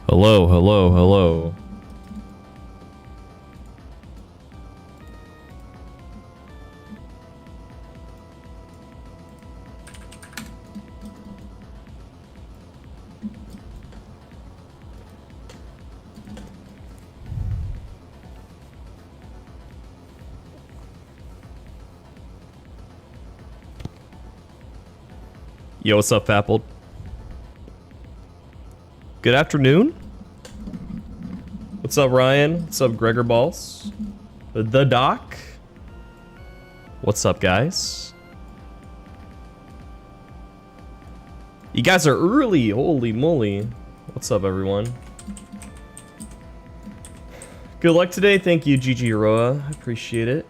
Hello, hello, hello. Yo, what's up, Apple? Good afternoon. What's up, Ryan? What's up, Gregor Balls? The Doc? What's up, guys? You guys are early. Holy moly. What's up, everyone? Good luck today. Thank you, GG Roa. I appreciate it.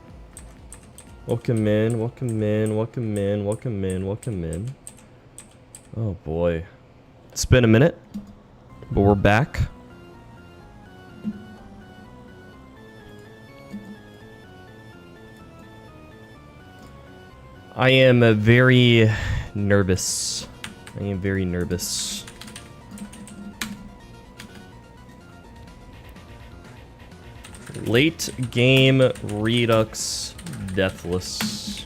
Welcome in, welcome in, welcome in, welcome in, welcome in. Oh boy. It's been a minute, but we're back. I am very nervous. I am very nervous. Late game Redux Deathless.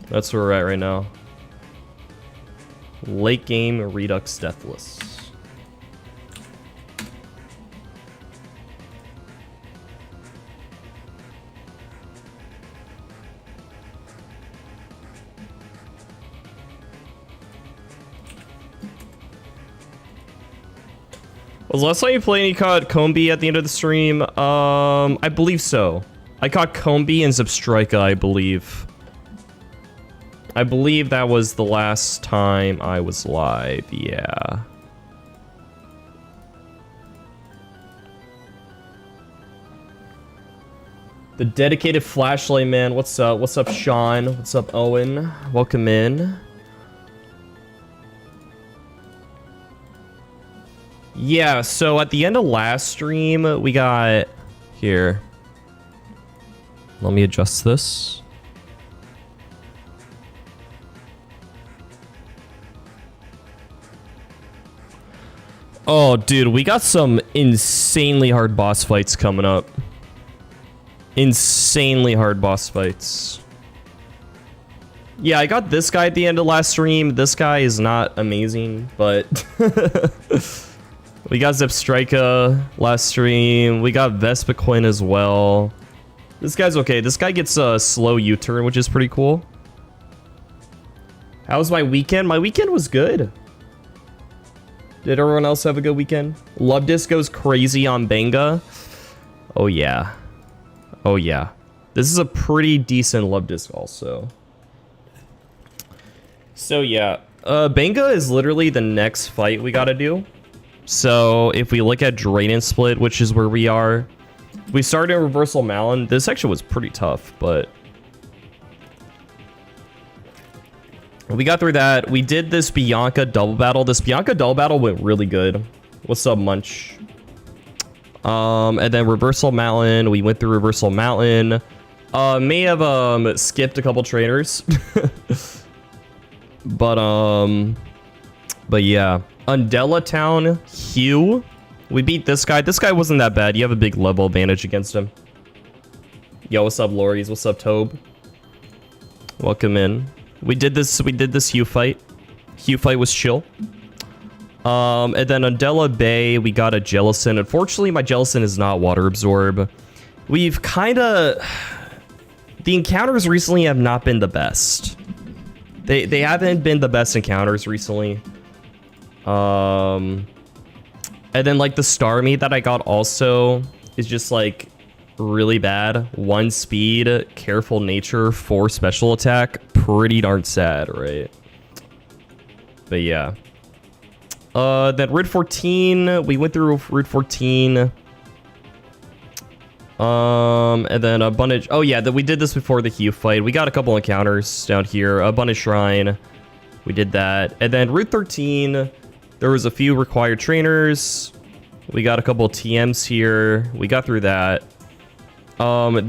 That's where we're at right now. Late game Redux Deathless. Was the last time you played and you caught Combi at the end of the stream? I believe so. I caught Combi and Zebstrika, I believe. I believe that was the last time I was live, yeah. The dedicated flashlight man, what's up? What's up, Sean? What's up, Owen? Welcome in. Yeah, so at the end of last stream, we got... Here. Let me adjust this. Oh, dude, we got some insanely hard boss fights coming up. Insanely hard boss fights. Yeah, I got this guy at the end of last stream. This guy is not amazing, but... We got Zebstrika last stream. We got Vespiquen as well. This guy's okay. This guy gets a slow U-turn, which is pretty cool. How was my weekend? My weekend was good. Did everyone else have a good weekend? Love Disco's crazy on Benga. Oh, yeah. Oh, yeah. This is a pretty decent Love Disc also. So, yeah. Benga is literally the next fight we gotta do. So, if we look at Drayden Split, which is where we are, we started in Reversal Malin. This section was pretty tough, but... we got through that. We did this Bianca double battle. This Bianca double battle went really good. What's up, Munch? And then Reversal Mountain. We went through Reversal Mountain. May have skipped a couple trainers. But yeah. Undella Town, Hugh. We beat this guy. This guy wasn't that bad. You have a big level advantage against him. Yo, what's up, Lories? What's up, Tobe? Welcome in. We did this Hugh fight. Hugh fight was chill. And then on Della Bay, we got a Jellicent. Unfortunately, my Jellicent is not water absorb. We've kind of... The encounters recently have not been the best. They haven't been the best encounters recently. And then like the Starmie that I got also is just like really bad. 1 speed, careful nature, 4 special attack. Pretty darn sad, right? But yeah. Then Route 14, we went through Route 14. And then Abundant... Oh yeah, we did this before the Hugh fight. We got a couple encounters down here. Abundant Shrine, we did that. And then Route 13, there was a few required trainers. We got a couple TMs here. We got through that.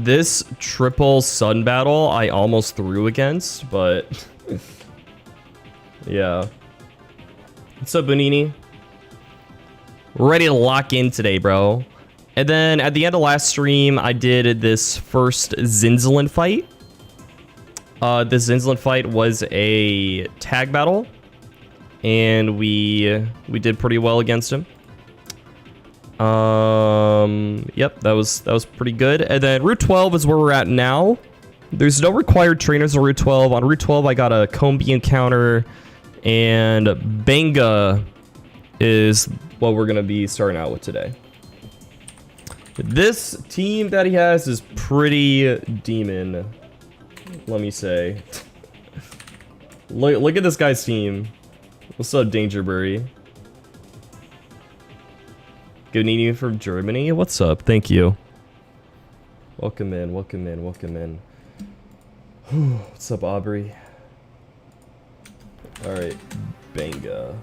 This triple sun battle, I almost threw against, but... yeah. What's up, Bonini? We're ready to lock in today, bro. And then at the end of last stream, I did this first Zinzalin fight. This Zinzalin fight was a tag battle, and we did pretty well against him. Yep, that was pretty good. And then Route 12 is where we're at now. There's no required trainers on Route 12. On Route 12, I got a Combi encounter, and Benga is what we're gonna be starting out with today. This team that he has is pretty demon, let me say. Look at this guy's team. What's up, Dangerberry? Good evening from Germany. What's up? Thank you. Welcome in, welcome in, welcome in. What's up, Aubrey? Alright, Benga.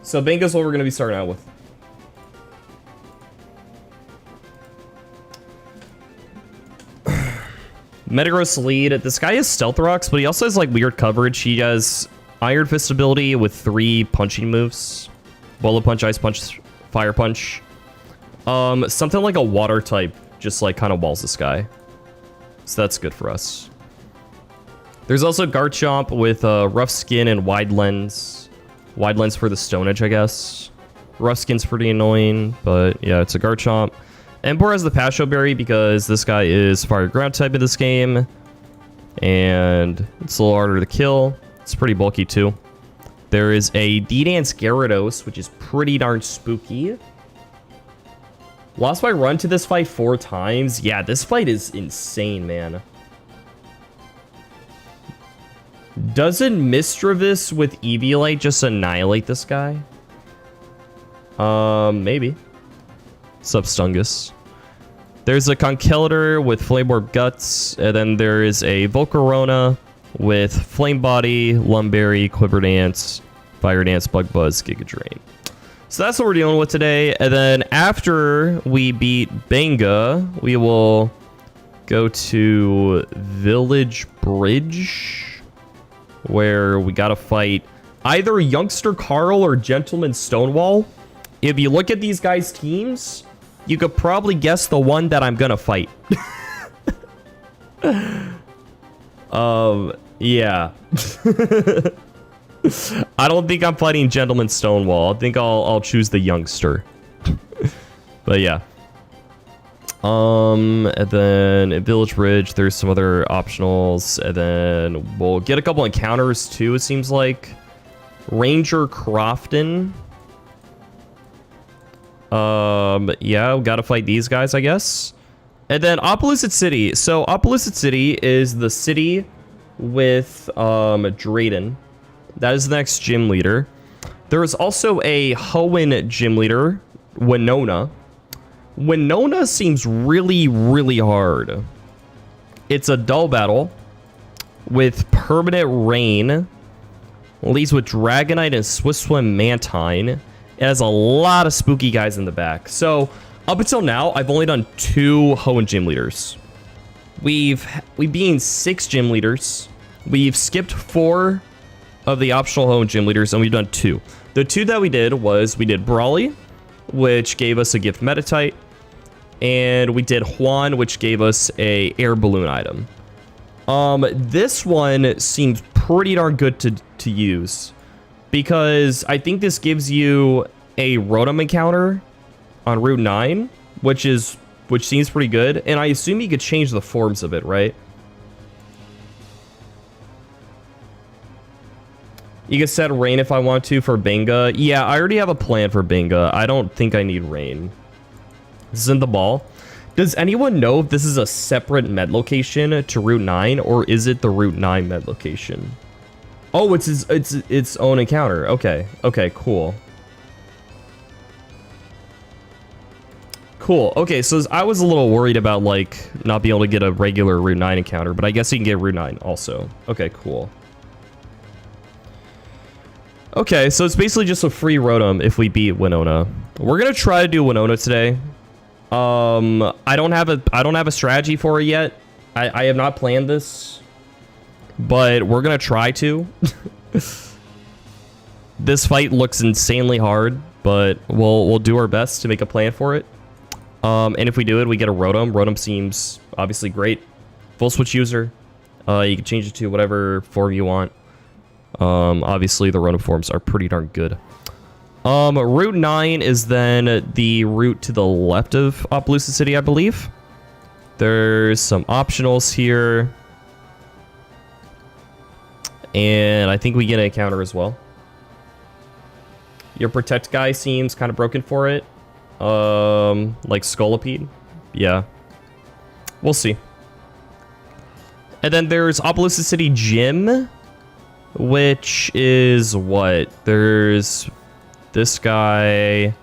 So Benga's what we're going to be starting out with. Metagross lead. This guy has Stealth Rocks, but he also has like weird coverage. He has Iron Fist ability with 3 punching moves. Bullet Punch, Ice Punch, Fire Punch. Something like a water type just like kind of walls this guy. So that's good for us. There's also Garchomp with Rough Skin and Wide Lens. Wide Lens for the Stone Edge, I guess. Rough Skin's pretty annoying, but yeah, it's a Garchomp. Emboar has the Pasho Berry because this guy is Fire Ground type in this game. And it's a little harder to kill. It's pretty bulky too. There is a D-Dance Gyarados, which is pretty darn spooky. Lost my run to this fight 4 times. Yeah, this fight is insane, man. Doesn't Misdreavus with Eviolite just annihilate this guy? Maybe. Substungus. There's a Conkeldurr with Flame Orb Guts, and then there is a Volcarona with Flame Body, Lumberry, Quiver Dance, Fire Dance, Bug Buzz, Giga Drain. So that's what we're dealing with today. And then after we beat Benga, we will go to Village Bridge, where we gotta fight either Youngster Carl or Gentleman Stonewall. If you look at these guys' teams, you could probably guess the one that I'm gonna fight. Yeah. I don't think I'm fighting Gentleman Stonewall. I think I'll choose the Youngster. But yeah. And then at Village Bridge, there's some other optionals, and then we'll get a couple encounters too, it seems like. Ranger Crofton. Yeah, we gotta fight these guys, I guess. And then Opelucid City. So Opelucid City is the city with Drayden. That is the next gym leader. There is also a Hoenn gym leader, Winona. Winona seems really, really hard. It's a dull battle with Permanent Rain. Leads with Dragonite and Swift Swim Mantine. It has a lot of spooky guys in the back. So up until now, I've only done 2 Hoenn gym leaders. We've been 6 gym leaders. We've skipped 4 of the optional Hoenn gym leaders, and we've done 2. The 2 that we did was we did Brawly, which gave us a gift Metatite, and we did Juan, which gave us a air balloon item. This one seems pretty darn good to use, because I think this gives you a Rotom encounter on Route 9, which seems pretty good, and I assume you could change the forms of it, right? You can set Rain if I want to for Benga. Yeah, I already have a plan for Benga. I don't think I need Rain. This is in the ball. Does anyone know if this is a separate med location to Route 9, or is it the Route 9 med location? Oh, it's its own encounter. Okay. Okay, cool. Cool. Okay, so I was a little worried about, like, not being able to get a regular Route 9 encounter, but I guess you can get Route 9 also. Okay, cool. Okay, so it's basically just a free Rotom if we beat Winona. We're gonna try to do Winona today. I don't have a strategy for it yet. I have not planned this, but we're gonna try to. This fight looks insanely hard, but we'll do our best to make a plan for it. And if we do it, we get a Rotom. Rotom seems obviously great. Full switch user. You can change it to whatever form you want. Obviously, the Rotom forms are pretty darn good. Route 9 is then the route to the left of Opelucid City, I believe. There's some optionals here. And I think we get an encounter as well. Your Protect guy seems kind of broken for it. Like Scolipede. Yeah. We'll see. And then there's Opelucid City Gym, which is what? There's this guy,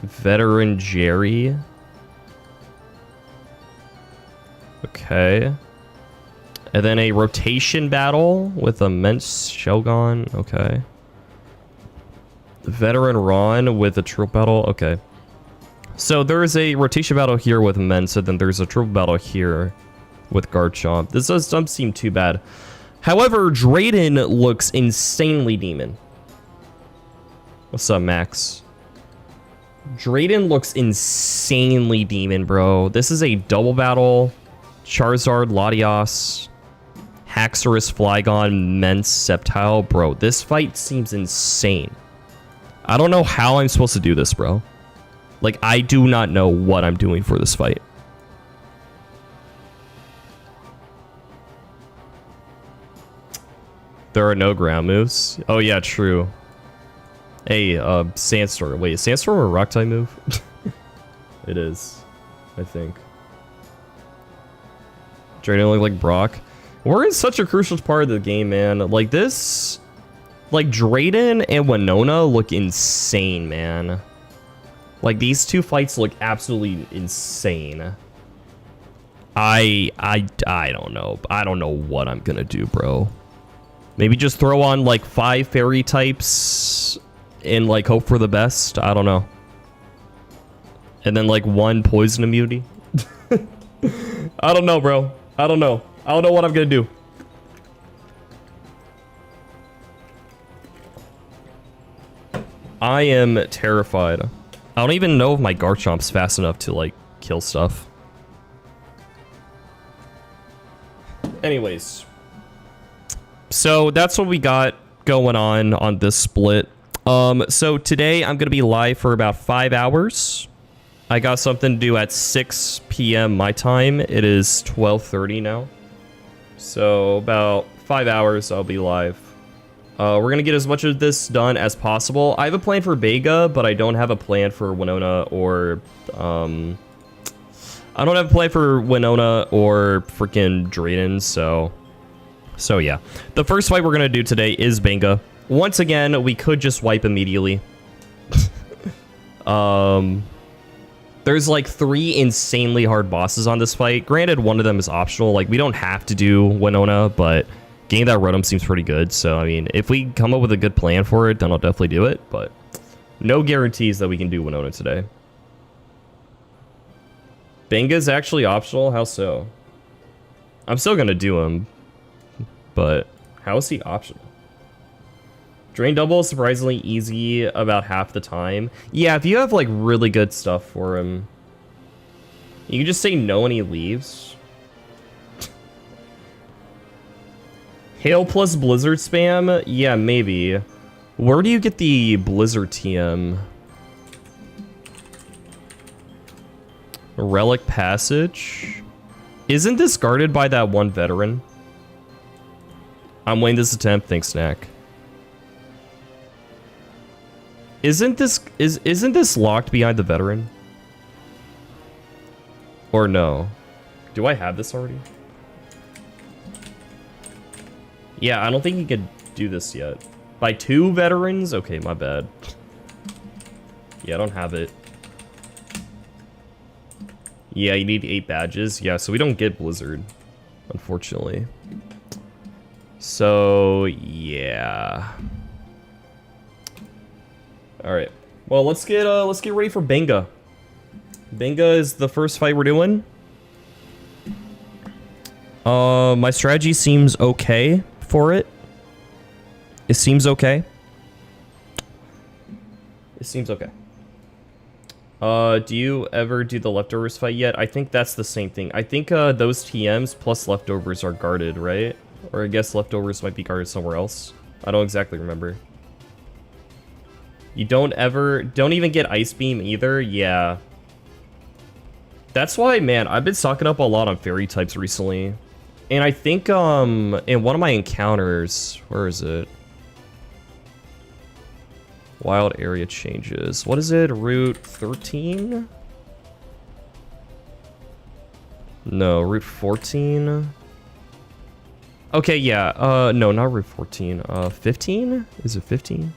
Veteran Jerry. Okay. And then a rotation battle with Immense Shogun. Okay. Veteran Ron with a triple battle. Okay. So there is a rotation battle here with Immense, and then there's a triple battle here with Garchomp. This doesn't seem too bad. However, Drayden looks insanely demon. What's up, Max? Drayden looks insanely demon, bro. This is a double battle. Charizard, Latios, Haxorus, Flygon, Mence, Sceptile. Bro, this fight seems insane. I don't know how I'm supposed to do this, bro. Like, I do not know what I'm doing for this fight. There are no ground moves. Oh, yeah, true. Hey, Sandstorm. Wait, is Sandstorm a rock type move? It is, I think. Drayden look like Brock. We're in such a crucial part of the game, man. Like this, like Drayden and Winona look insane, man. Like these two fights look absolutely insane. I don't know. I don't know what I'm gonna do, bro. Maybe just throw on like 5 fairy types and like hope for the best. I don't know. And then like 1 poison immunity. I don't know, bro. I don't know. I don't know what I'm gonna do. I am terrified. I don't even know if my Garchomp's fast enough to like kill stuff. Anyways. So that's what we got going on this split. So today I'm gonna be live for about 5 hours. I got something to do at 6 p.m. my time. It is 12:30 now. So about 5 hours I'll be live. We're gonna get as much of this done as possible. I have a plan for Benga, but I don't have a plan for Winona or I don't have a plan for Winona or freaking Drayden, so yeah. The first fight we're gonna do today is Benga. Once again, we could just wipe immediately. There's like 3 insanely hard bosses on this fight. Granted, one of them is optional. Like, we don't have to do Winona, but getting that Rotom seems pretty good. So, I mean, if we come up with a good plan for it, then I'll definitely do it. But no guarantees that we can do Winona today. Benga's actually optional? How so? I'm still going to do him. But how is he optional? Drain Double is surprisingly easy about half the time. Yeah, if you have like really good stuff for him, you can just say no and he leaves. Hail plus Blizzard spam? Yeah, maybe. Where do you get the Blizzard TM? Relic Passage? Isn't this guarded by that one veteran? I'm winning this attempt, thanks, Snack. Isn't this locked behind the veteran? Or no? Do I have this already? Yeah, I don't think you could do this yet. By 2 veterans? Okay, my bad. Yeah, I don't have it. Yeah, you need 8 badges. Yeah, so we don't get Blizzard, unfortunately. So, yeah. All right. Well, let's get ready for Benga. Benga is the first fight we're doing. My strategy seems okay for it. It seems okay. It seems okay. Do you ever do the leftovers fight yet? I think that's the same thing. I think those TMs plus leftovers are guarded, right? Or I guess leftovers might be guarded somewhere else. I don't exactly remember. You don't even get Ice Beam either? Yeah. That's why, man, I've been stocking up a lot on fairy types recently. And I think, in one of my encounters, where is it? Wild area changes. What is it? Route 13? No, Route 14? Okay, yeah. No, not Route 14. 15? Is it 15?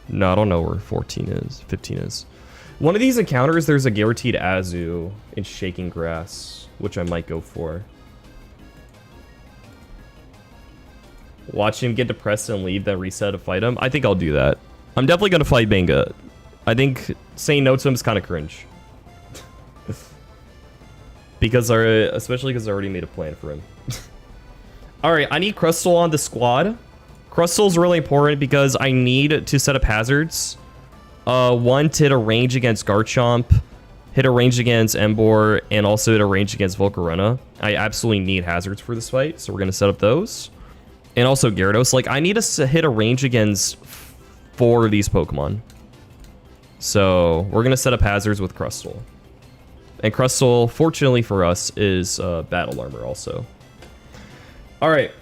No, I don't know where 14 is. 15 is. One of these encounters, there's a guaranteed Azu in Shaking Grass, which I might go for. Watch him get depressed and leave, then reset to fight him. I think I'll do that. I'm definitely going to fight Benga. I think saying no to him is kind of cringe. Especially because I already made a plan for him. Alright, I need Crustle on the squad. Crustle's really important because I need to set up hazards. One, to hit a range against Garchomp, hit a range against Emboar, and also hit a range against Volcarona. I absolutely need hazards for this fight, so we're going to set up those. And also Gyarados. Like, I need to hit a range against 4 of these Pokemon. So, we're going to set up hazards with Crustle. And Crustle, fortunately for us, is Battle Armor also. Alright.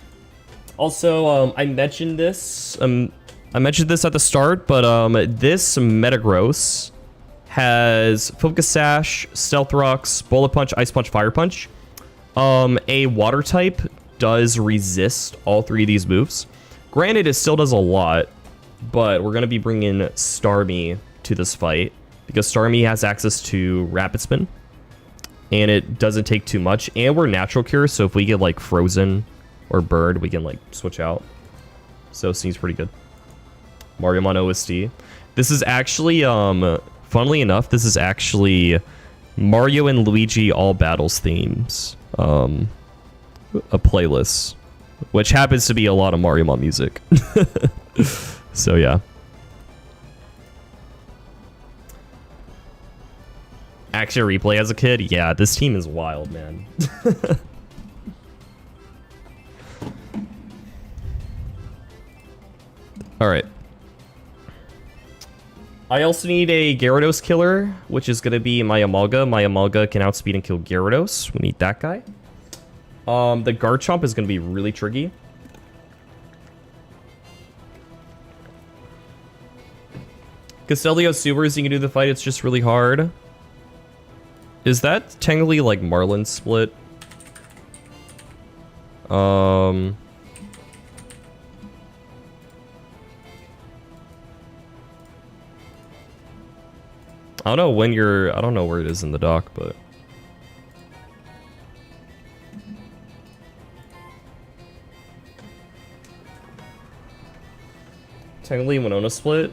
Also, I mentioned this. I mentioned this at the start, but this Metagross has Focus Sash, Stealth Rocks, Bullet Punch, Ice Punch, Fire Punch. A Water type does resist all 3 of these moves. Granted, it still does a lot, but we're going to be bringing Starmie to this fight because Starmie has access to Rapid Spin, and it doesn't take too much, and we're Natural Cure, so if we get like Frozen or Bird, we can like switch out. So it seems pretty good. Mariamon OSD. This is actually, funnily enough, this is actually Mario and Luigi All Battles themes. A playlist, which happens to be a lot of Mariamon music. So yeah. Action replay as a kid? Yeah, this team is wild, man. Alright. I also need a Gyarados killer, which is going to be my Amalga. My Amalga can outspeed and kill Gyarados. We need that guy. The Garchomp is going to be really tricky. Castellio Sewers, you can do the fight. It's just really hard. Is that technically like Marlin split? I don't know when you're... I don't know where it is in the dock, but... Technically Winona split?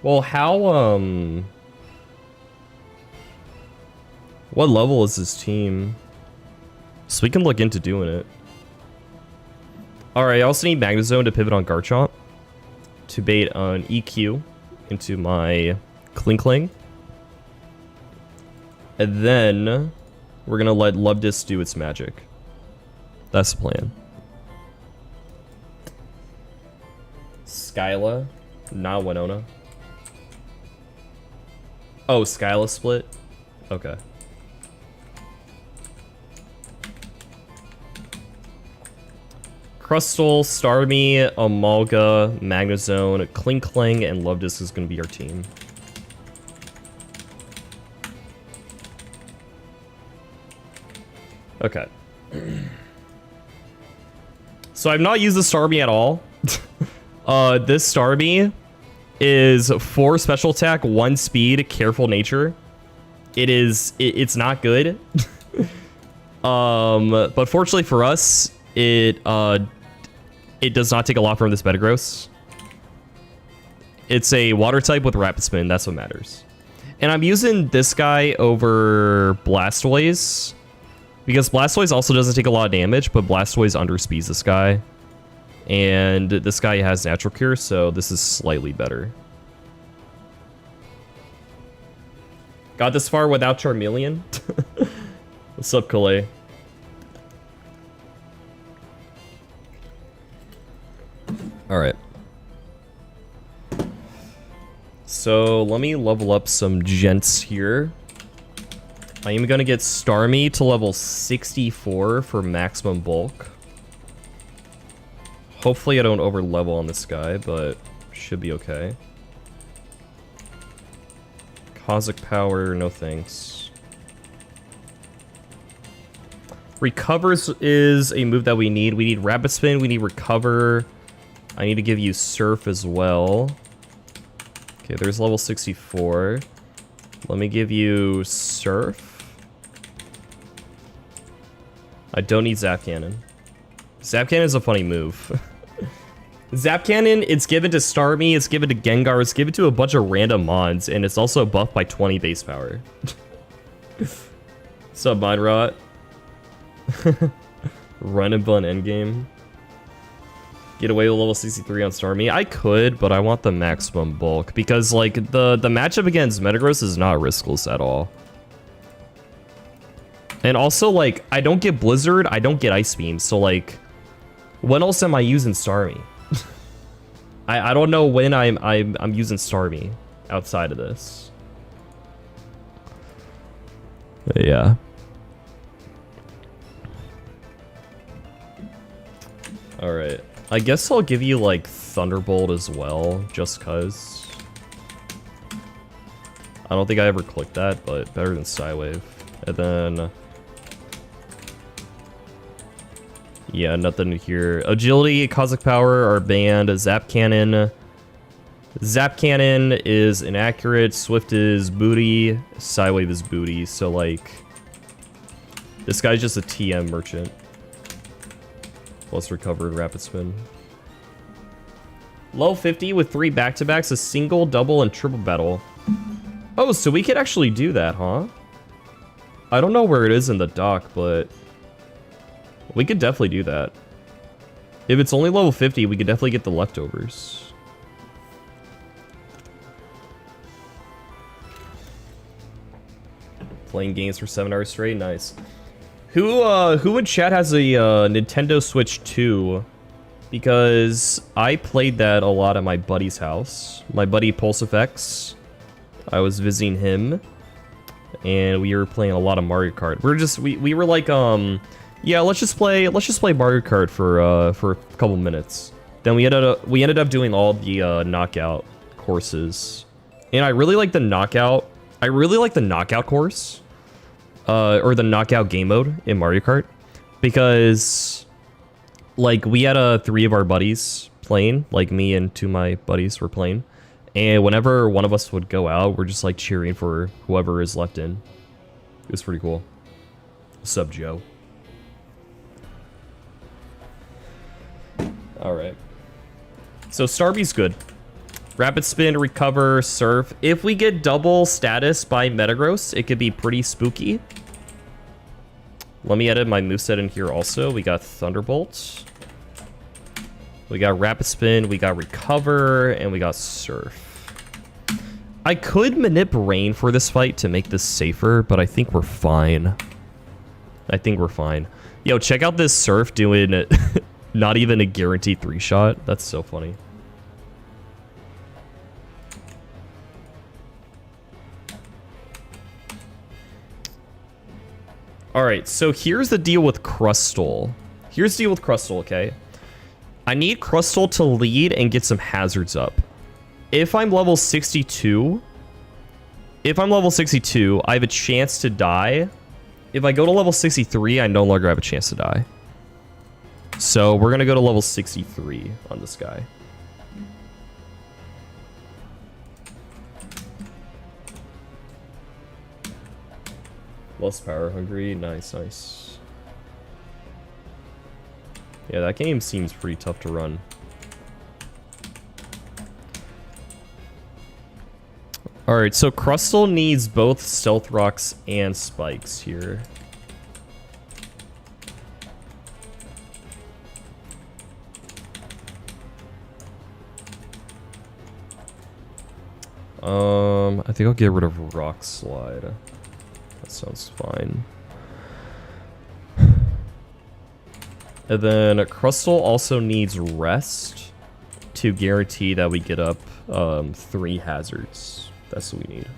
Well, how, what level is this team? So we can look into doing it. Alright, I also need Magnezone to pivot on Garchomp. To bait an EQ into my Klinkling. And then we're gonna let Luvdis do its magic. That's the plan. Skyla, not Winona. Oh, Skyla split? Okay. Crustle, Starmie, Amalga, Magnezone, Klinkling, and Luvdis is going to be our team. Okay. So I've not used the Starmie at all. This Starmie is 4 special attack, 1 speed, careful nature. It's not good. But fortunately for us, it does not take a lot from this Metagross. It's a water type with Rapid Spin, that's what matters. And I'm using this guy over Blastoise Because Blastoise also doesn't take a lot of damage, but Blastoise underspeeds this guy. And this guy has Natural Cure, so this is slightly better. Got this far without Charmeleon? What's up, Kalei? Alright. So, let me level up some gents here. I am going to get Starmie to level 64 for maximum bulk. Hopefully I don't over level on this guy, but should be okay. Cosmic Power, no thanks. Recovers is a move that we need. We need Rapid Spin, we need Recover. I need to give you Surf as well. Okay, there's level 64. Let me give you Surf. I don't need Zap Cannon. Zap Cannon is a funny move. Zap Cannon, it's given to Starmie, it's given to Gengar, it's given to a bunch of random mons, and it's also buffed by 20 base power. What's up, Mindrot? Run&Bun endgame. Get away with level 63 on Starmie. I could, but I want the maximum bulk, because, like, the matchup against Metagross is not riskless at all. And also, like, I don't get Blizzard, I don't get Ice Beam, so, like, when else am I using Starmie? I don't know when I'm using Starmie outside of this. But yeah. Alright. I guess I'll give you, like, Thunderbolt as well, just cuz. I don't think I ever clicked that, but better than Psywave. And then... yeah, nothing here. Agility, Cosmic Power are banned. Zap Cannon. Zap Cannon is inaccurate. Swift is booty. Psywave is booty. So, like... this guy's just a TM merchant. Plus recovered Rapid Spin. Low 50 with 3 back-to-backs, a single, double, and triple battle. Oh, so we could actually do that, huh? I don't know where it is in the dock, but... we could definitely do that. If it's only level 50, we could definitely get the leftovers. Playing games for 7 hours straight, nice. Who in chat has a Nintendo Switch 2? Because I played that a lot at my buddy's house. My buddy Pulsefx. I was visiting him, and we were playing a lot of Mario Kart. We were like, yeah, let's just play Mario Kart for a couple minutes. Then we ended up doing all the knockout courses, and I really like the knockout. I really like the knockout course, or the knockout game mode in Mario Kart, because like we had 3 of our buddies playing, like me and 2 of my buddies were playing, and whenever one of us would go out, we're just like cheering for whoever is left in. It was pretty cool. What's up, Joe? Alright. So Starmie's good. Rapid Spin, Recover, Surf. If we get double status by Metagross, it could be pretty spooky. Let me edit my moveset in here also. We got Thunderbolt. We got Rapid Spin, we got Recover, and we got Surf. I could Manip Rain for this fight to make this safer, but I think we're fine. I think we're fine. Yo, check out this Surf doing... not even a guaranteed 3-shot. That's so funny. Alright, so here's the deal with Crustle. Here's the deal with Crustle, okay? I need Crustle to lead and get some hazards up. If I'm level 62... I have a chance to die. If I go to level 63, I no longer have a chance to die. So we're going to go to level 63 on this guy. Less power hungry. Nice, nice. Yeah, that game seems pretty tough to run. Alright, so Crustle needs both Stealth Rocks and Spikes here. I think I'll get rid of Rock Slide. That sounds fine. And then Crustle also needs Rest to guarantee that we get up 3 hazards. That's what we need.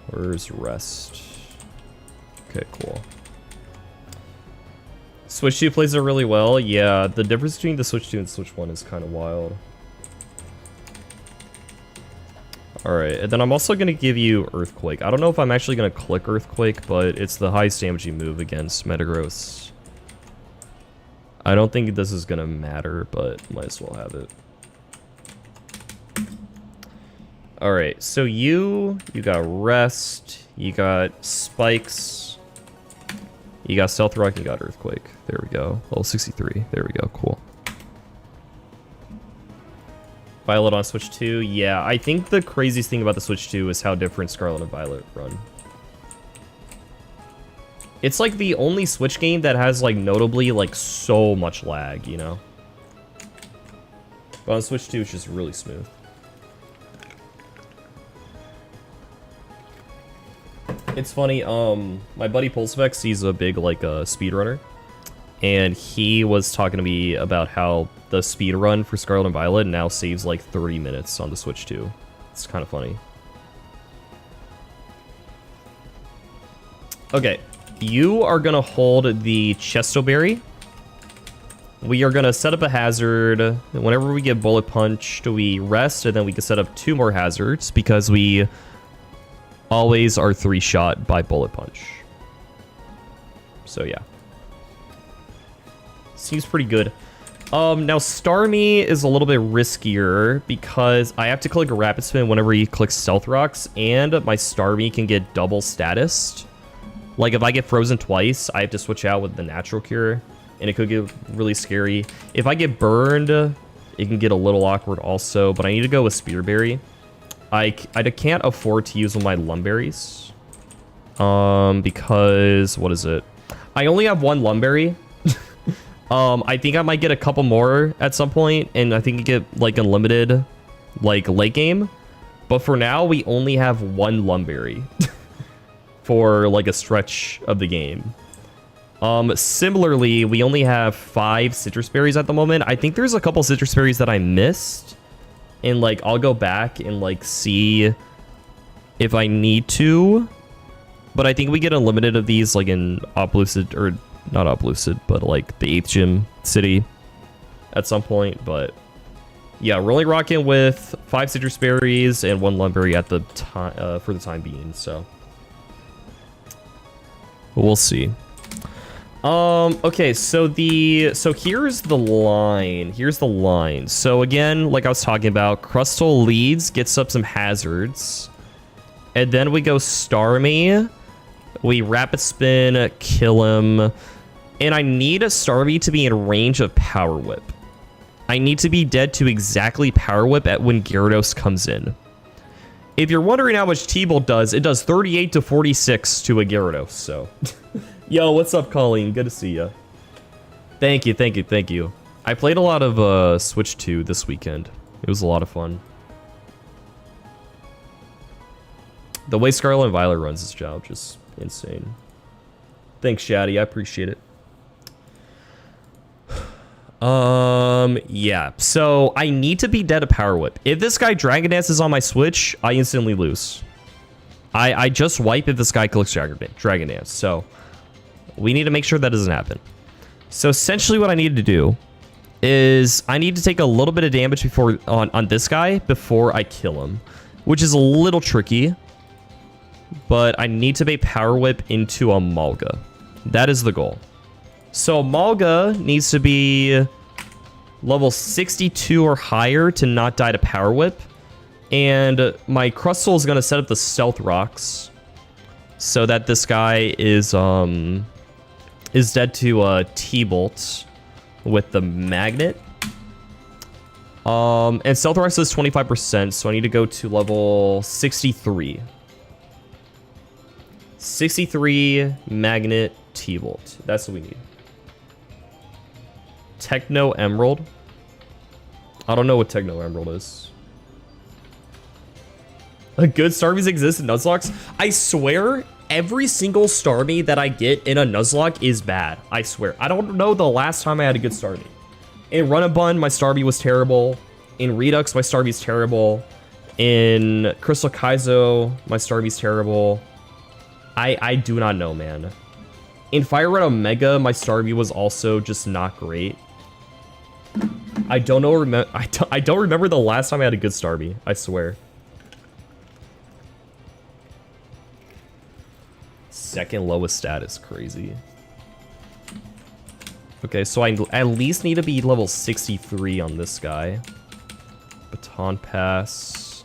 Where's Rest? Okay, cool. Switch 2 plays it really well. Yeah, the difference between the Switch 2 and Switch 1 is kind of wild. Alright, and then I'm also going to give you Earthquake. I don't know if I'm actually going to click Earthquake, but it's the highest damaging move against Metagross. I don't think this is going to matter, but might as well have it. Alright, so you got Rest, you got Spikes, you got Stealth Rock, you got Earthquake. There we go. Level 63. There we go. Cool. Violet on Switch 2. Yeah, I think the craziest thing about the Switch 2 is how different Scarlet and Violet run. It's like the only Switch game that has like notably like so much lag, you know? But on Switch 2 it's just really smooth. It's funny, my buddy Pulsevex, he's a big like speedrunner. And he was talking to me about how the speed run for Scarlet and Violet now saves like 30 minutes on the Switch 2. It's kind of funny. Okay, you are gonna hold the Chesto Berry. We are gonna set up a hazard. Whenever we get Bullet Punched, we rest, and then we can set up 2 more hazards because we always are 3-shot by Bullet Punch. So yeah. Seems pretty good. Now Starmie is a little bit riskier because I have to click a Rapid Spin whenever he clicks Stealth Rocks, and my Starmie can get double status. Like if I get frozen twice, I have to switch out with the Natural Cure, and it could get really scary. If I get burned, it can get a little awkward also, but I need to go with Spearberry. I can't afford to use one of my Lumberries. Because, what is it? I only have 1 Lumberry. I think I might get a couple more at some point, and I think you get like unlimited, like late game. But for now, we only have 1 Lumberry for like a stretch of the game. Similarly, we only have 5 Citrus Berries at the moment. I think there's a couple Citrus Berries that I missed, and like I'll go back and like see if I need to. But I think we get unlimited of these like in Opelucid, or not Opelucid, but like the 8th gym city at some point. But yeah, we're only rocking with 5 Citrus Berries and 1 Lumberry at the time for the time being. So we'll see. Okay, so here's the line. Here's the line. So again, like I was talking about, Crustle leads, gets up some hazards, and then we go Starmie. We Rapid Spin, kill him, and I need a Starmie to be in range of Power Whip. I need to be dead to exactly Power Whip at when Gyarados comes in. If you're wondering how much T-Bolt does, it does 38 to 46 to a Gyarados, so... Yo, what's up, Colleen? Good to see ya. Thank you, thank you, thank you. I played a lot of Switch 2 this weekend. It was a lot of fun. The way Scarlet and Violet runs this job, just insane. Thanks, Shaddy. I appreciate it. Yeah. So I need to be dead to Power Whip. If this guy Dragon Dances on my Switch, I instantly lose. I just wipe if this guy clicks Dragon Dance. So we need to make sure that doesn't happen. So essentially what I need to do is I need to take a little bit of damage before on this guy before I kill him, which is a little tricky. But I need to bait Power Whip into a Malga. That is the goal. So Malga needs to be level 62 or higher to not die to Power Whip. And my Crustle is going to set up the Stealth Rocks so that this guy is dead to T-Bolt with the Magnet. And Stealth Rocks is 25%, so I need to go to level 63. 63 Magnet T-Bolt. That's what we need. Techno Emerald. I don't know what Techno Emerald is. A good Starmies exist in Nuzlocks? I swear, every single Starmie that I get in a Nuzlocke is bad. I swear. I don't know the last time I had a good Starmie. In Run&Bun, my Starmie was terrible. In Redux, my Starmie's terrible. In Crystal Kaizo, my Starmie's terrible. I do not know, man. In Fire Red Omega, my Starmie was also just not great. I don't know. I don't remember the last time I had a good Starmie. I swear. Second lowest stat is crazy. Okay, so I at least need to be level 63 on this guy. Baton Pass.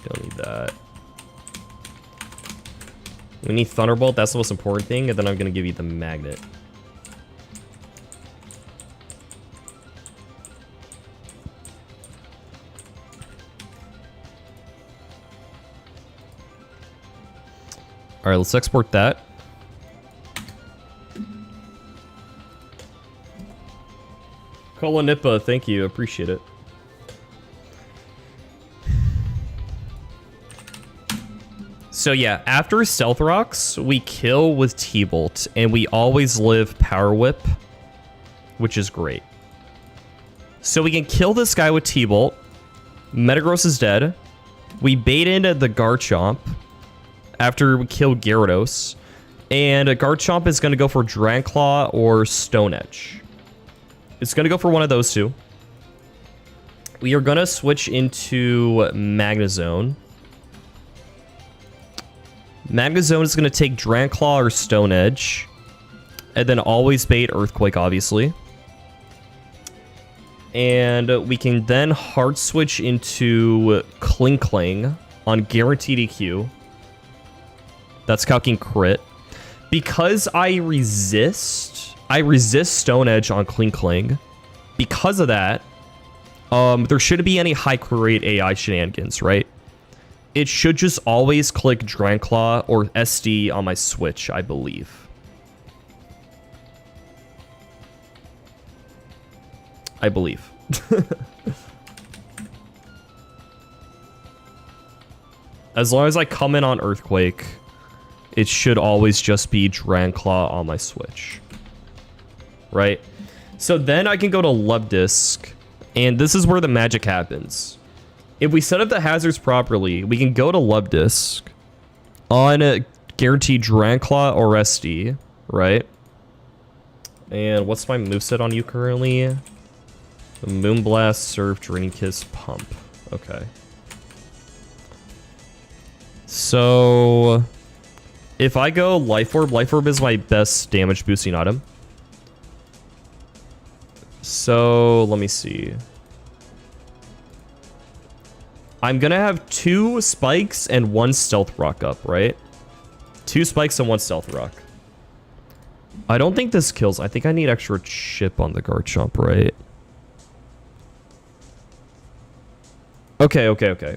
Don't need that. We need Thunderbolt. That's the most important thing. And then I'm going to give you the Magnet. All right, let's export that. Kolonipa, thank you. Appreciate it. So yeah, after Stealth Rocks, we kill with T-Bolt, and we always live Power Whip, which is great. So we can kill this guy with T-Bolt. Metagross is dead. We bait into the Garchomp after we kill Gyarados, and Garchomp is going to go for Dragon Claw or Stone Edge. It's going to go for one of those two. We are going to switch into Magnezone. Magnezone is going to take Dragon Claw or Stone Edge. And then always bait Earthquake, obviously. And we can then hard switch into Klinkling on guaranteed EQ. That's calcing crit. Because I resist Stone Edge on Klinkling. Because of that, there shouldn't be any high crit rate AI shenanigans, right? It should just always click Dragon Claw or SD on my Switch, I believe. As long as I come in on Earthquake, it should always just be Dragon Claw on my Switch. Right? So then I can go to Lubdisk, and this is where the magic happens. If we set up the hazards properly, we can go to Lubdisk on a guaranteed Dragon Claw or SD, right? And what's my moveset on you currently? Moonblast, Surf, Draining Kiss, Pump. Okay. So if I go Life Orb is my best damage boosting item. So let me see. I'm gonna have 2 spikes and 1 stealth rock up, right? 2 spikes and 1 stealth rock. I don't think this kills. I think I need extra chip on the Garchomp, right? Okay.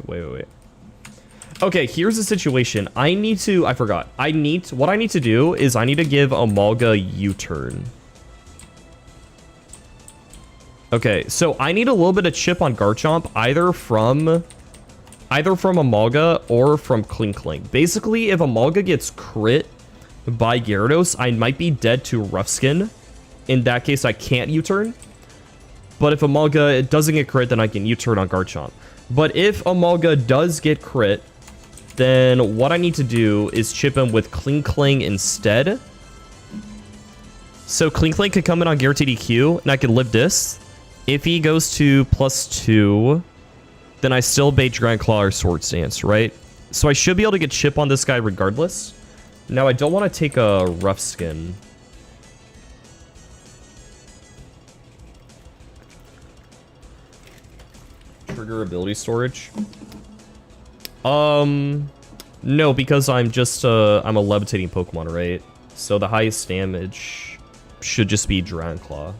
Wait. Okay, here's the situation. What I need to do is I need to give Amalga U-turn. Okay, so I need a little bit of chip on Garchomp, either from Amalga or from Klinkling. Basically, if Amalga gets crit by Gyarados, I might be dead to Rough Skin. In that case, I can't U-turn. But if Amalga doesn't get crit, then I can U-turn on Garchomp. But if Amalga does get crit, then what I need to do is chip him with Klinkling instead. So Klinkling could come in on guaranteed EQ, and I can live this. If he goes to +2, then I still bait Dragon Claw or Swords Dance, right? So I should be able to get chip on this guy regardless. Now, I don't want to take a Rough Skin. Trigger ability storage. No, because I'm just, I'm a levitating Pokemon, right? So the highest damage should just be Dragon Claw.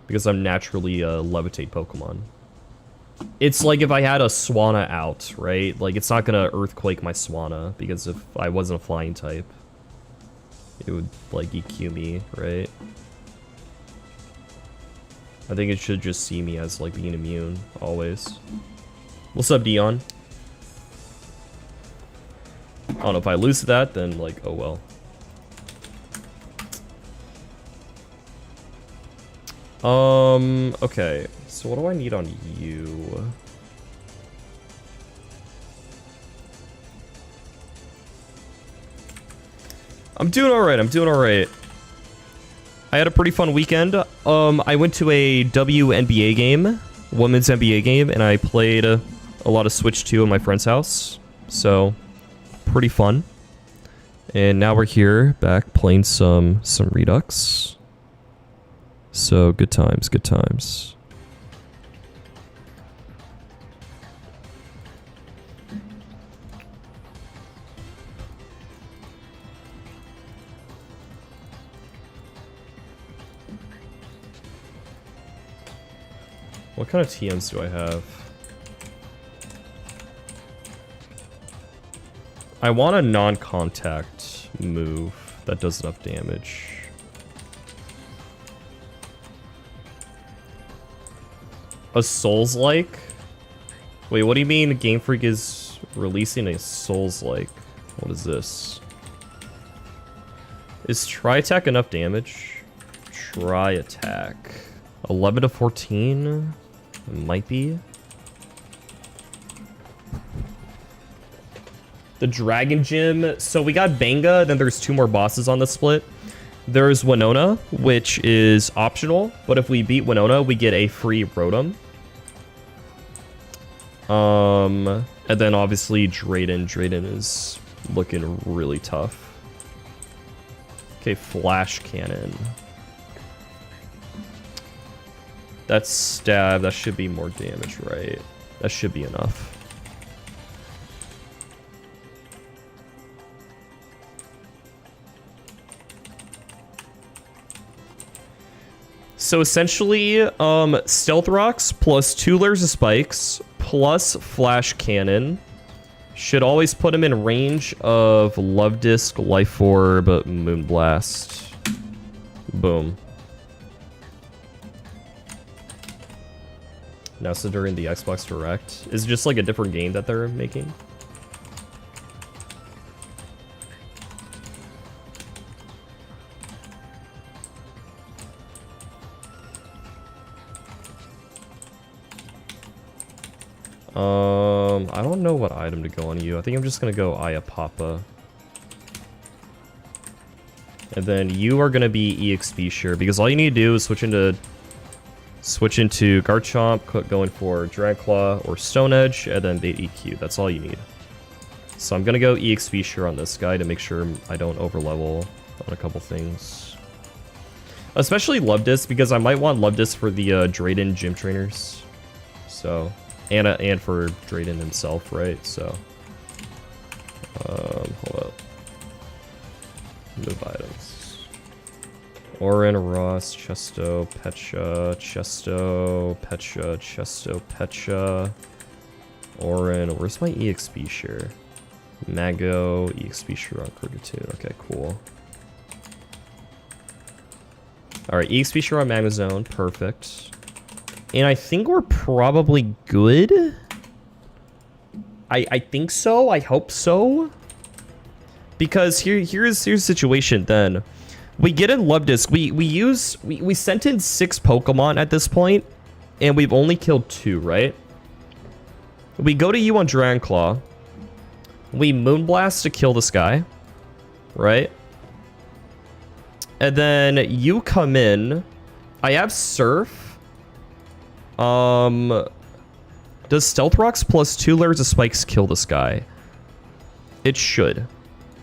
Because I'm naturally a levitate Pokemon. It's like if I had a Swanna out, right? Like, it's not gonna Earthquake my Swanna, because if I wasn't a flying type, it would, like, EQ me, right? I think it should just see me as like being immune always. What's up, Dion? I don't know, if I lose that, then like, oh well. Okay. So what do I need on you? I'm doing alright, I'm doing alright. I had a pretty fun weekend. I went to a WNBA game, women's NBA game, and I played a lot of Switch 2 at my friend's house. So, pretty fun. And now we're here, back playing some Redux. So, good times, good times. What kind of TMs do I have? I want a non-contact move that does enough damage. A Souls-like? Wait, what do you mean Game Freak is releasing a Souls-like? What is this? Is Tri-Attack enough damage? Tri-Attack. 11 to 14? It might be. The Dragon Gym. So we got Benga, then there's 2 more bosses on the split. There's Winona, which is optional, but if we beat Winona, we get a free Rotom. And then obviously Drayden. Drayden is looking really tough. Okay, Flash Cannon. That's stab. That should be more damage, right? That should be enough. So essentially, Stealth Rocks plus 2 layers of spikes plus Flash Cannon should always put him in range of Love Disc, Life Orb, Moonblast. Boom. Now, so during the Xbox Direct, is it just like a different game that they're making? I don't know what item to go on you. I think I'm just gonna go Ayapapa. And then you are gonna be EXP sure, because all you need to do is switch into Garchomp, going for Dragon Claw or Stone Edge, and then bait EQ. That's all you need. So I'm gonna go EXP sure on this guy to make sure I don't overlevel on a couple things. Especially Love Disc, because I might want Love Disc for the Drayden gym trainers. So, and for Drayden himself, right? So, hold up. Move items. Orin, Ross, Chesto, Pecha, Chesto, Pecha, Chesto, Pecha. Orin, where's my EXP share? Mago, EXP share on Krigatune. Okay, cool. Alright, EXP share on Magazone, perfect. And I think we're probably good. I think so. I hope so. Because here's the situation then. We get in Love Disc. We sent in 6 Pokemon at this point, and we've only killed 2, right? We go to you on Dragon Claw. We Moonblast to kill this guy, right? And then you come in. I have Surf. Does Stealth Rocks plus 2 layers of spikes kill this guy? It should.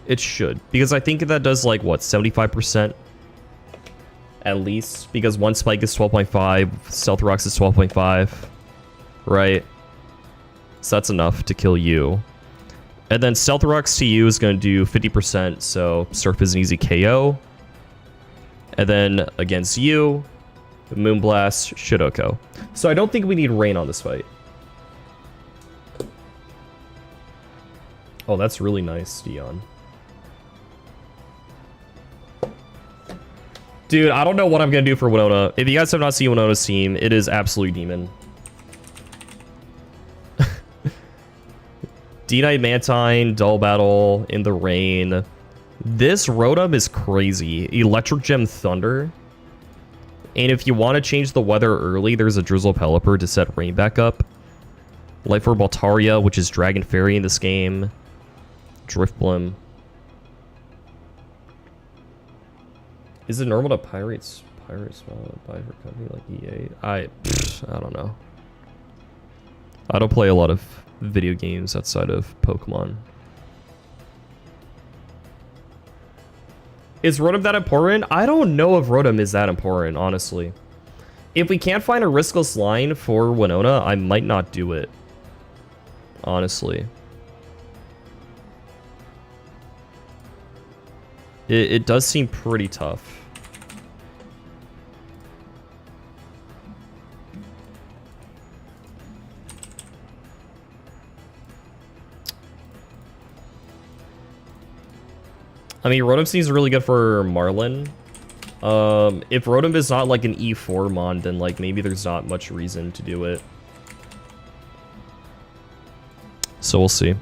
It should. Because I think that does like, what, 75%? At least. Because 1 spike is 12.5. Stealth Rocks is 12.5. Right? So that's enough to kill you. And then Stealth Rocks to you is going to do 50%. So Surf is an easy KO. And then against you, Moonblast, Shidoko. So I don't think we need Rain on this fight. Oh, that's really nice, Dion. Dude, I don't know what I'm gonna do for Winona. If you guys have not seen Winona's team, it is absolute demon. D-Knight Mantine, Dull Battle, In the Rain. This Rotom is crazy. Electric Gem Thunder. And if you want to change the weather early, there's a Drizzle Pelipper to set rain back up. Life Orb Altaria, which is Dragon Fairy in this game. Driftblim. Is it normal to pirate small buy for company like EA? I don't know. I don't play a lot of video games outside of Pokemon. Is Rotom that important? I don't know if Rotom is that important, honestly. If we can't find a riskless line for Winona, I might not do it. Honestly. It does seem pretty tough. I mean, Rotom seems really good for Marlin. If Rotom is not like an E4 mon, then like maybe there's not much reason to do it. So we'll see.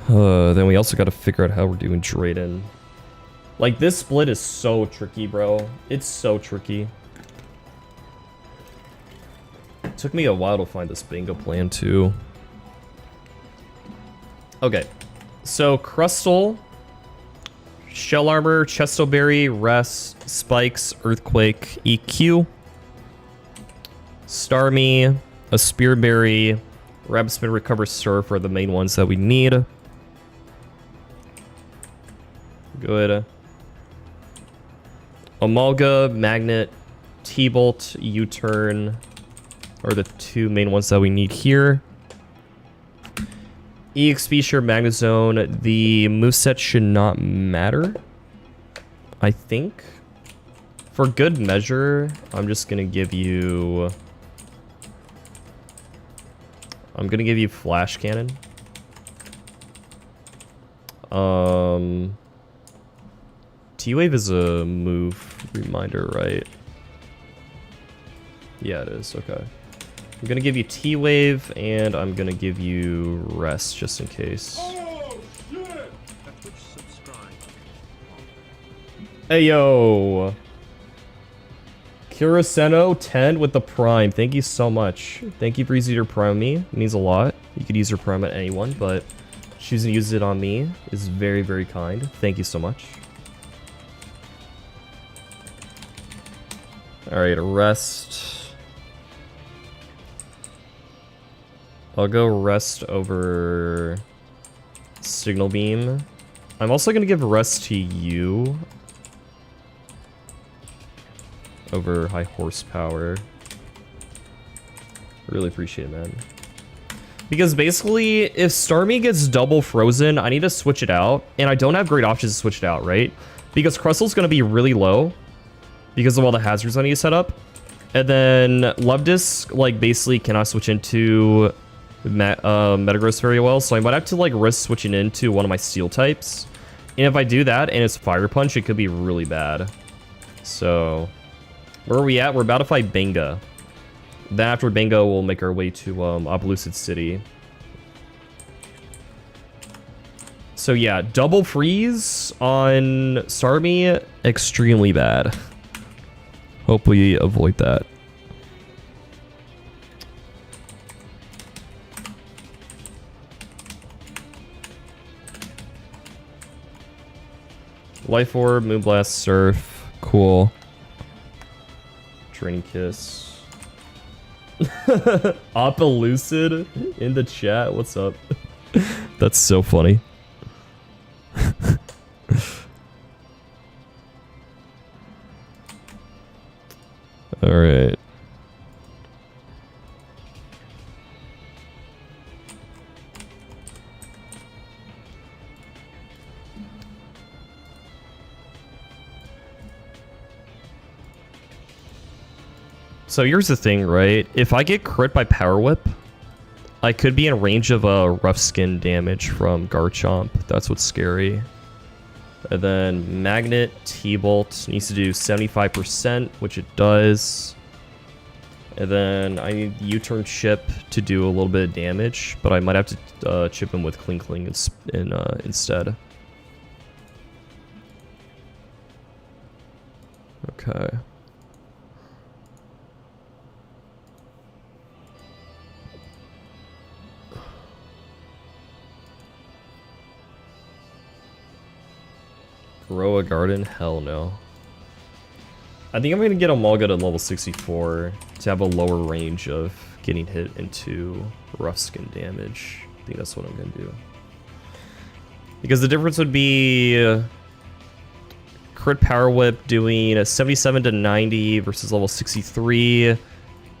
Then we also got to figure out how we're doing Drayden. Like, this split is so tricky, bro. It's so tricky. It took me a while to find this Benga plan, too. Okay. So, Crustle, Shell Armor, Chestoberry, Rest, Spikes, Earthquake, EQ, Starmie, a Spearberry, Rabbitspin, Recover, Surf are the main ones that we need. Good. Amalga, Magnet, T-Bolt, U-Turn are the two main ones that we need here. EXP, sure, Magnezone. The moveset should not matter, I think. For good measure, I'm just going to give you... I'm going to give you Flash Cannon. T-Wave is a move reminder, right? Yeah, it is. Okay. I'm going to give you T-Wave, and I'm going to give you Rest, just in case. Oh, shit! Hey, yo! Kuroseno 10 with the Prime. Thank you so much. Thank you for using your Prime on me. It means a lot. You could use your Prime at anyone, but choosing to use it on me is very, very kind. Thank you so much. Alright, Rest. I'll go Rest over Signal Beam. I'm also going to give Rest to you over High Horsepower. Really appreciate it, man. Because basically, if Starmie gets double frozen, I need to switch it out. And I don't have great options to switch it out, right? Because Crustle's going to be really low because of all the hazards I need to set up. And then Luvdisc, like, basically cannot switch into Metagross very well. So I might have to, like, risk switching into one of my Steel types. And if I do that and it's Fire Punch, it could be really bad. So, where are we at? We're about to fight Benga. Then after Benga, we'll make our way to Opelucid City. So yeah, double freeze on Starmie, extremely bad. Hope we avoid that. Life Orb, Moonblast, Surf, cool. Training Kiss. Opelucid in the chat, what's up? That's so funny. All right. So here's the thing, right? If I get crit by Power Whip, I could be in range of a rough skin damage from Garchomp. That's what's scary. And then Magnet T-Bolt needs to do 75%, which it does. And then I need U-turn chip to do a little bit of damage, but I might have to chip him with Klinkling instead. Okay. Grow a garden? Hell no. I think I'm gonna get a Mulga to level 64 to have a lower range of getting hit into rough skin damage. I think that's what I'm gonna do. Because the difference would be crit power whip doing a 77 to 90 versus level 63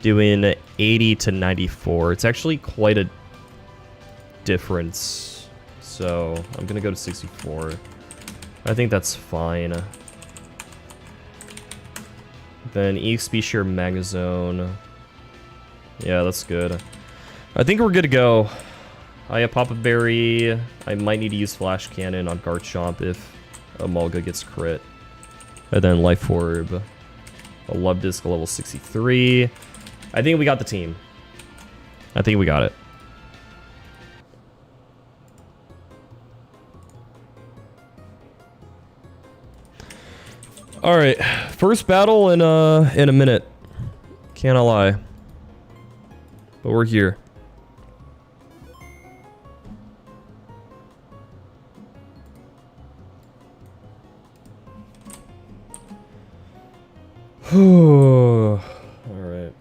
doing 80 to 94. It's actually quite a difference. So I'm gonna go to 64. I think that's fine. Then EXP share Magnezone. Yeah, that's good. I think we're good to go. I have Papa Berry. I might need to use Flash Cannon on Garchomp if a Mulga gets crit. And then Life Orb. A Love Disc level 63. I think we got the team. I think we got it. All right, first battle in a minute. Can't lie, but we're here. All right.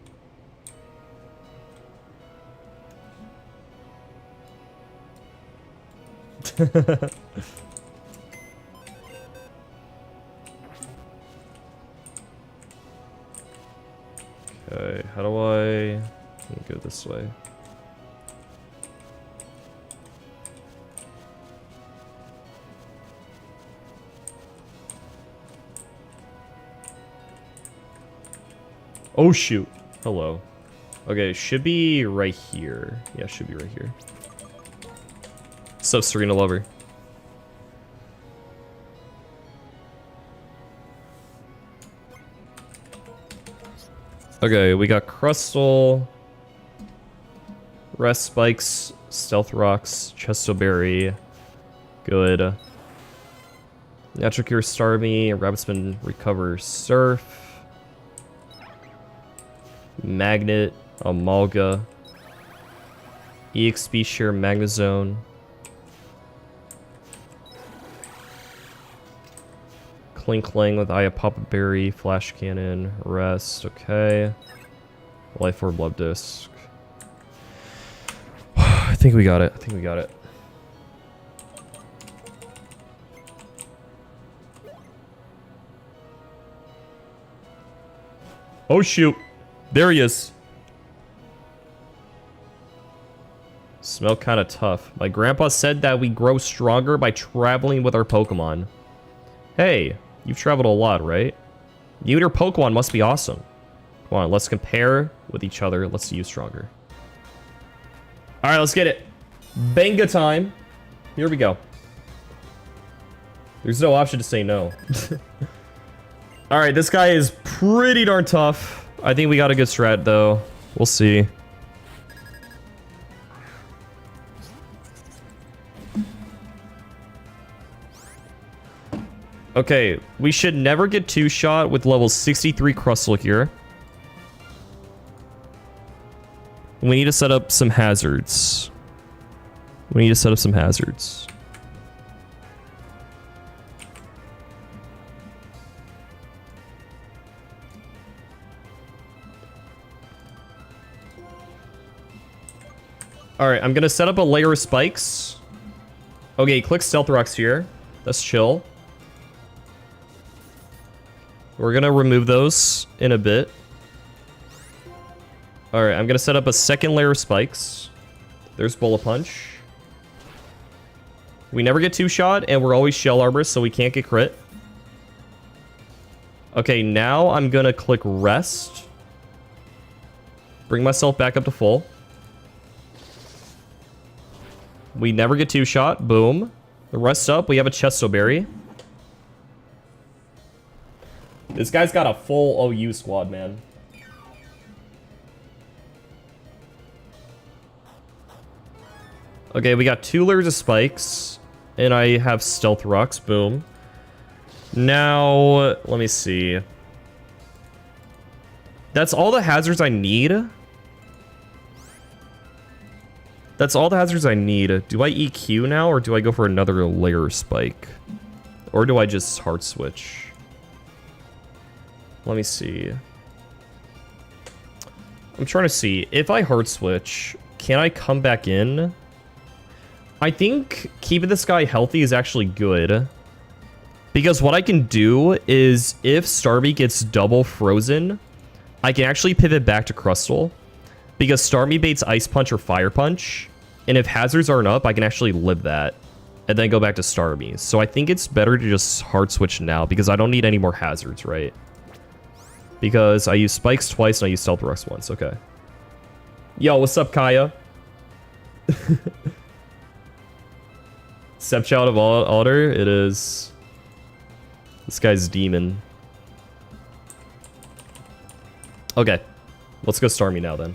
Okay, how do I go this way? Oh shoot. Hello. Okay, should be right here. Yeah, should be right here. So Serena Lover. Okay, we got Crustle, Rest Spikes, Stealth Rocks, Chesto Berry. Good. Natural Cure Starmie, Rabbitspin Recover Surf, Magnet, Amalga, EXP Share Magnezone, Klinkling with Aya Papa Berry, Flash Cannon, Rest, okay. Life Orb, Love Disc. I think we got it. I think we got it. Oh shoot. There he is. Smell kind of tough. My grandpa said that we grow stronger by traveling with our Pokemon. Hey. You've traveled a lot, right? You and your Pokemon must be awesome. Come on, let's compare with each other. Let's see you stronger. Alright, let's get it. Benga time. Here we go. There's no option to say no. Alright, this guy is pretty darn tough. I think we got a good strat, though. We'll see. Okay, we should never get two-shot with level 63 Crustle here. We need to set up some hazards. We need to set up some hazards. Alright, I'm gonna set up a layer of spikes. Okay, click Stealth Rocks here. That's chill. We're gonna remove those in a bit. Alright, I'm gonna set up a second layer of spikes. There's Bullet Punch. We never get two-shot, and we're always Shell Arbor, so we can't get crit. Okay, now I'm gonna click Rest. Bring myself back up to full. We never get two-shot. Boom. The rest up. We have a Chesto Berry. This guy's got a full OU squad, man. Okay, we got 2 layers of spikes. And I have Stealth Rocks. Boom. Now, let me see. That's all the hazards I need. That's all the hazards I need. Do I EQ now, or do I go for another layer spike? Or do I just hard switch? Let me see. I'm trying to see. If I hard switch, can I come back in? I think keeping this guy healthy is actually good. Because what I can do is, if Starmie gets double frozen, I can actually pivot back to Crustle. Because Starmie baits Ice Punch or Fire Punch. And if hazards aren't up, I can actually live that. And then go back to Starmie. So I think it's better to just hard switch now. Because I don't need any more hazards, right? Because I use Spikes twice and I use Stealth Rocks once. Okay. Yo, what's up, Kaya? Stepchild of Alder. It is... This guy's demon. Okay. Let's go Starmie now, then.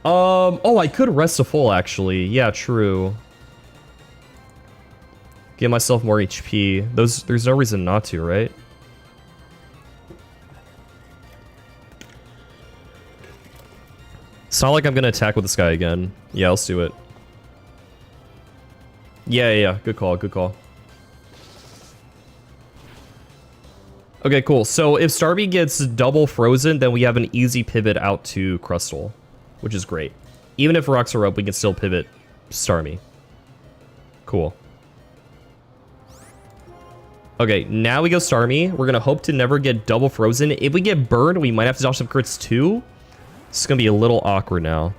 Oh, I could rest a full, actually. Yeah, true. Give myself more HP. There's no reason not to, right? It's not like I'm gonna attack with this guy again. Yeah, let's do it. Yeah. Good call, good call. Okay, cool. So if Starmie gets double frozen, then we have an easy pivot out to Crustle, which is great. Even if rocks are up, we can still pivot Starmie. Cool. Okay, now we go Starmie. We're gonna hope to never get double frozen. If we get burned, we might have to dodge some crits too. It's gonna be a little awkward now.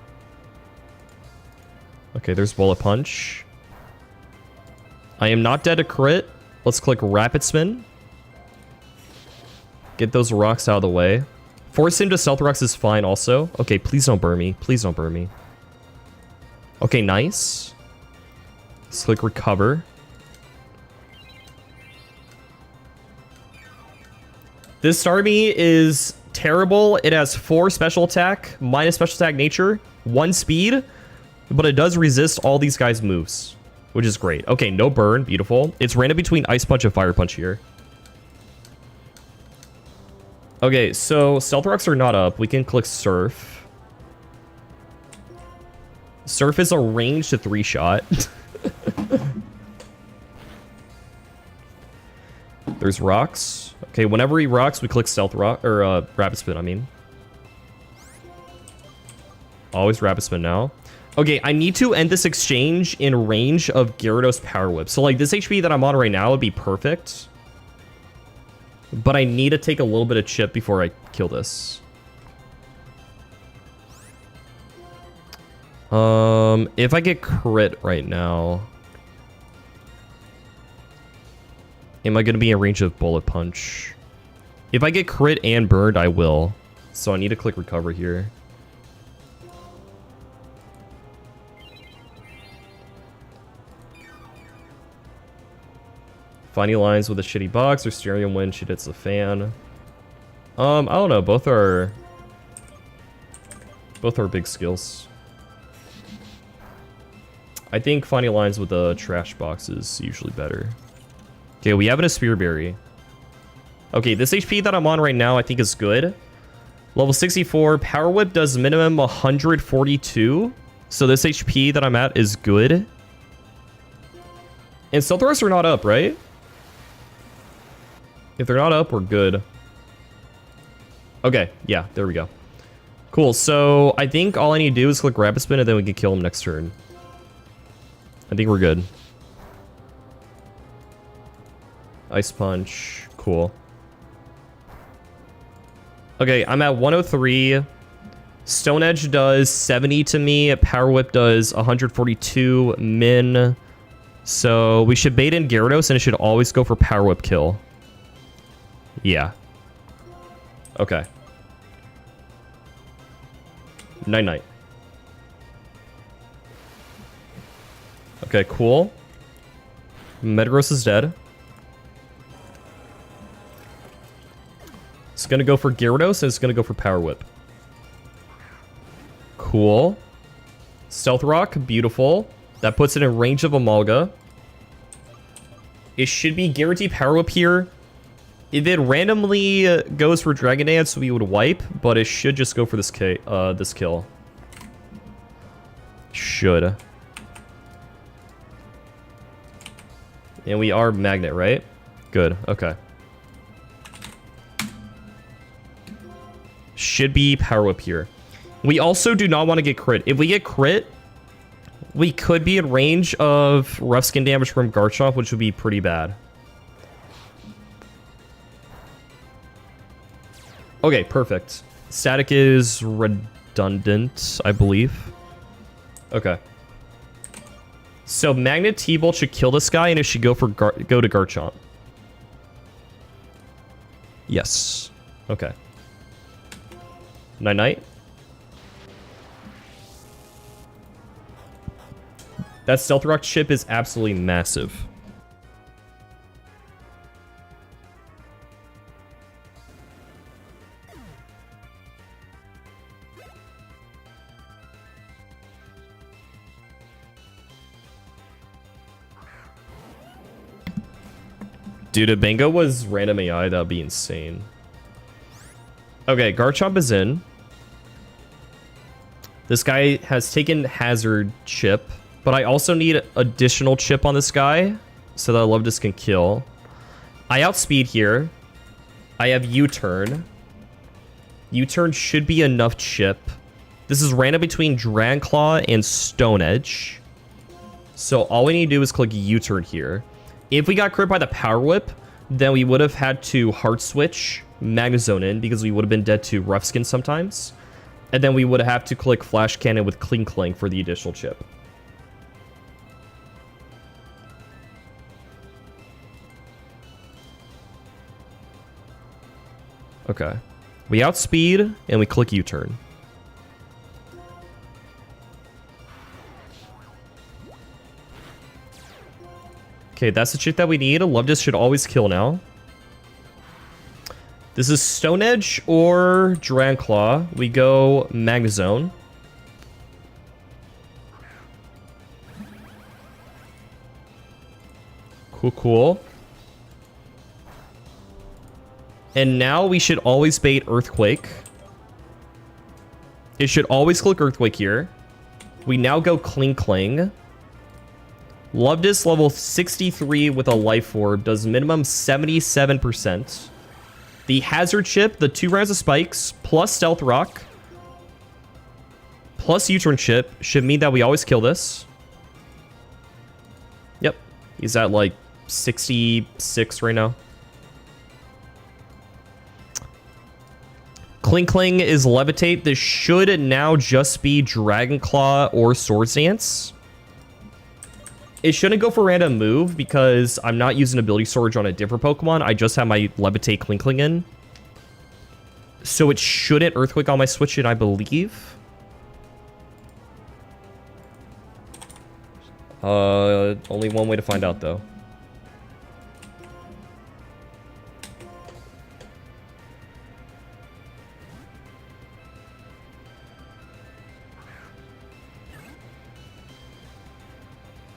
Okay, there's Bullet Punch. I am not dead to crit. Let's click Rapid Spin. Get those rocks out of the way. Force him to Stealth Rocks is fine also. Okay, please don't burn me. Please don't burn me. Okay, nice. Let's click Recover. This Starmie is terrible. It has 4 special attack, minus special attack nature, 1 speed, but it does resist all these guys' moves, which is great. Okay, no burn. Beautiful. It's random between Ice Punch and Fire Punch here. Okay, so Stealth Rocks are not up. We can click Surf. Surf is a range to 3-shot. There's rocks. Okay, whenever he rocks, we click Stealth Rock, or Rapid Spin, I mean. Always Rapid Spin now. Okay, I need to end this exchange in range of Gyarados Power Whip. So, like, this HP that I'm on right now would be perfect. But I need to take a little bit of chip before I kill this. If I get crit right now... Am I going to be in range of Bullet Punch? If I get crit and burned, I will. So I need to click Recover here. Finding lines with a shitty box or steering when she hits the fan. I don't know. Both are big skills. I think finding lines with a trash box is usually better. Okay, we have a Spear Berry. Okay, this HP that I'm on right now I think is good. Level 64. Power Whip does minimum 142. So this HP that I'm at is good. And Stealth Rocks are not up, right? If they're not up, we're good. Okay, yeah, there we go. Cool, so I think all I need to do is click Rapid Spin and then we can kill him next turn. I think we're good. Ice Punch. Cool. Okay, I'm at 103. Stone Edge does 70 to me. Power Whip does 142 min. So we should bait in Gyarados and it should always go for Power Whip kill. Yeah. Okay. Night-night. Okay, cool. Metagross is dead. It's gonna go for Gyarados, and it's gonna go for Power Whip. Cool. Stealth Rock, beautiful. That puts it in range of Amalga. It should be guaranteed Power Whip here. If it randomly goes for Dragon Dance, we would wipe, but it should just go for this kill. Should. And we are Magnet, right? Good, okay. Should be Power Whip here. We also do not want to get crit. If we get crit, we could be in range of rough skin damage from Garchomp, which would be pretty bad. Okay, perfect. Static is redundant, I believe. Okay. So Magnet T-Bolt should kill this guy, and it should go to Garchomp. Yes. Okay. Night-night. That Stealth Rock chip is absolutely massive. Dude, if Benga was random AI, that would be insane. Okay, Garchomp is in. This guy has taken Hazard Chip, but I also need additional chip on this guy so that Lovedus can kill. I outspeed here. I have U-turn. U-turn should be enough chip. This is random between Dragon Claw and Stone Edge. So all we need to do is click U-turn here. If we got crit by the Power Whip, then we would have had to Heart Switch Magnezone in because we would have been dead to Rough Skin sometimes. And then we would have to click Flash Cannon with Kling Kling for the additional chip. Okay. We outspeed and we click U-turn. Okay, that's the chip that we need. Lovedus should always kill now. This is Stone Edge or Dragon Claw. We go Magnezone. Cool, cool. And now we should always bait Earthquake. It should always click Earthquake here. We now go Kling Kling. Lovedus level 63 with a Life Orb does minimum 77%. The Hazard Chip, the 2 rounds of Spikes, plus Stealth Rock, plus U-turn Chip should mean that we always kill this. Yep. He's at like 66 right now. Kling Kling is Levitate. This should now just be Dragon Claw or Swords Dance. It shouldn't go for random move because I'm not using ability storage on a different Pokemon. I just have my Levitate Kling Kling in. So it shouldn't Earthquake on my Switch in, I believe. Only one way to find out though.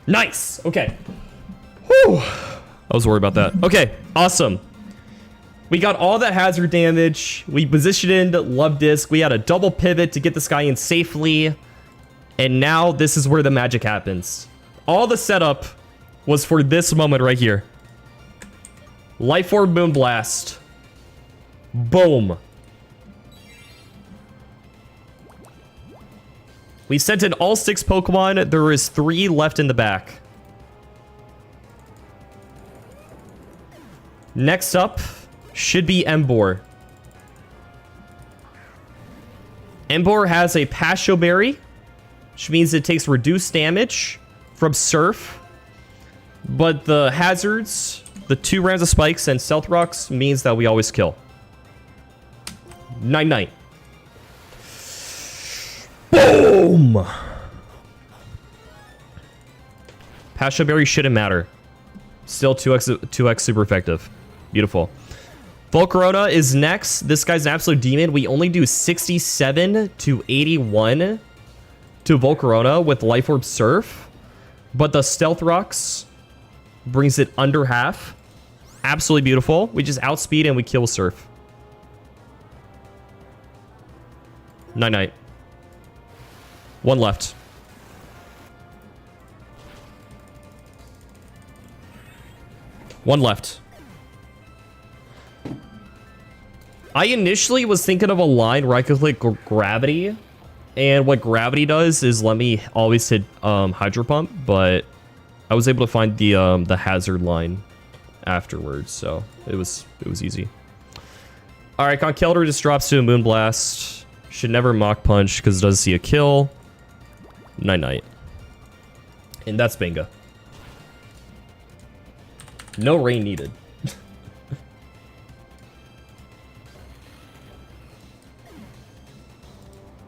Nice. Okay. Whew. I was worried about that. Okay. Awesome. We got all that hazard damage. We positioned Lovedus. We had a double pivot to get this guy in safely. And now this is where the magic happens. All the setup was for this moment right here. Life Orb Moonblast. Boom. We sent in all 6 Pokemon. There is 3 left in the back. Next up should be Emboar. Emboar has a Pasho Berry, which means it takes reduced damage from Surf. But the hazards, the 2 rounds of Spikes and Stealth Rocks means that we always kill. Night-night. Boom! Passion Berry shouldn't matter. Still 2x super effective. Beautiful. Volcarona is next. This guy's an absolute demon. We only do 67 to 81 to Volcarona with Life Orb Surf. But the Stealth Rocks brings it under half. Absolutely beautiful. We just outspeed and we kill Surf. Night-night. One left. One left. I initially was thinking of a line where I could click Gravity. And what Gravity does is let me always hit Hydro Pump. But I was able to find the hazard line afterwards. So it was easy. Alright, Conkeldurr just drops to a Moonblast. Should never Mach Punch because it does see a kill. Night-night. And that's Benga. No rain needed.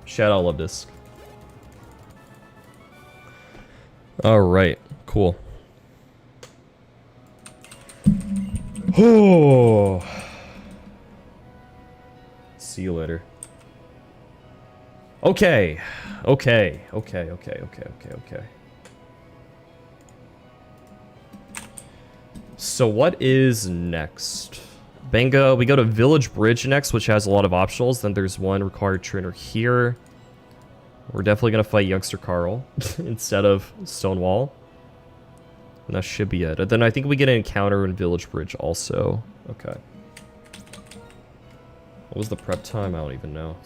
Shout out Love Disc. Alright, cool. Oh. See you later. Okay. Okay. So what is next? Benga, we go to Village Bridge next, which has a lot of optionals. Then there's one required trainer here. We're definitely going to fight Youngster Carl instead of Stonewall. And that should be it. And then I think we get an encounter in Village Bridge also. Okay. What was the prep time? I don't even know.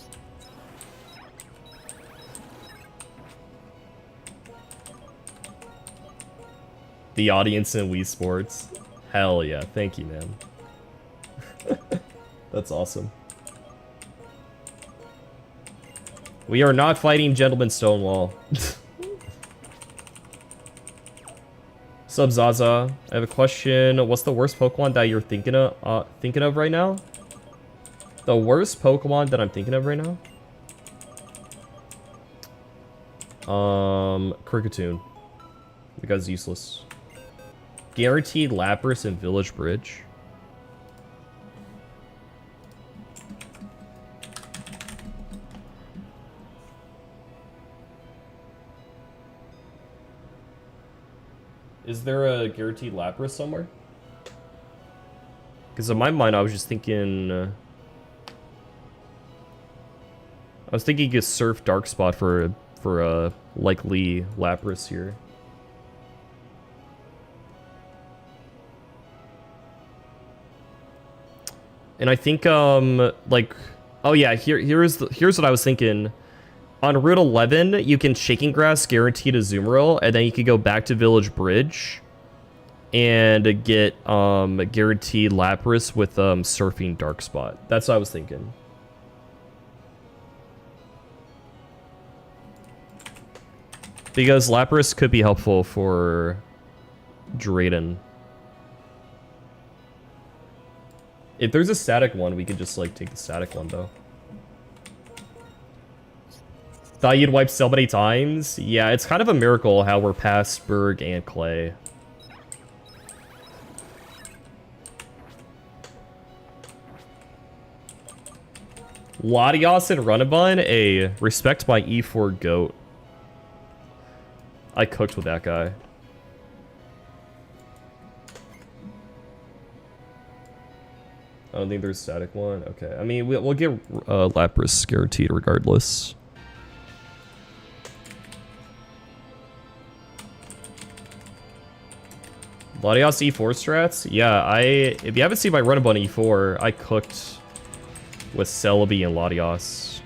The audience in Wii Sports. Hell yeah. Thank you, man. That's awesome. We are not fighting Gentleman Stonewall. Sub Zaza, I have a question. What's the worst Pokemon that you're thinking of right now? The worst Pokemon that I'm thinking of right now? Kricketune. The guy's useless. Guaranteed Lapras and Village Bridge. Is there a guaranteed Lapras somewhere? Because in my mind, I was just thinking... I was thinking you could surf Dark Spot for a likely Lapras here. And I think, like... Oh yeah, here's what I was thinking. On Route 11, you can Shaking Grass guaranteed a Azumarill, and then you can go back to Village Bridge and get guaranteed Lapras with Surfing Dark Spot. That's what I was thinking. Because Lapras could be helpful for Drayden. If there's a static one, we could just like take the static one though. Thought you'd wipe so many times? Yeah, it's kind of a miracle how we're past Berg and Clay. Latios and Run&Bun? A respect my E4 goat. I cooked with that guy. I don't think there's a static one. Okay, I mean, we'll get Lapras guaranteed regardless. Latios E4 strats? Yeah, if you haven't seen my Run&Bun E4, I cooked with Celebi and Latios.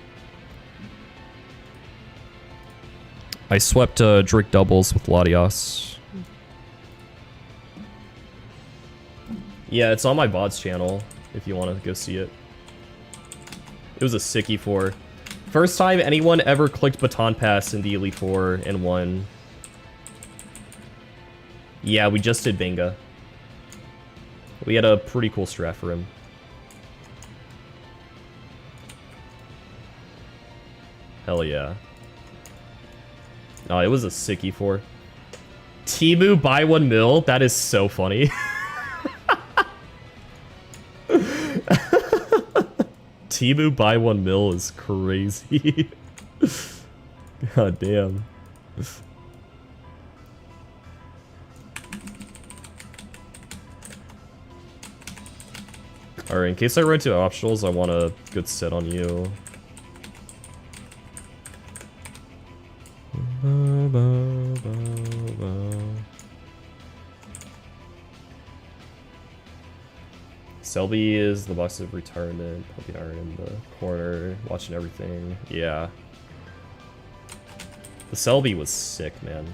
I swept Drake doubles with Latios. Yeah, it's on my VODs channel if you want to go see it. It was a sick E4. First time anyone ever clicked Baton Pass in the Elite Four and won. Yeah, we just did Benga. We had a pretty cool strat for him. Hell yeah. Oh, it was a sick E4. Timu buy 1 mil? That is so funny. Timu buy 1 mil is crazy. God damn. Alright, in case I run into optionals, I want a good set on you. Selby is the box of retirement. Puppy Iron in the corner, watching everything. Yeah. The Selby was sick, man.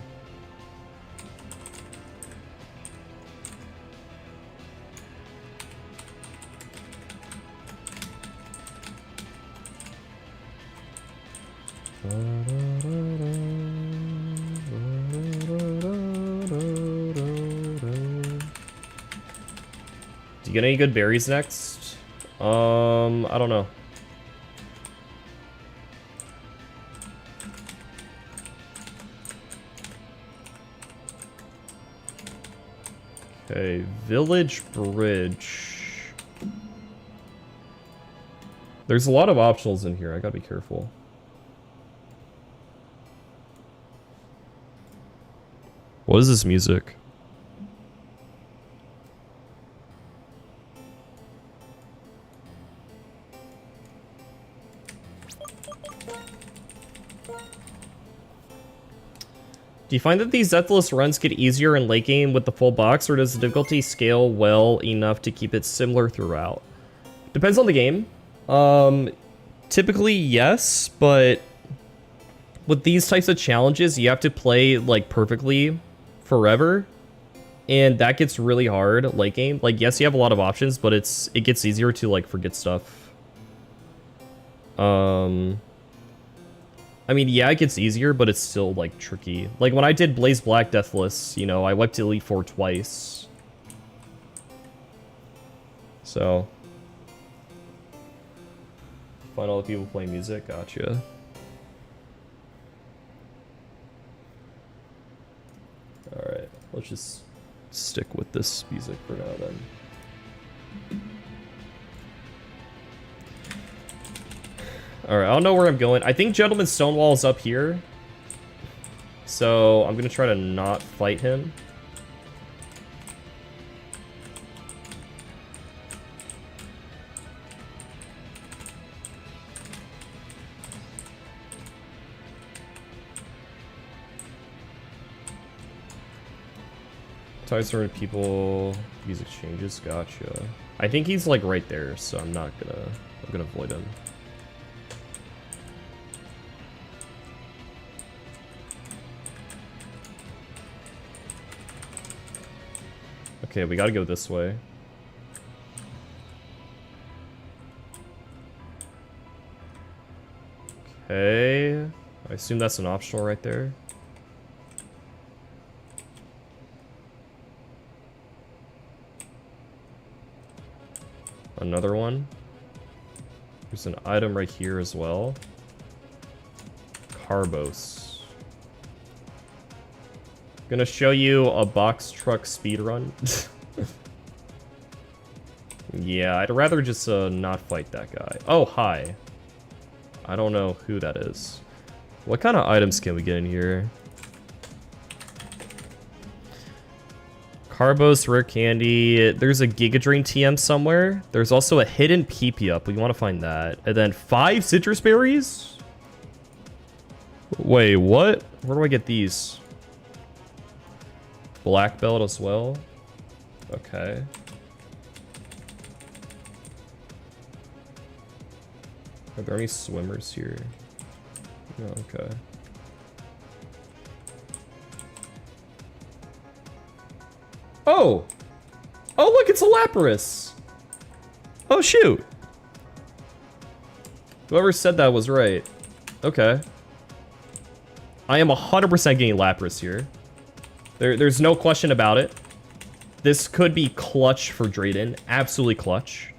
Do you get any good berries next? I don't know. Okay, Village Bridge. There's a lot of optionals in here. I gotta be careful. What is this music? Do you find that these Deathless runs get easier in late game with the full box, or does the difficulty scale well enough to keep it similar throughout? Depends on the game. Typically, yes, but with these types of challenges, you have to play like perfectly forever, and that gets really hard late game. Like, yes, you have a lot of options, but it gets easier to like forget stuff. I mean, yeah, it gets easier, but it's still, like, tricky. Like, when I did Blaze Black Deathless, you know, I wiped to Elite Four twice. So. Find all the people playing music? Gotcha. Alright, let's just stick with this music for now, then. Alright, I don't know where I'm going. I think Gentleman Stonewall is up here. So, I'm gonna try to not fight him. Ties around people, music changes, gotcha. I think he's like right there, so I'm gonna avoid him. Okay, we gotta go this way. Okay, I assume that's an optional right there. Another one. There's an item right here as well. Carbos. Gonna show you a box truck speed run. Yeah, I'd rather just not fight that guy. Oh, hi. I don't know who that is. What kind of items can we get in here? Carbos, rare candy. There's a Giga Drain TM somewhere. There's also a hidden PP up. We want to find that. And then 5 citrus berries? Wait, what? Where do I get these? Black belt as well. Okay. Are there any swimmers here? No, okay. Oh! Oh, look, it's a Lapras! Oh, shoot! Whoever said that was right. Okay. I am 100% getting Lapras here. There's no question about it. This could be clutch for Drayden. Absolutely clutch.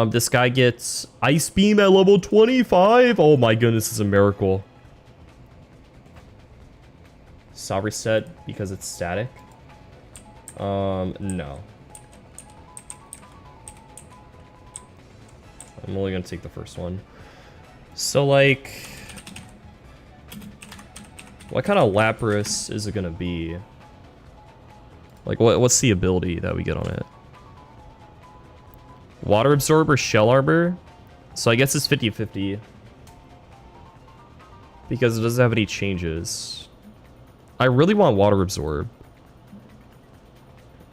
This guy gets Ice Beam at level 25. Oh my goodness, this is a miracle. Saw reset because it's static. No. I'm only gonna take the first one. So, like, what kind of Lapras is it gonna be? Like, what's the ability that we get on it? Water Absorb or Shell Arbor? So I guess it's 50-50. Because it doesn't have any changes. I really want Water Absorb.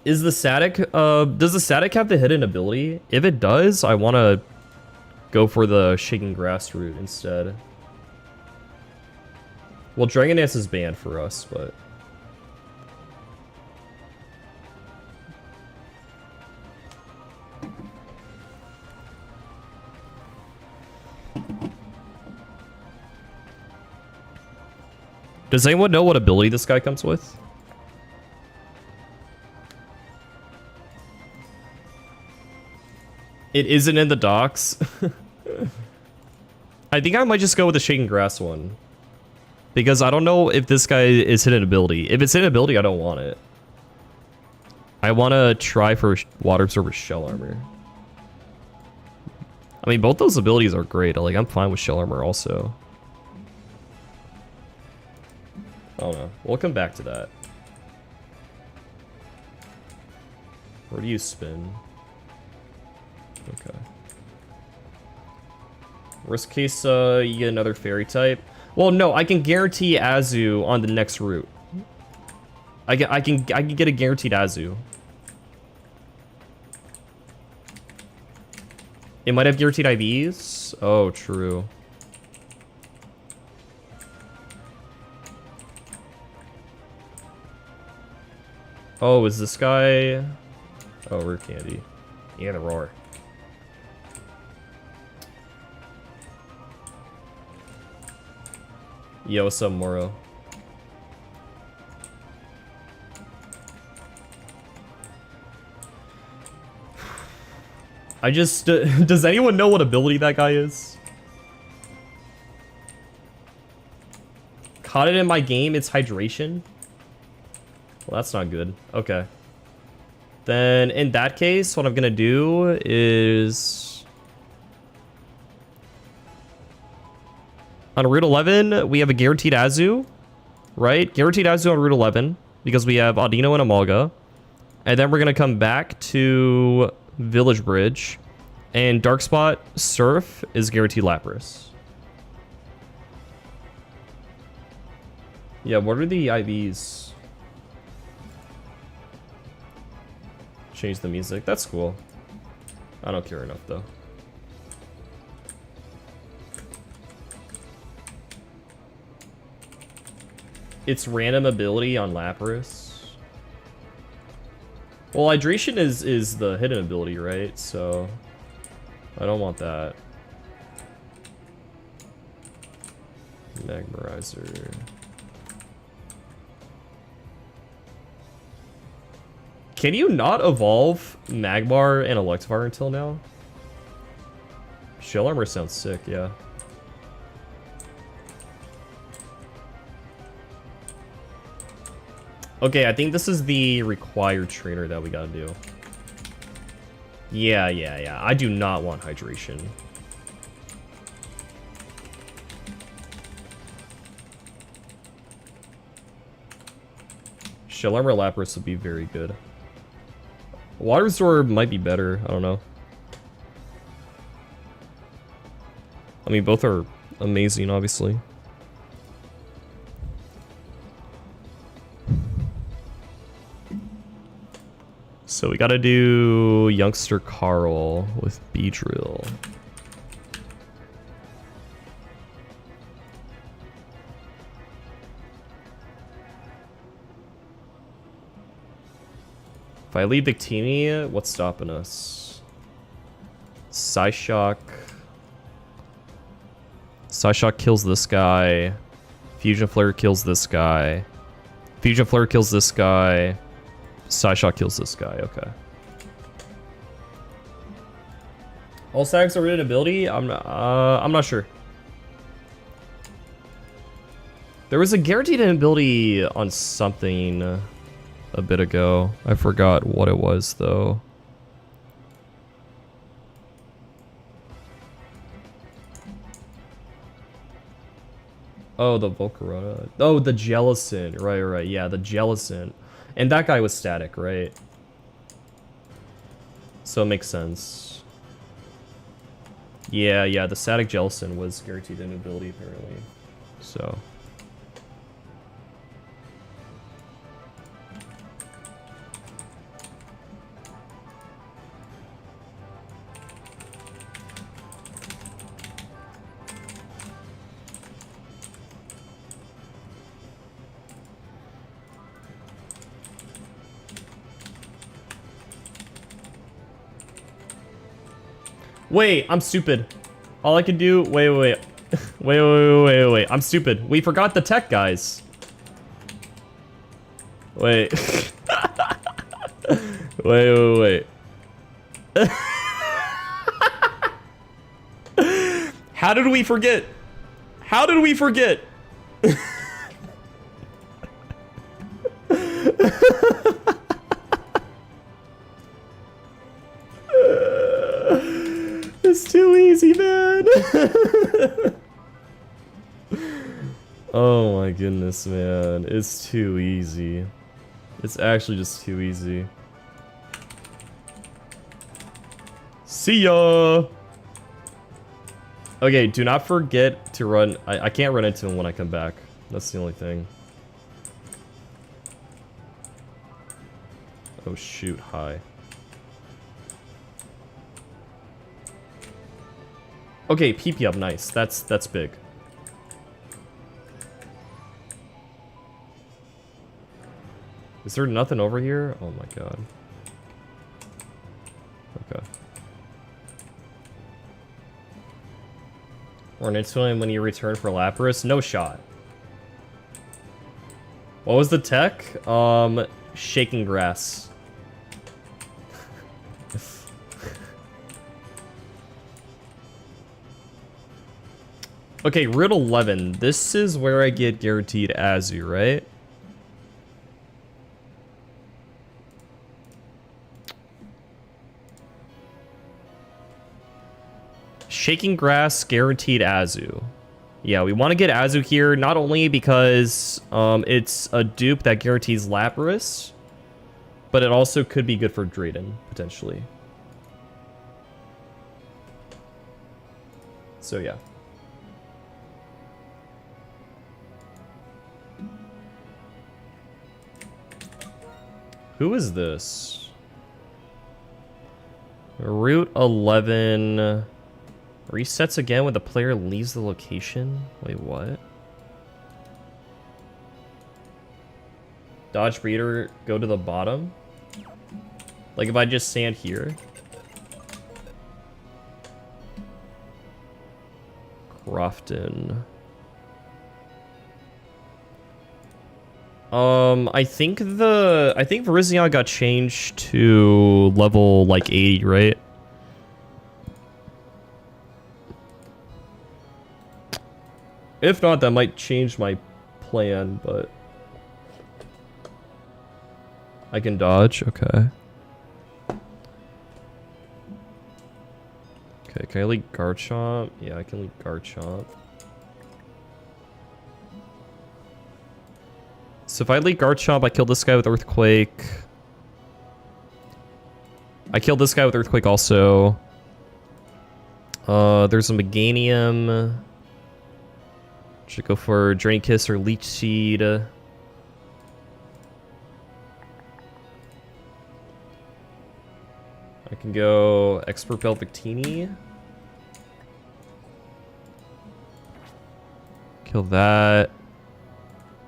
Is the static, does the static have the hidden ability? If it does, I want to go for the Shaking Grass route instead. Well, Dragon Dance is banned for us, but... Does anyone know what ability this guy comes with? It isn't in the docs. I think I might just go with the Shaking Grass one. Because I don't know if this guy is hidden ability. If it's hidden ability, I don't want it. I want to try for Water Absorber Shell Armor. I mean, both those abilities are great. Like, I'm fine with Shell Armor also. I don't know. We'll come back to that. Where do you spin? Okay. Worst case, you get another fairy type. Well, no, I can guarantee Azu on the next route. I can get a guaranteed Azu. It might have guaranteed IVs. Oh, true. Oh, is this guy? Oh, Rare Candy. Yeah, the Roar. Yo, what's up, Moro? I just... does anyone know what ability that guy is? Caught it in my game, it's Hydration? Well, that's not good. Okay. Then, in that case, what I'm gonna do is... On Route 11, we have a guaranteed Azu, right? Guaranteed Azu on Route 11, because we have Audino and Amalga. And then we're going to come back to Village Bridge. And Dark Spot Surf is guaranteed Lapras. Yeah, what are the IVs? Change the music. That's cool. I don't care enough, though. It's random ability on Lapras. Well, Hydration is the hidden ability, right? So I don't want that. Magmarizer. Can you not evolve Magmar and Electivire until now? Shell Armor sounds sick, yeah. Okay, I think this is the required trainer that we gotta do. Yeah. I do not want Hydration. Shell Armor Lapras would be very good. Water Absorb might be better, I don't know. I mean, both are amazing, obviously. So we gotta do Youngster Carl with Beedrill. If I leave Victini, what's stopping us? Psyshock. Psyshock kills this guy. Fusion Flare kills this guy. Fusion Flare kills this guy. Psyshock kills this guy, okay. All stacks are rated ability? I'm not sure. There was a guaranteed ability on something a bit ago. I forgot what it was, though. Oh, the Volcarona. Oh, the Jellicent. Right, right. Yeah, the Jellicent. And that guy was static, right? So it makes sense. Yeah, yeah, the static Jellicent was guaranteed an ability, apparently. So... Wait, I'm stupid. All I can do... Wait. wait. I'm stupid. We forgot the tech guys. Wait. wait. How did we forget? How did we forget? It's too easy, man. Oh my goodness, man. It's too easy. It's actually just too easy. See ya! Okay, do not forget to run. I can't run into him when I come back. That's the only thing. Oh shoot, hi. Okay, PP up, nice. That's big. Is there nothing over here? Oh my god. Okay. Run into him when you return for Lapras? No shot. What was the tech? Shaking grass. Okay, Route 11. This is where I get guaranteed Azu, right? Shaking grass, guaranteed Azu. Yeah, we want to get Azu here, not only because it's a dupe that guarantees Lapras, but it also could be good for Drayden, potentially. So yeah. Who is this? Route 11 resets again when the player leaves the location. Wait, what? Dodge breeder, go to the bottom? Like if I just stand here? Crofton. I think Virizion got changed to level like 80, right? If not, that might change my plan, but I can dodge, okay. Okay, can I lead Garchomp? Yeah, I can lead Garchomp. So if I lead Garchomp, I kill this guy with Earthquake. I killed this guy with Earthquake also. There's a Meganium. Should go for Drain Kiss or Leech Seed. I can go Expert Bell Victini. Kill that.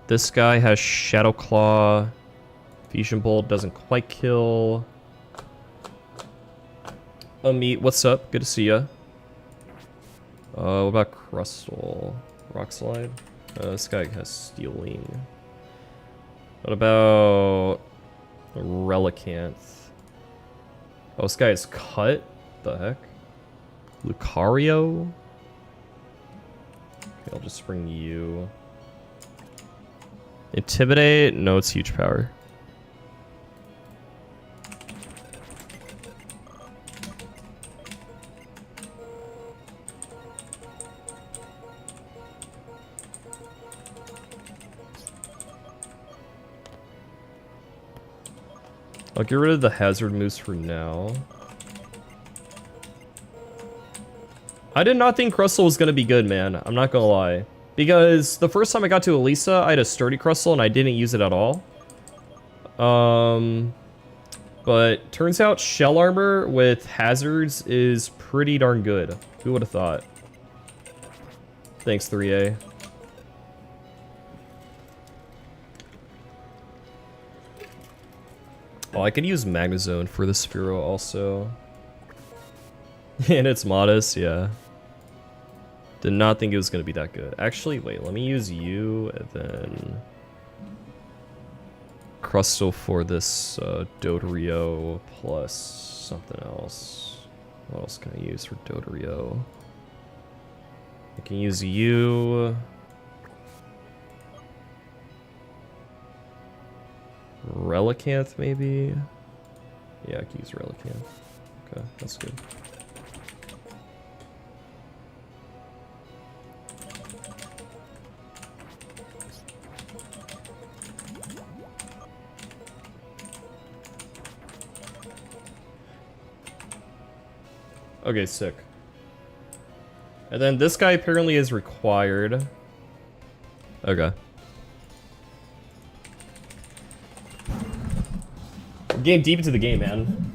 This guy has Shadow Claw. Fusion Bolt doesn't quite kill. Meat, what's up? Good to see ya. What about Crustle? Rock Slide? This guy has Stealing. What about Relicanth? Oh, this guy is Cut? The heck? Lucario? Okay, I'll just bring you. Intimidate? No, it's huge power. I'll get rid of the hazard moves for now. I did not think Crustle was going to be good, man. I'm not going to lie. Because the first time I got to Elisa, I had a sturdy Crustle and I didn't use it at all. But turns out shell armor with hazards is pretty darn good. Who would have thought? Thanks, 3A. Oh, I could use Magnezone for the Sphero also. And it's modest, yeah. Did not think it was going to be that good. Actually, wait, let me use you and then Crustle for this Dodorio plus something else. What else can I use for Dodorio? I can use you. Relicanth, maybe? Yeah, I can use Relicanth. Okay, that's good. Okay, sick. And then this guy apparently is required. Okay. Getting deep into the game, man.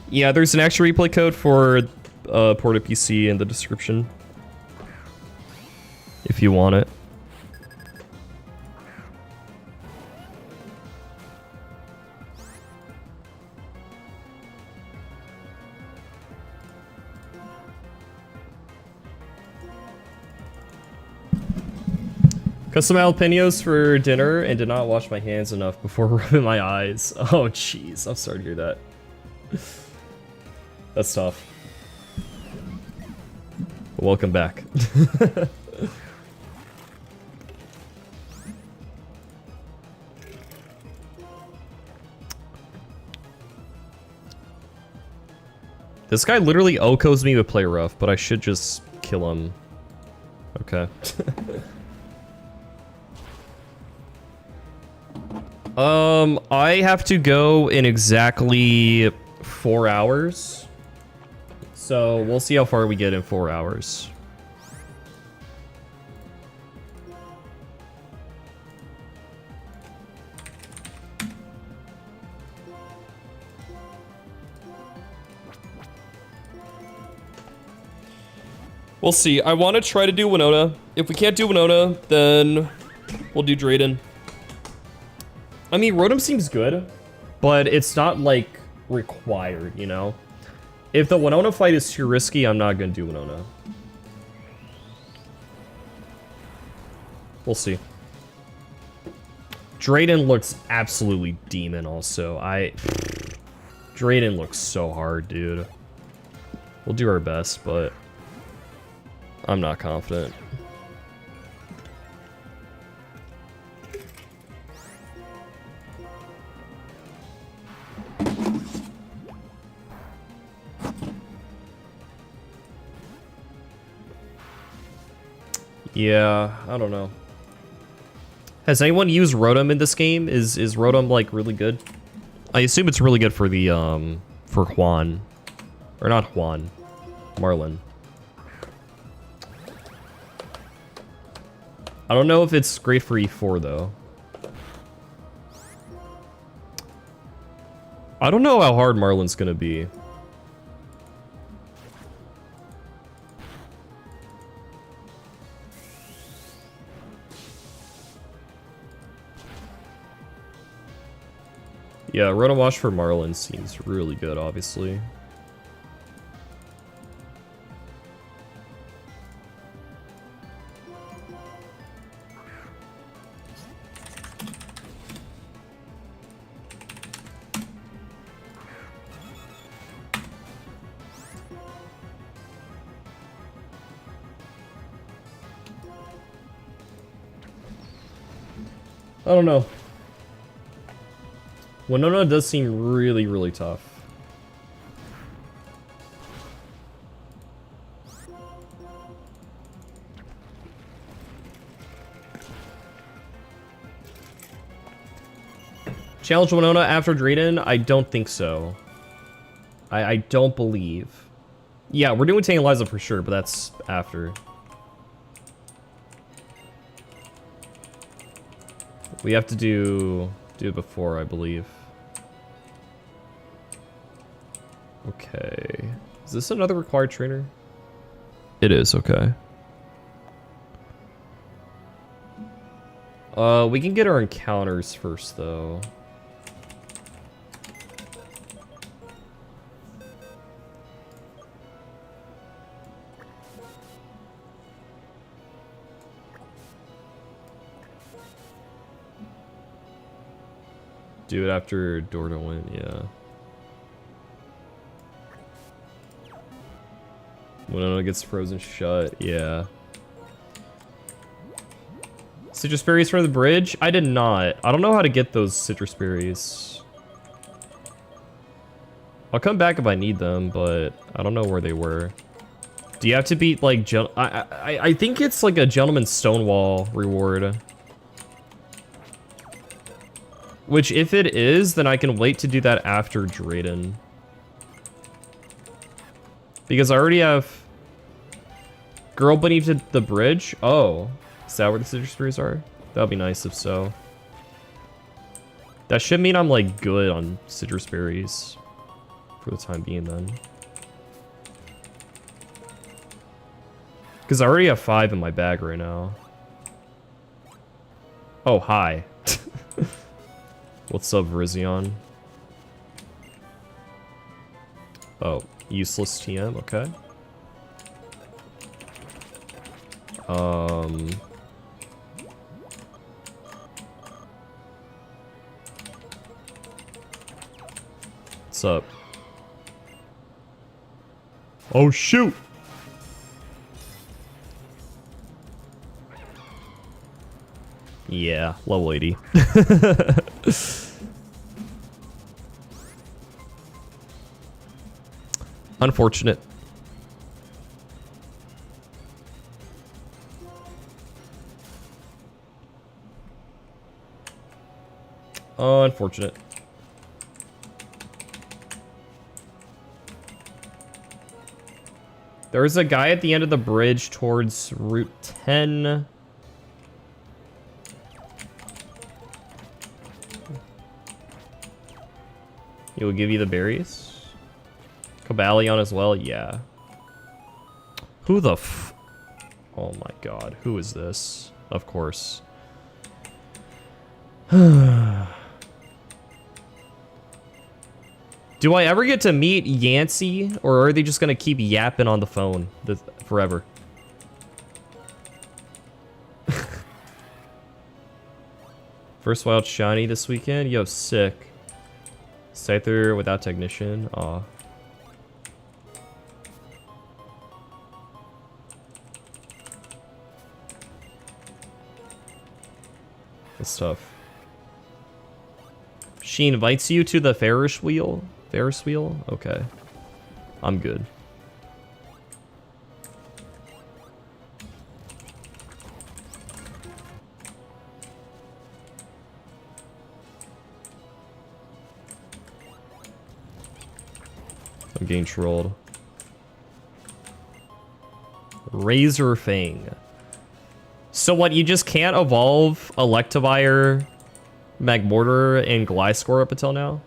Yeah, there's an extra replay code for Porta PC in the description. If you want it. Cut some jalapenos for dinner and did not wash my hands enough before rubbing my eyes. Oh, jeez. I'm sorry to hear that. That's tough. Welcome back. This guy literally OHKOs me with play rough, but I should just kill him. Okay. I have to go in exactly 4 hours. So we'll see how far we get in 4 hours. We'll see. I want to try to do Winona. If we can't do Winona, then we'll do Drayden. I mean, Rotom seems good, but it's not, like, required, you know? If the Winona fight is too risky, I'm not gonna do Winona. We'll see. Drayden looks absolutely demon also. Drayden looks so hard, dude. We'll do our best, but I'm not confident. Yeah, I don't know. Has anyone used Rotom in this game? Is Rotom like really good? I assume it's really good for the for Juan. Or not Juan. Marlin. I don't know if it's great for E4 though. I don't know how hard Marlin's gonna be. Yeah, Rotom Wash for Marlin seems really good, obviously. don't know. Winona does seem really, really tough. Challenge Winona after Drayden? I don't think so. I don't believe. Yeah, we're doing Tantaliza for sure, but that's after. We have to do it before, I believe. Okay. Is this another required trainer? It is, okay. We can get our encounters first, though. Do it after Dorda went, yeah. Winona gets frozen shut, yeah. Citrus berries from the bridge? I did not. I don't know how to get those citrus berries. I'll come back if I need them, but I don't know where they were. Do you have to beat like I think it's like a Gentleman's Stonewall reward. Which, if it is, then I can wait to do that after Drayden. Because I already have Girl Beneath the Bridge. Oh, is that where the citrus berries are? That would be nice if so. That should mean I'm like good on citrus berries for the time being then. Because I already have 5 in my bag right now. Oh, hi. What's up, Virizion? Oh, useless TM, okay. What's up? Oh, shoot! Yeah, level 80. Unfortunate. Unfortunate. There's a guy at the end of the bridge towards Route 10. He will give you the berries. Cobalion as well, yeah. Who the f... Oh my god, who is this? Of course. Do I ever get to meet Yancey, or are they just gonna keep yapping on the phone forever? First wild shiny this weekend? Yo, sick. Scyther without technician. Aw. That's tough. She invites you to the Ferris wheel? Ferris wheel? Okay. I'm good. I'm getting trolled. Razor Fang. So what, you just can't evolve Electivire, Magmortar, and Gliscor up until now?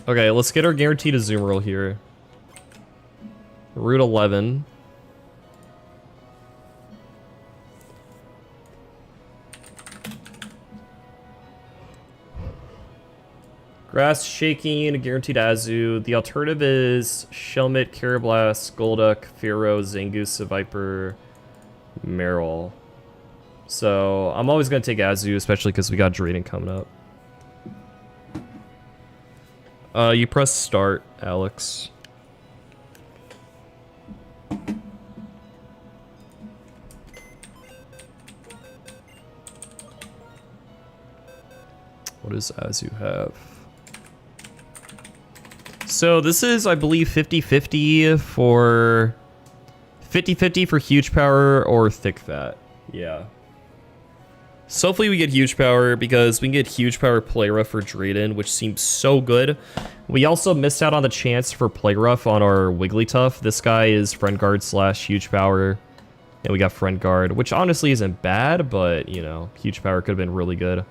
Okay, let's get our guaranteed Azumarill here. Route 11. Grass Shaking, guaranteed Azu. The alternative is Shelmet, Carablast, Golduck, Fearow, Zangoose, Viper, Marill. So I'm always going to take Azu, especially because we got Drayden coming up. You press start, Alex. What does Azu have? So this is, I believe, 50-50 for... 50-50 for huge power or thick fat. Yeah. So hopefully we get huge power because we can get huge power play rough for Drayden, which seems so good. We also missed out on the chance for play rough on our Wigglytuff. This guy is friend guard slash huge power. And we got friend guard, which honestly isn't bad, but you know, huge power could have been really good.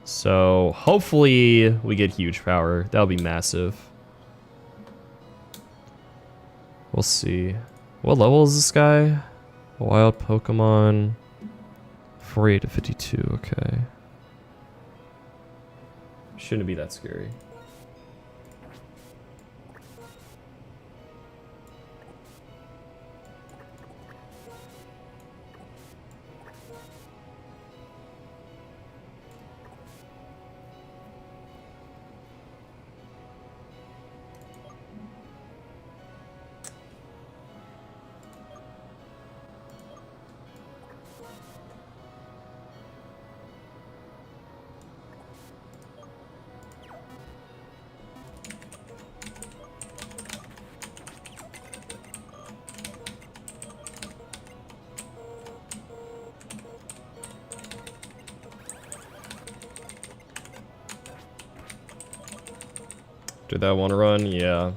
So hopefully we get huge power. That'll be massive. We'll see. What level is this guy? Wild Pokemon. 48 to 52, okay. Shouldn't be that scary. Did that want to run? Yeah.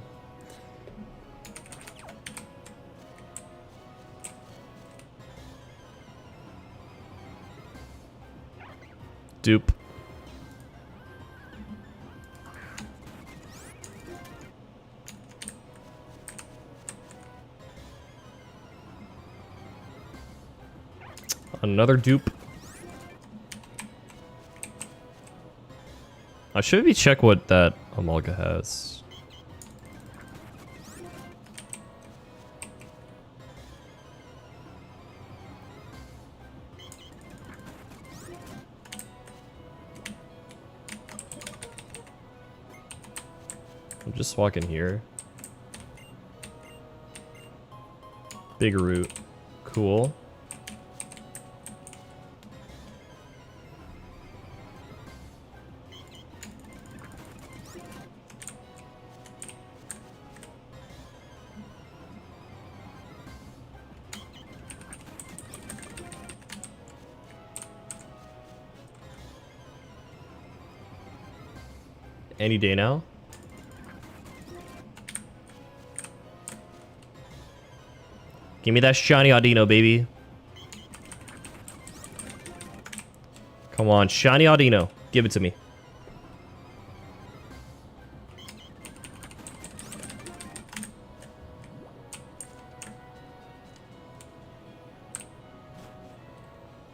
Dupe. Another dupe. I should maybe check what that Amalga has. I'm just walking here. Big root. Cool. Any day now. Give me that shiny Audino, baby. Come on, shiny Audino. Give it to me.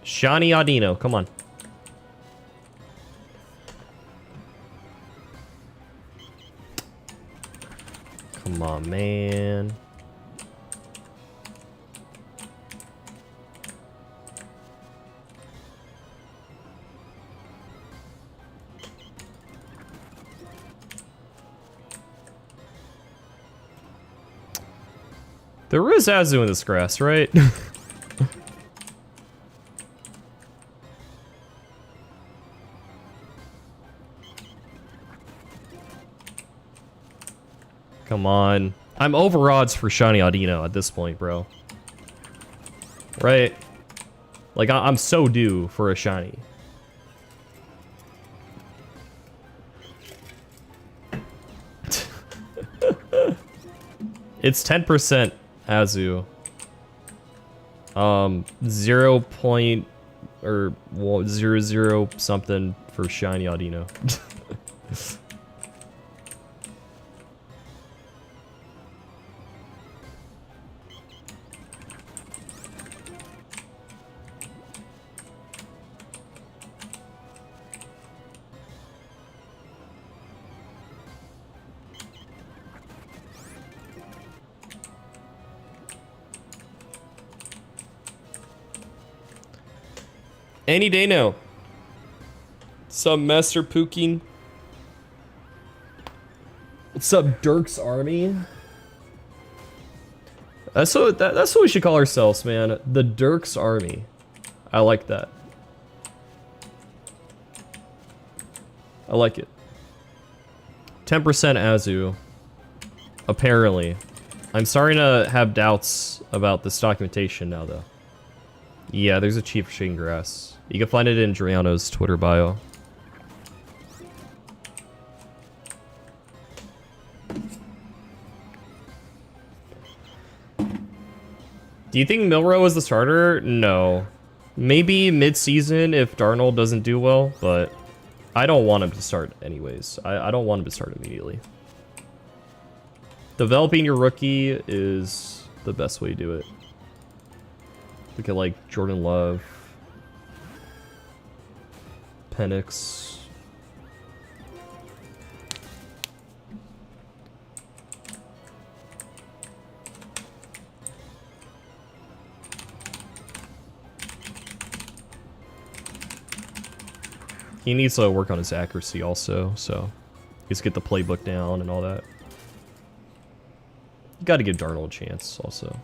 Shiny Audino, come on. Come on, man. There is Azu in this grass, right? Come on. I'm over odds for shiny Audino at this point, bro. Right? Like, I'm so due for a shiny. It's 10% Azu. 0 point or 0 something for shiny Audino. Any day now. Some Master Pooking. Sub Drxx army. That's what we should call ourselves, man. The Drxx army. I like that. I like it. 10% Azu. Apparently. I'm starting to have doubts about this documentation now, though. Yeah, there's a chief for shading grass. You can find it in Drayano's Twitter bio. Do you think Milrow is the starter? No. Maybe mid-season if Darnold doesn't do well, but I don't want him to start anyways. I don't want him to start immediately. Developing your rookie is the best way to do it. Look at like Jordan Love, Penix. He needs to work on his accuracy also, so he's get the playbook down and all that. You gotta give Darnold a chance also.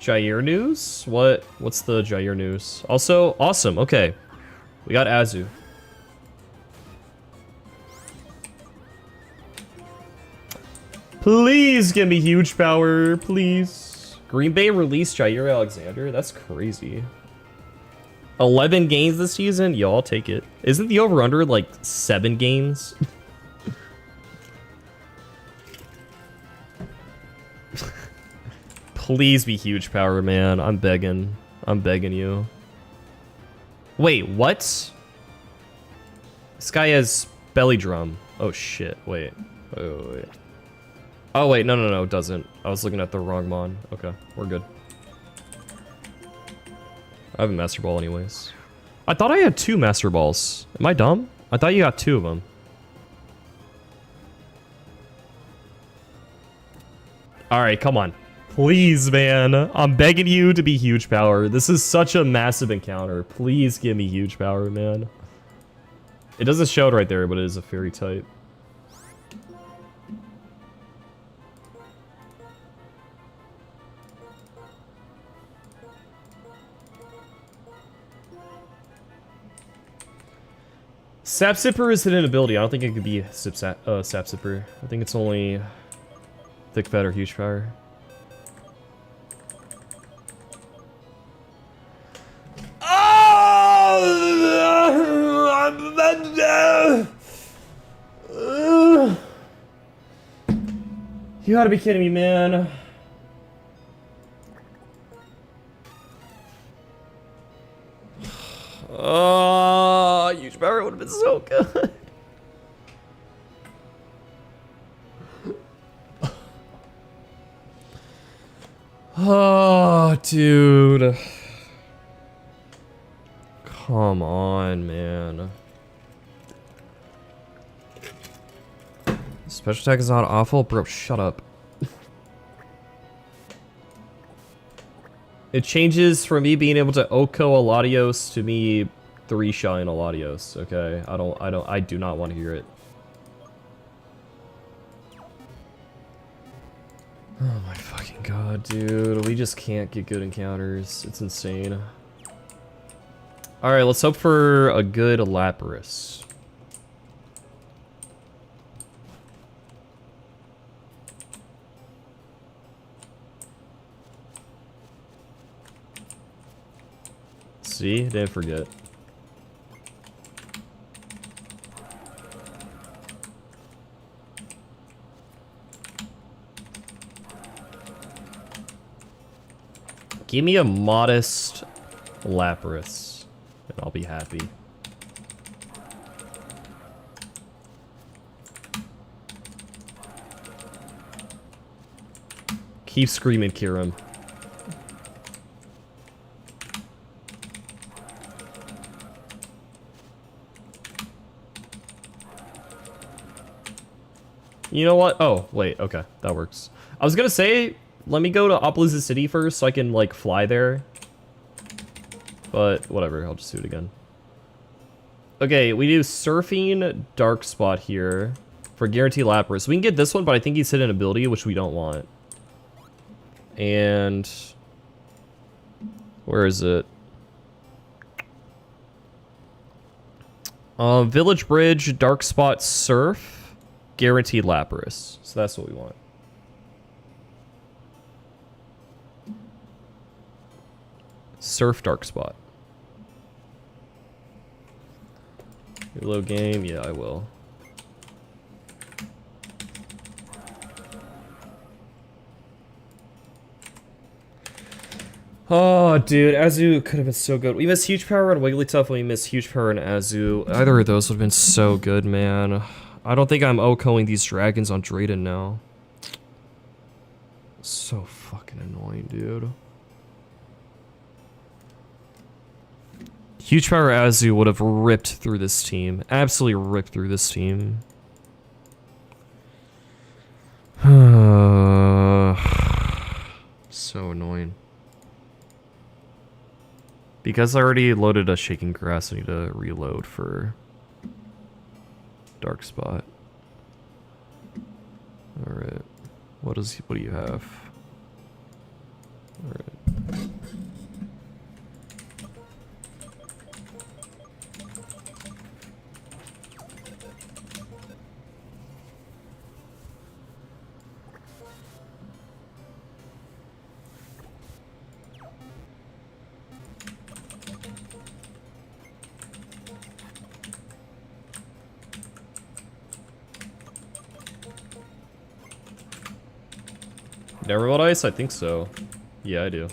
Jair news? What's the Jair news? Also, awesome, okay. We got Azu. Please give me huge power, please. Green Bay released Jair Alexander? That's crazy. 11 games this season? Yo, I'll take it. Isn't the over-under like 7 games? Please be huge power, man. I'm begging. I'm begging you. Wait, what? This guy has belly drum. Oh shit, wait. Wait. Oh wait, no, it doesn't. I was looking at the wrong mon. Okay, we're good. I have a Master Ball anyways. I thought I had 2 Master Balls. Am I dumb? I thought you got 2 of them. Alright, come on. Please, man. I'm begging you to be huge power. This is such a massive encounter. Please give me huge power, man. It doesn't show it right there, but it is a fairy type. Sap Sipper is hidden ability. I don't think it could be Sap Sipper. I think it's only thick fat or huge power. You gotta be kidding me, man. Huge power would have been so good. Oh, dude. Come on, man. Special attack is not awful? Bro, shut up. It changes from me being able to Oko Aladios to me 3-shine Aladios, okay? I do not want to hear it. Oh my fucking god, dude. We just can't get good encounters. It's insane. Alright, let's hope for a good Lapras. See? Didn't forget. Give me a modest Lapras, and I'll be happy. Keep screaming, Kirim. You know what? Oh, wait, okay, that works. I was gonna say, let me go to Opelucid City first so I can, like, fly there. But, whatever, I'll just do it again. Okay, we do Surfing Dark Spot here for Guarantee Lapras. We can get this one, but I think he's hidden ability, which we don't want. And where is it? Village Bridge, Dark Spot, Surf, Guaranteed Lapras. So that's what we want. Surf Dark Spot. Reload game, yeah, I will. Oh, dude, Azu could have been so good. We missed huge power on Wigglytuff, and we missed huge power on Azu. Either of those would have been so good, man. I don't think I'm OHKOing these dragons on Drayden now. So fucking annoying, dude. Huge power Azu would have ripped through this team. Absolutely ripped through this team. So annoying. Because I already loaded a Shaking Grass, I need to reload for Dark Spot. Alright. What do you have? Alright. Never rolled ice? I think so. Yeah, I do.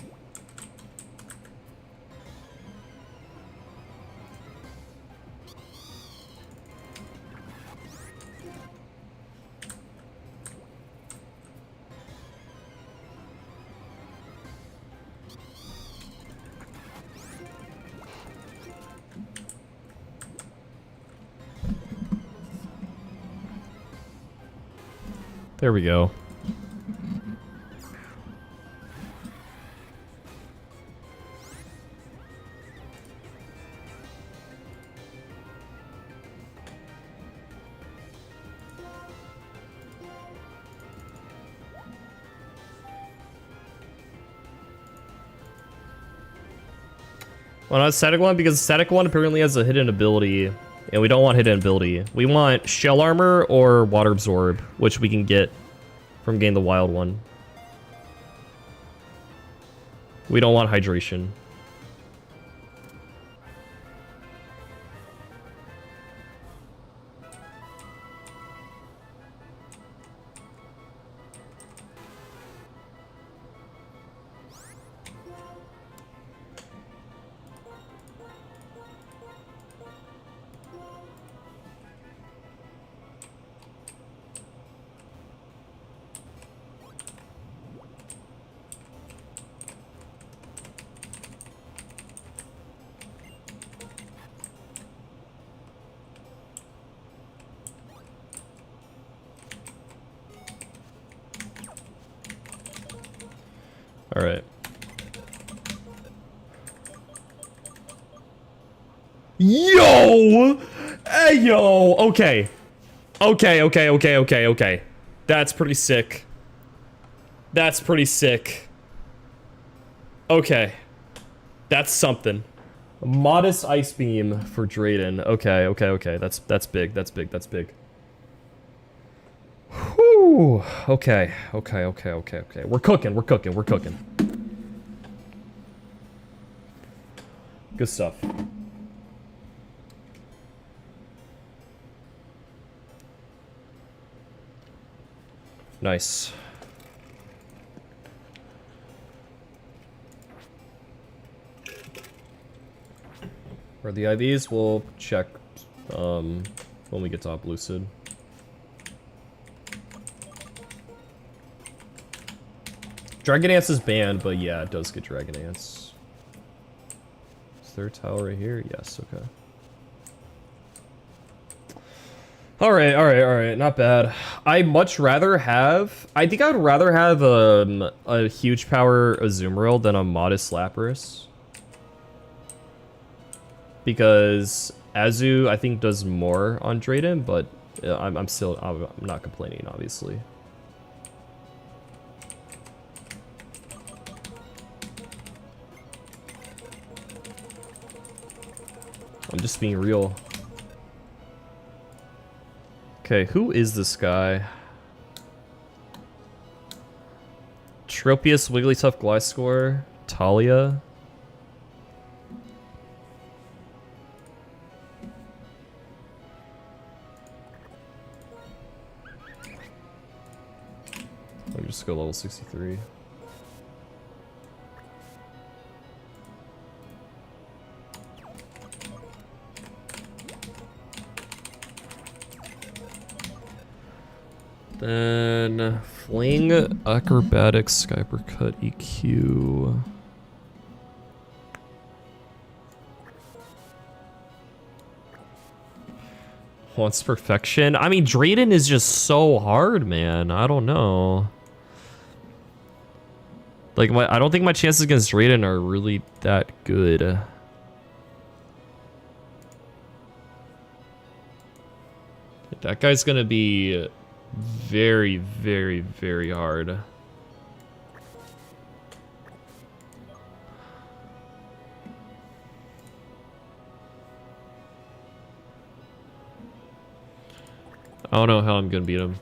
There we go. Well, not static one, because static one apparently has a hidden ability, and we don't want hidden ability. We want shell armor or water absorb, which we can get from getting the wild one. We don't want hydration. All right. Yo! Hey, yo! Okay. Okay. That's pretty sick. That's pretty sick. Okay. That's something. A modest ice beam for Drayden. Okay. That's big. Whew. Okay. We're cooking. Good stuff. Nice. For the IVs, we'll check when we get to Opelucid. Dragon Dance is banned, but yeah, it does get Dragon Dance. Is there a towel right here? Yes, okay. Alright, not bad. I much rather have... I think I would rather have a huge power Azumarill than a modest Lapras. Because Azu, I think, does more on Drayden, but I'm not complaining, obviously. I'm just being real. Okay, who is this guy? Tropius, Wigglytuff, Gliscor, Talia. Let me just go level 63. Then Fling, Acrobatics, Skyper Cut, EQ. Wants perfection. I mean, Drayden is just so hard, man. I don't know. Like, I don't think my chances against Drayden are really that good. That guy's gonna be very, very, very hard. I don't know how I'm gonna beat him.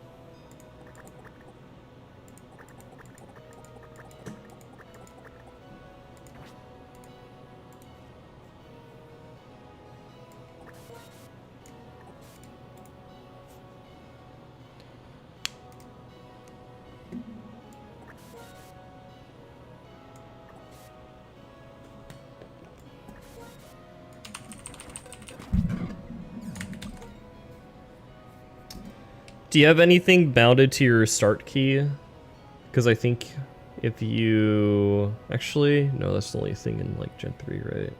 Do you have anything bounded to your start key? Because I think if you... Actually, no, that's the only thing in like Gen 3, right?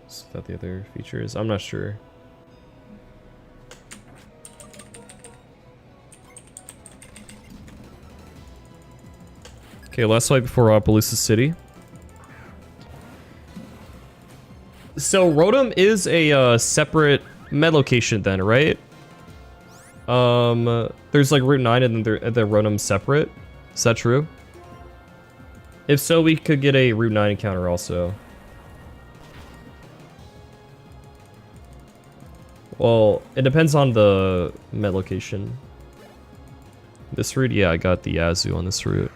Is that the other features? I'm not sure. Okay, last fight before Opelucid City. So Rotom is a separate med location then, right? There's like Route 9 and then the Rotom's separate. Is that true? If so, we could get a Route 9 encounter also. Well, it depends on the med location. This route, yeah, I got the Azu on this route.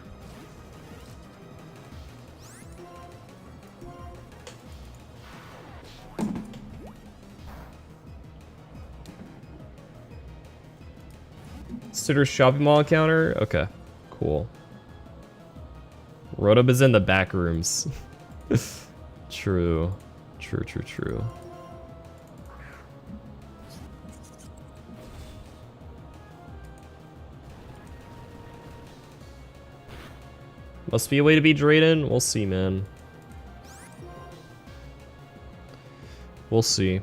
Consider shopping mall encounter? Okay, cool. Rotom is in the back rooms. True. True, true, true. Must be a way to beat Drayden? We'll see, man. We'll see.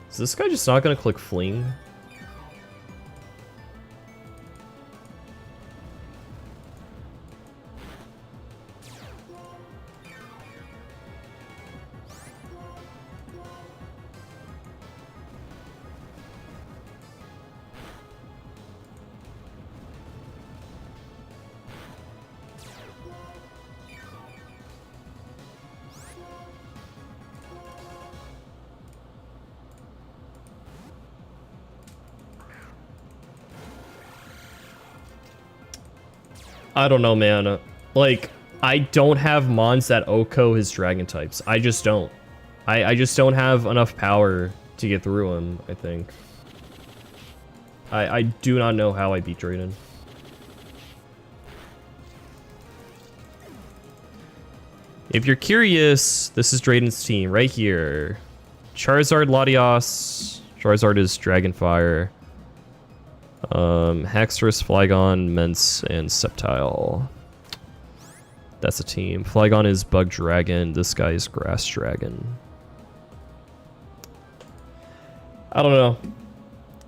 Is this guy just not gonna click Fling? I don't know, man. Like, I don't have mons that Oko his dragon types. I just don't. I just don't have enough power to get through him, I think. I do not know how I beat Drayden. If you're curious, this is Drayden's team right here. Charizard, Latios. Charizard is Dragonfire. Haxorus, Flygon, Mence, and Sceptile. That's a team. Flygon is Bug Dragon. This guy is Grass Dragon. I don't know.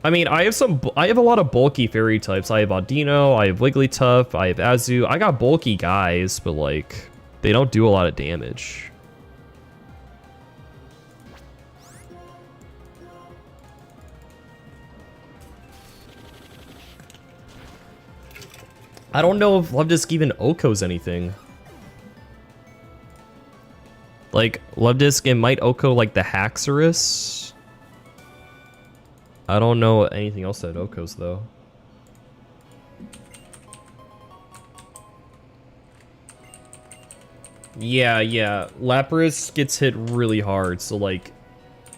I mean, I have a lot of bulky fairy types. I have Audino, I have Wigglytuff, I have Azu. I got bulky guys, but like, they don't do a lot of damage. I don't know if Luvdisc even Oko's anything. Like, Luvdisc, it might Oko like the Haxorus. I don't know anything else that Okos though. Yeah, Lapras gets hit really hard, so like,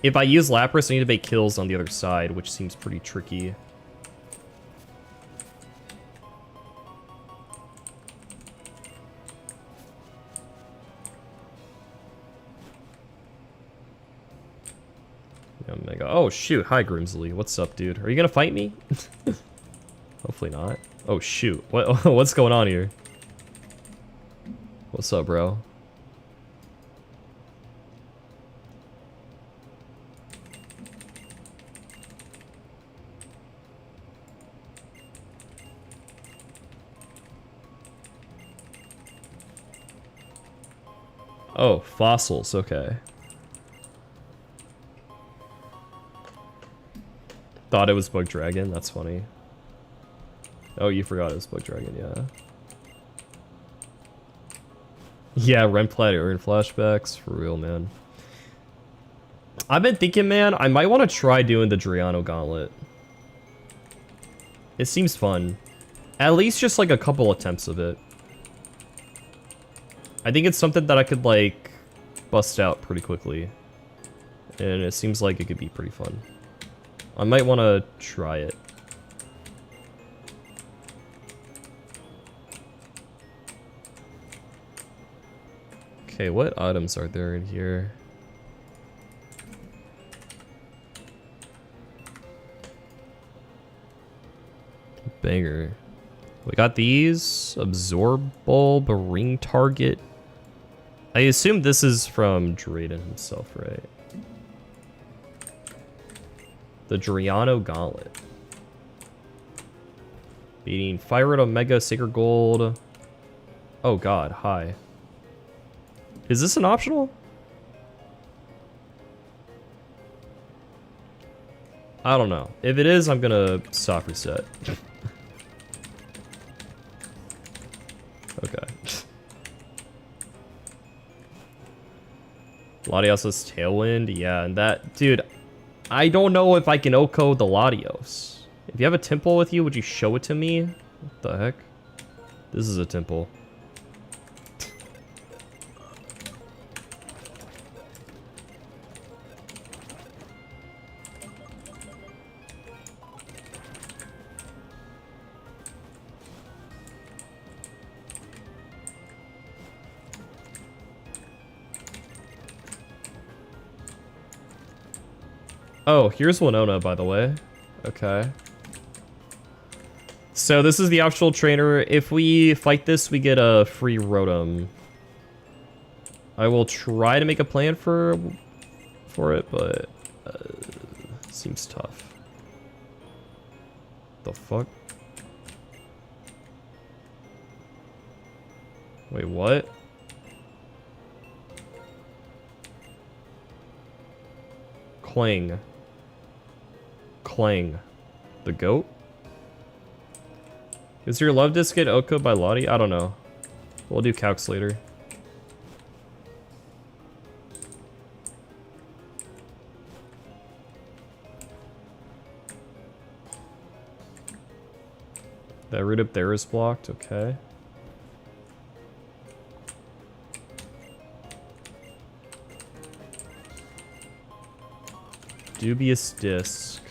if I use Lapras, I need to make kills on the other side, which seems pretty tricky. Mega. Oh shoot, hi Grimsley. What's up, dude? Are you gonna fight me? Hopefully not. Oh shoot, what's going on here? What's up, bro? Oh, fossils, okay. Thought it was Bug Dragon, that's funny. Oh, you forgot it was Bug Dragon, yeah. Yeah, Renplat earned flashbacks, for real, man. I've been thinking, man, I might want to try doing the Drayano Gauntlet. It seems fun. At least just like a couple attempts of it. I think it's something that I could like bust out pretty quickly. And it seems like it could be pretty fun. I might want to try it. Okay, what items are there in here? Banger. We got these. Absorb Bulb, Ring Target. I assume this is from Drayden himself, right? The Drayano Gauntlet. Beating Fire Red Omega, Sacred Gold. Oh god, hi. Is this an optional? I don't know. If it is, I'm gonna soft reset. Okay. Latios' Tailwind, yeah, and that, dude, I don't know if I can Oko the Latios. If you have a temple with you, would you show it to me? What the heck? This is a temple. Oh, here's Winona, by the way. Okay. So this is the actual trainer. If we fight this, we get a free Rotom. I will try to make a plan for it, but seems tough. The fuck? Wait, what? Clang. Clang. The goat? Is your love disc get Oko by Lottie? I don't know. We'll do calcs later. That route up there is blocked, okay. Dubious disc.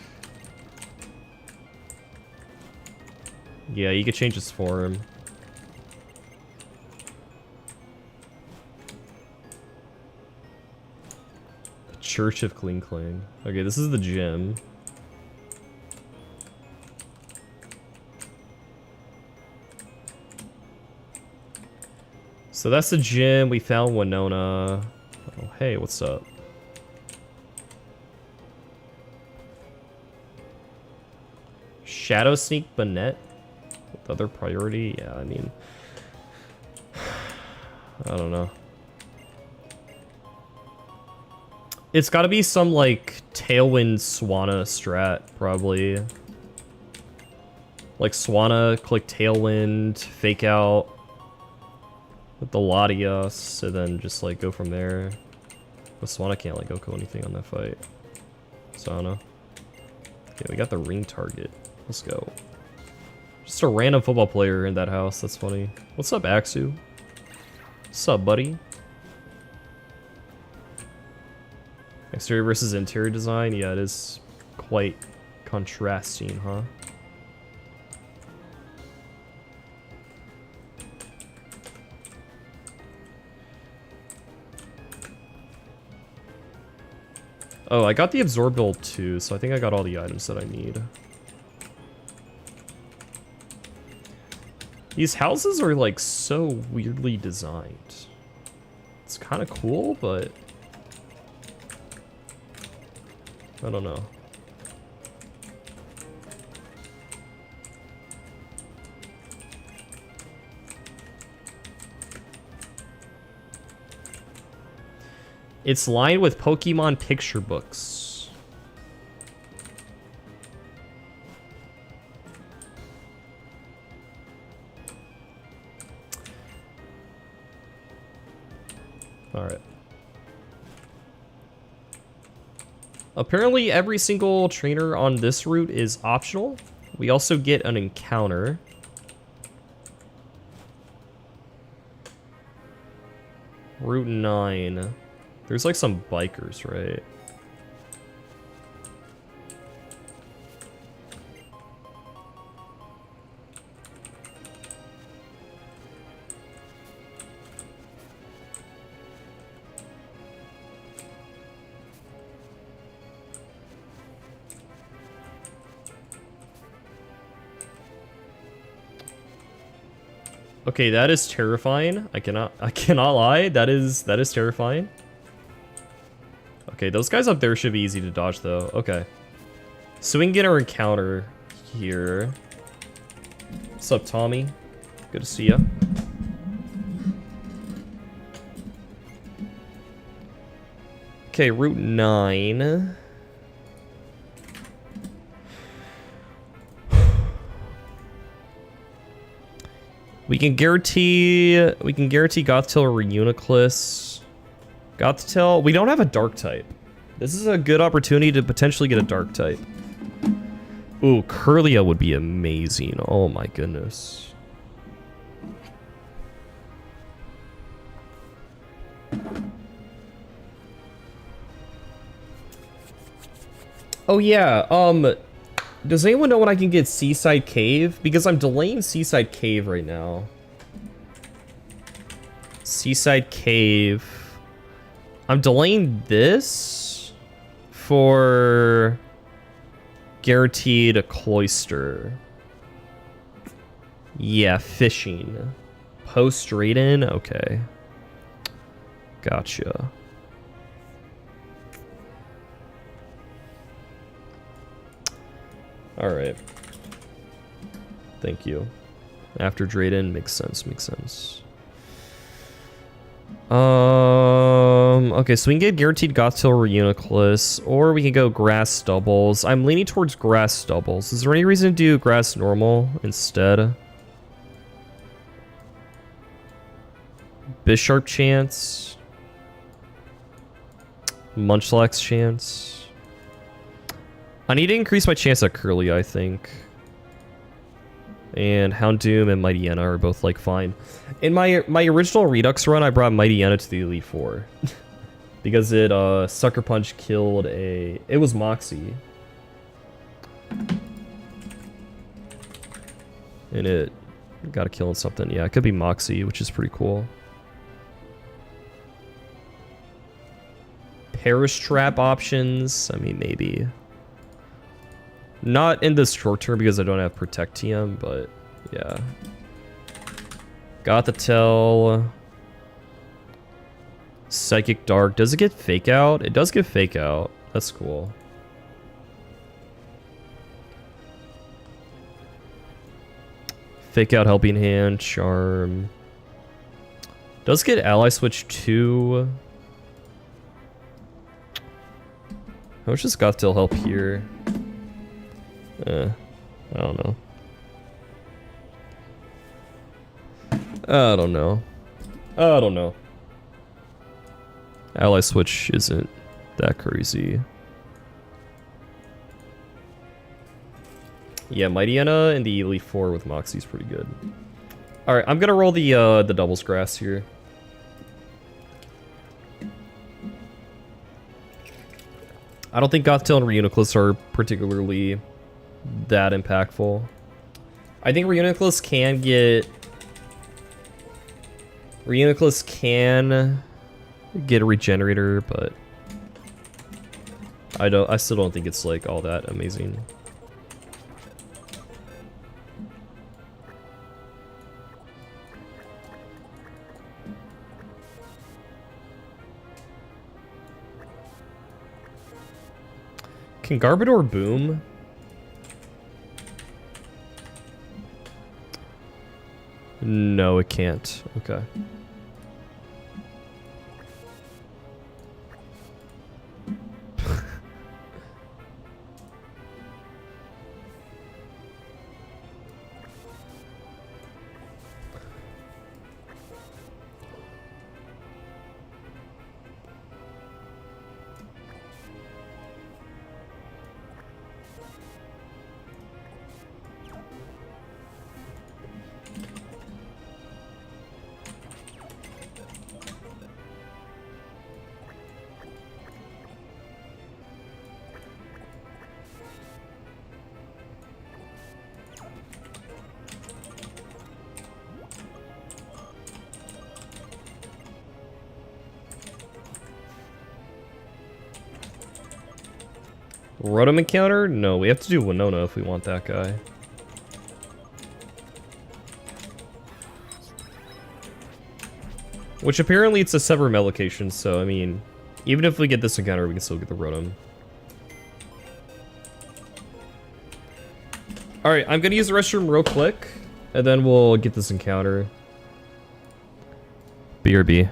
Yeah, you could change his form. Church of Clean Clang. Okay, this is the gym. So that's the gym. We found Winona. Oh, hey, what's up? Shadow Sneak Banette with other priority? Yeah, I mean... I don't know. It's gotta be some, like, Tailwind Swanna strat, probably. Like, Swanna, click Tailwind, fake out with the Latios, and then just, like, go from there. But Swanna can't, like, go anything on that fight. So, I don't know. Okay, we got the ring target. Let's go. Just a random football player in that house. That's funny. What's up, Axu? What's up, buddy? Exterior versus interior design? Yeah, it is quite contrasting, huh? Oh, I got the Absorb build too, so I think I got all the items that I need. These houses are like so weirdly designed. It's kind of cool, but I don't know. It's lined with Pokemon picture books. All right. Apparently every single trainer on this route is optional. We also get an encounter. Route 9. There's like some bikers, right? Okay, that is terrifying. I cannot lie. That is terrifying. Okay, those guys up there should be easy to dodge though. Okay. So we can get our encounter here. What's up, Tommy? Good to see ya. Okay, Route 9. We can guarantee Gothtail or Reuniclus. Gothtail, we don't have a dark type. This is a good opportunity to potentially get a dark type. Ooh, Kirlia would be amazing. Oh my goodness. Oh yeah, does anyone know when I can get Seaside Cave? Because I'm delaying Seaside Cave right now. Seaside Cave. I'm delaying this for guaranteed Cloister. Yeah, fishing. Post Drayden? Okay. Gotcha. Alright. Thank you. After Drayden, makes sense, makes sense. Okay, so we can get guaranteed Gothtail or Reuniclus, or we can go Grass Doubles. I'm leaning towards Grass Doubles. Is there any reason to do Grass Normal instead? Bisharp chance. Munchlax chance. I need to increase my chance at Curly, I think. And Houndoom and Mightyena are both, like, fine. In my original Redux run, I brought Mightyena to the Elite Four. Because it, Sucker Punch killed a... It was Moxie. And it got a kill on something. Yeah, it could be Moxie, which is pretty cool. Perish Trap options? I mean, maybe. Not in the short term because I don't have Protect TM, but yeah. Gothitelle. Psychic Dark. Does it get Fake Out? It does get Fake Out. That's cool. Fake out Helping Hand, Charm. Does get ally switch 2. How much does Gothtail help here? I don't know. I don't know. I don't know. Ally switch isn't that crazy. Yeah, Mightyena and the Elite 4 with Moxie is pretty good. Alright, I'm gonna roll the doubles grass here. I don't think Gothtail and Reuniclus are particularly that impactful. I think Reuniclus can get... Reuniclus can get a regenerator, but I still don't think it's like all that amazing. Can Garbodor boom? No, it can't. Okay. Rotom encounter? No, we have to do Winona if we want that guy. Which apparently it's a Severmel location, so I mean, even if we get this encounter, we can still get the Rotom. Alright, I'm gonna use the restroom real quick, and then we'll get this encounter. BRB.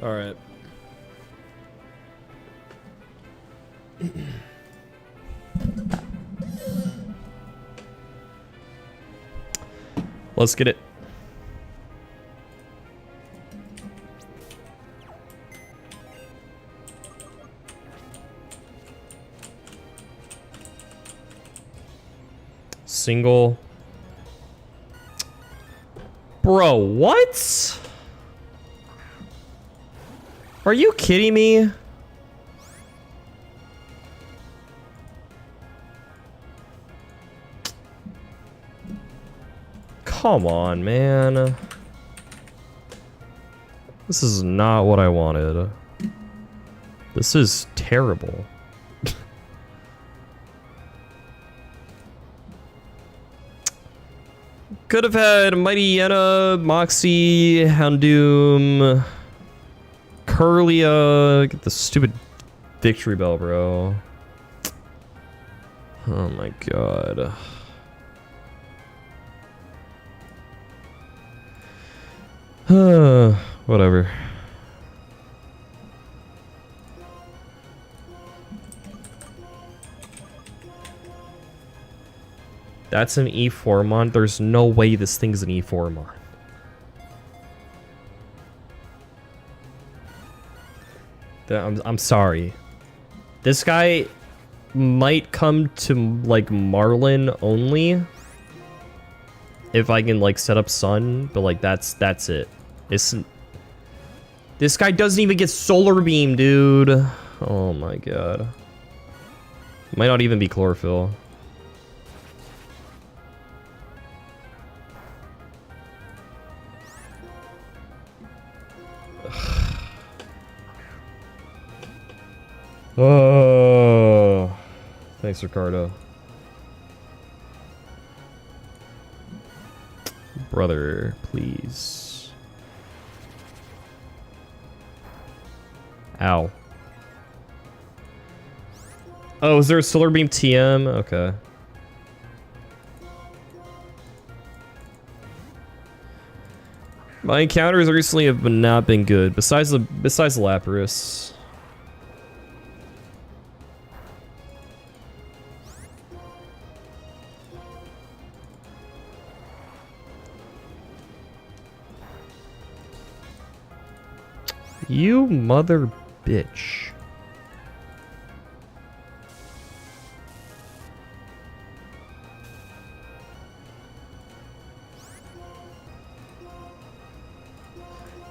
Alright. Let's get it. Single. Bro, what? Are you kidding me? Come on, man. This is not what I wanted. This is terrible. Could have had Mighty Yenna, Moxie, Houndoom, Curlia. Get the stupid victory bell, bro. Oh my god. Whatever. That's an E4 mon. There's no way this thing's an E4 mon. I'm sorry. This guy might come to like Marlin only if I can like set up Sun, but like that's it. This guy doesn't even get Solar Beam, dude. Oh my god. Might not even be Chlorophyll. Oh, thanks, Ricardo. Brother, please. Ow. Oh, is there a Solar Beam TM? Okay. My encounters recently have not been good. Besides the Lapras. You mother bitch.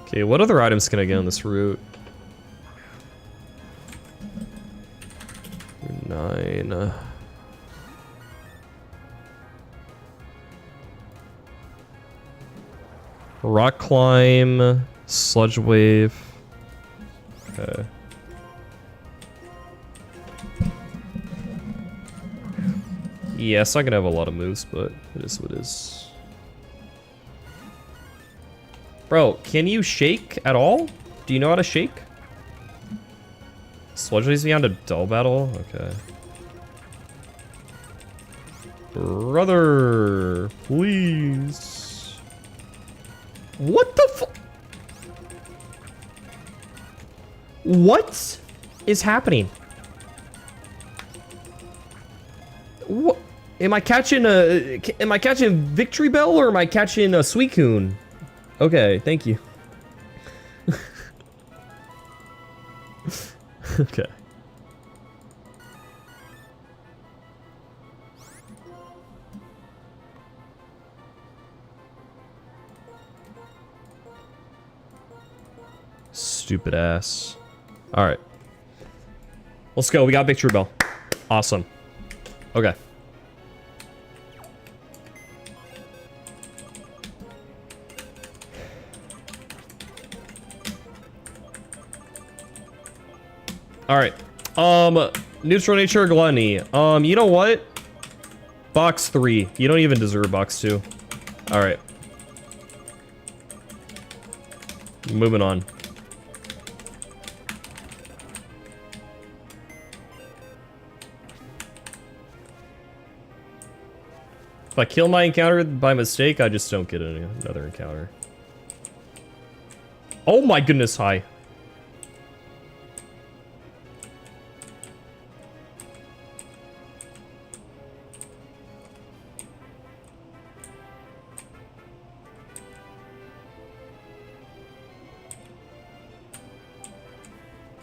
Okay, what other items can I get on this route? 9. Rock climb, sludge wave. Okay. Yes, I can have a lot of moves, but it is what it is. Bro, can you shake at all? Do you know how to shake? Sludge leaves me on to dull battle? Okay. Brother, please. What the fu- What is happening? What? Am I catching Victory Bell or am I catching a Suicune? Okay, thank you. Okay. Stupid ass. All right. Let's go. We got Victory Bell. Awesome. Okay. All right. Neutral Nature Gluttony. You know what? Box 3. You don't even deserve box 2. All right. Moving on. If I kill my encounter by mistake, I just don't get another encounter. Oh my goodness, hi.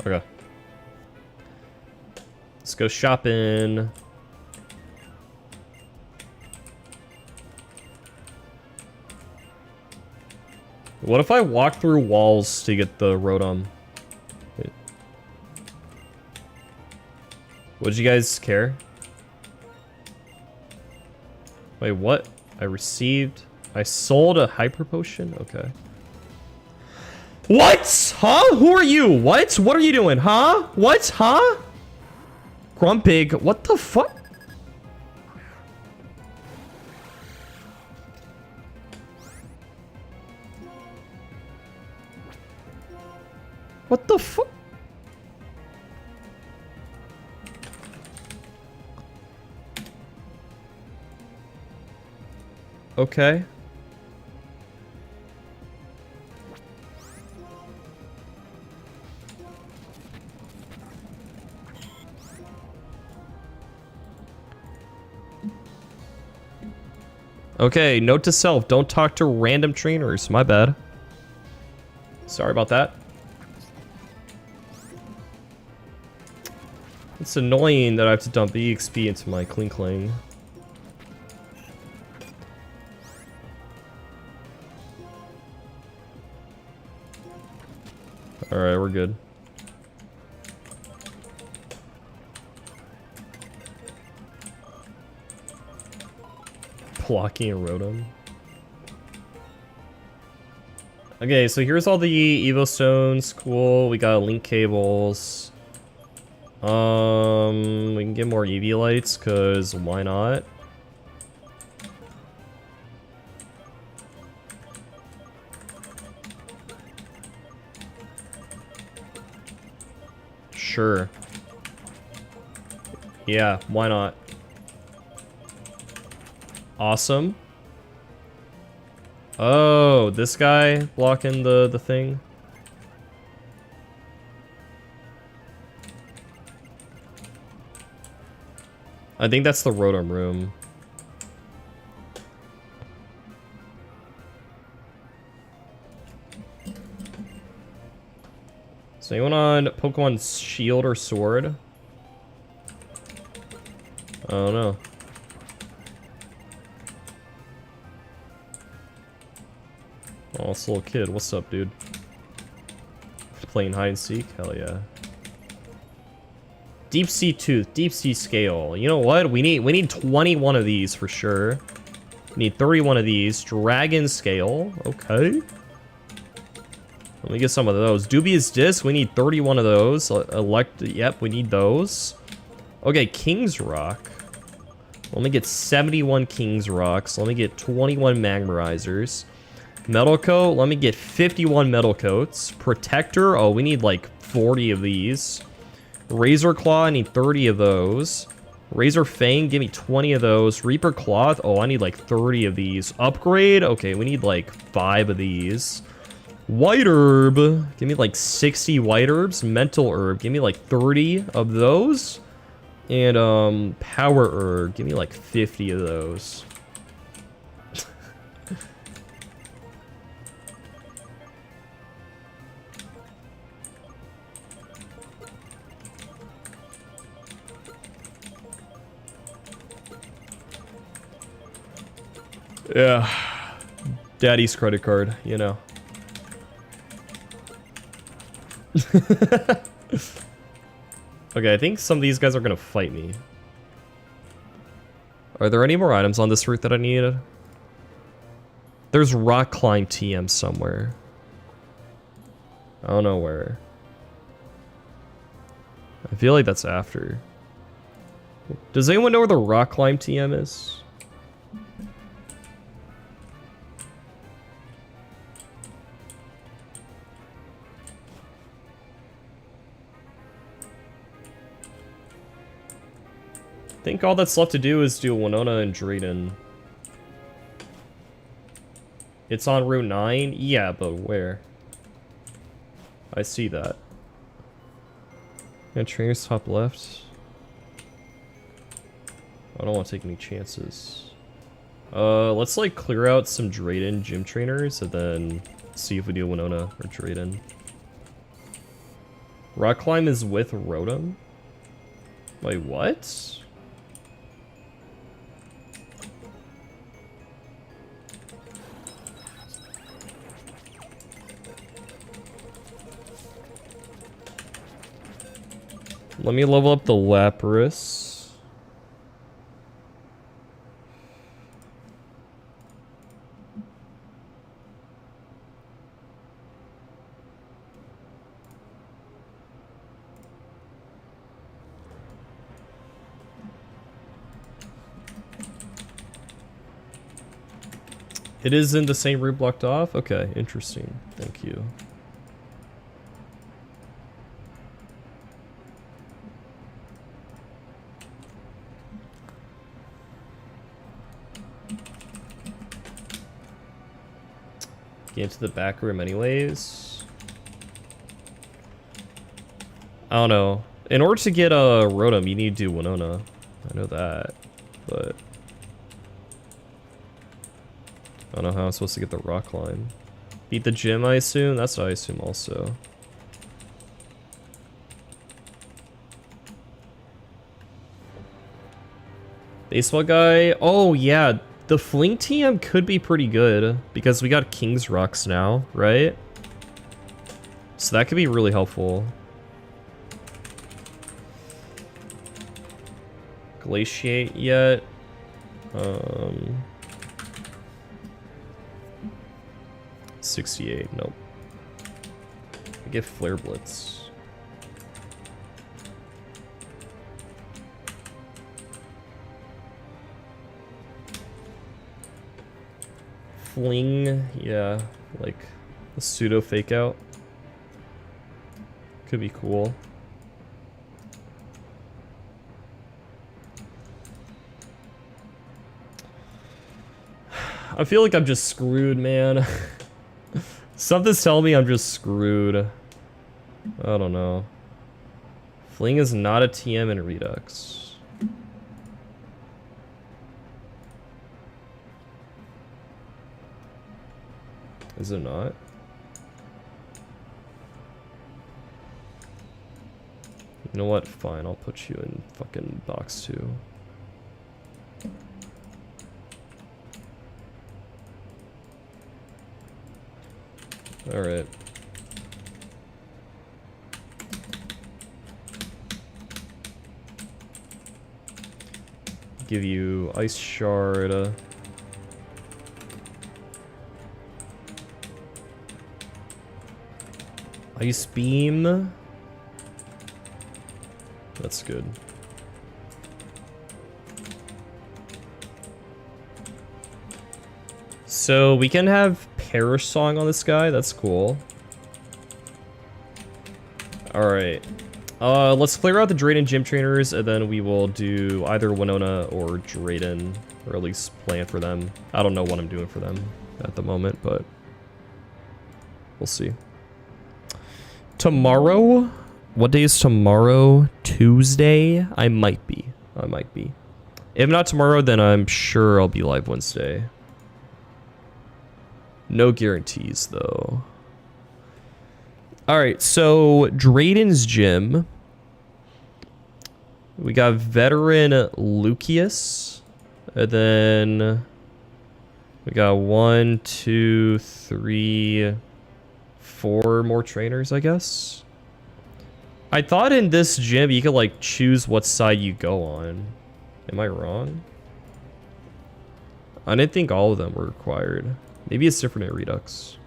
Okay. Let's go shopping. What if I walk through walls to get the Rotom? Wait. Would you guys care? Wait, what? I sold a Hyper Potion? Okay. What? Huh? Who are you? What? What are you doing? Huh? What? Huh? Grumpig. What the fuck? What the fuck? Okay. Okay, note to self, don't talk to random trainers. My bad. Sorry about that. It's annoying that I have to dump EXP into my Kling Kling. Alright, we're good. Blocking a Rotom. Okay, so here's all the Evo Stones. Cool. We got link cables. We can get more EV lights, cause why not? Sure. Yeah, why not? Awesome. Oh, this guy blocking the thing. I think that's the Rotom room. So anyone on Pokemon Shield or Sword? I don't know. Oh, it's a little kid. What's up, dude? Playing hide and seek? Hell yeah. Deep Sea Tooth, Deep Sea Scale. You know what? We need 21 of these for sure. We need 31 of these. Dragon Scale. Okay. Let me get some of those. Dubious Disc. We need 31 of those. Yep, we need those. Okay, King's Rock. Let me get 71 King's Rocks. Let me get 21 Magmarizers. Metal Coat. Let me get 51 Metal Coats. Protector. Oh, we need like 40 of these. Razor Claw, I need 30 of those. Razor Fang, give me 20 of those. Reaper Cloth, oh, I need like 30 of these. Upgrade, okay, we need like 5 of these. White Herb, give me like 60 White Herbs. Mental Herb, give me like 30 of those. And Power Herb, give me like 50 of those. Yeah, daddy's credit card, you know. Okay, I think some of these guys are gonna fight me. Are there any more items on this route that I need? There's Rock Climb TM somewhere. I don't know where. I feel like that's after. Does anyone know where the Rock Climb TM is? I think all that's left to do is do Winona and Drayden. It's on Route 9? Yeah, but where? I see that. Yeah, trainers top left. I don't want to take any chances. Let's like clear out some Drayden gym trainers and then see if we do Winona or Drayden. Rock Climb is with Rotom? Wait, what? Let me level up the Lapras. It is in the same route blocked off? Okay, interesting. Thank you. Get into the back room anyways. I don't know. In order to get a Rotom, you need to do Winona. I know that, but I don't know how I'm supposed to get the rock climb. Beat the gym, I assume? That's what I assume also. Baseball guy? Oh yeah, the Fling TM could be pretty good because we got King's Rocks now, right? So that could be really helpful. Glaciate yet? 68, nope. I get Flare Blitz. Fling, yeah, like a pseudo fake out. Could be cool. I feel like I'm just screwed, man. Something's telling me I'm just screwed. I don't know. Fling is not a TM in Redux. Is it not? You know what? Fine, I'll put you in fucking box 2. Alright. Give you Ice Shard. Ice Beam. That's good. So we can have Perish Song on this guy. That's cool. Alright. Let's clear out the Drayden gym trainers, and then we will do either Winona or Drayden, or at least plan for them. I don't know what I'm doing for them at the moment, but we'll see. Tomorrow? What day is tomorrow? Tuesday? I might be. If not tomorrow, then I'm sure I'll be live Wednesday. No guarantees, though. Alright, so Drayden's gym. We got veteran Lucius. And then we got 1, 2, 3, 4 more trainers, I guess. I thought in this gym you could like choose what side you go on. Am I wrong? I didn't think all of them were required. Maybe it's different at Redux.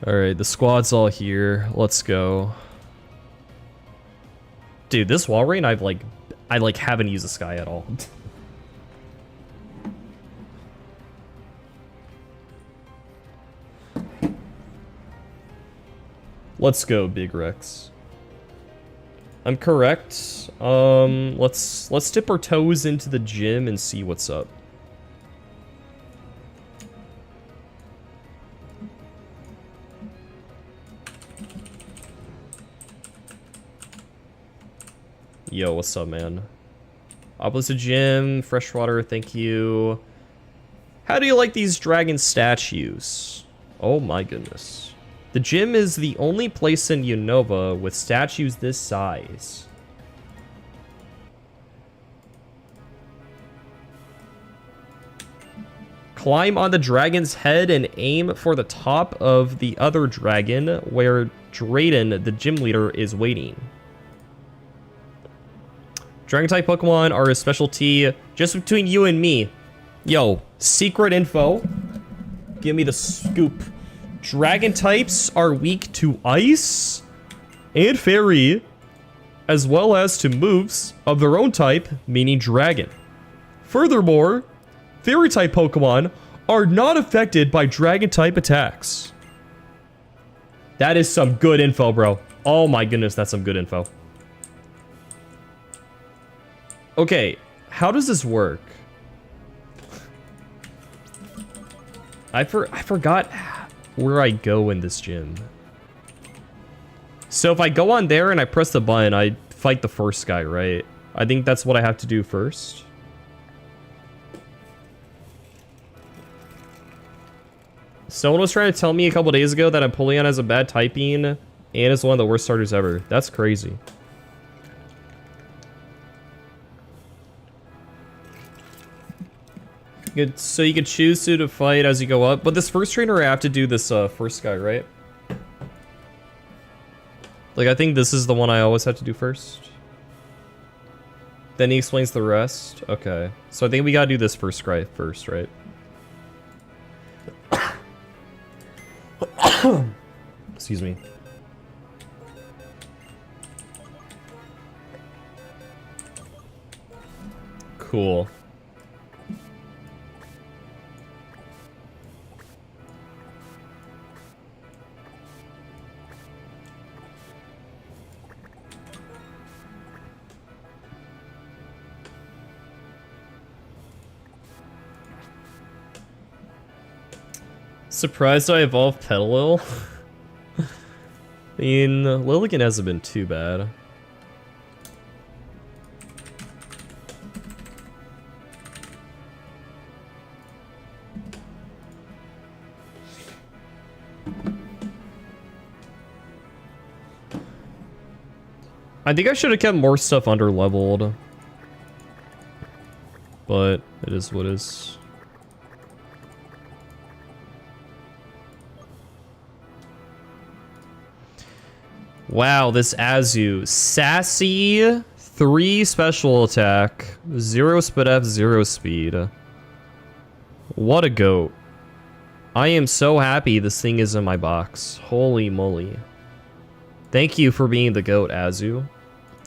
Alright, the squad's all here. Let's go. Dude, this wall rain, I haven't used this guy at all. Let's go, Big Rex. I'm correct. Let's dip our toes into the gym and see what's up. Yo, what's up, man? Opelucid Gym, freshwater, thank you. How do you like these dragon statues? Oh my goodness. The gym is the only place in Unova with statues this size. Climb on the dragon's head and aim for the top of the other dragon where Drayden, the gym leader, is waiting. Dragon-type Pokemon are a specialty just between you and me. Yo, secret info. Give me the scoop. Dragon types are weak to Ice and Fairy, as well as to moves of their own type, meaning Dragon. Furthermore, Fairy-type Pokemon are not affected by Dragon-type attacks. That is some good info, bro. Oh my goodness, that's some good info. Okay, how does this work? I forgot where I go in this gym. So if I go on there and I press the button, I fight the first guy, right? I think that's what I have to do first. Someone was trying to tell me a couple days ago that Empoleon has a bad typing and is one of the worst starters ever. That's crazy. Good. So you could choose to fight as you go up, but this first trainer I have to do this first guy, right? Like, I think this is the one I always have to do first. Then he explains the rest. Okay. So I think we gotta do this first guy first, right? Excuse me. Cool. Surprised I evolved Petalil. I mean, Lilligant hasn't been too bad. I think I should have kept more stuff under-leveled. But it is what it is. Wow, this Azu. Sassy, 3 special attack, 0 speed F, 0 speed. What a goat. I am so happy this thing is in my box. Holy moly. Thank you for being the goat, Azu.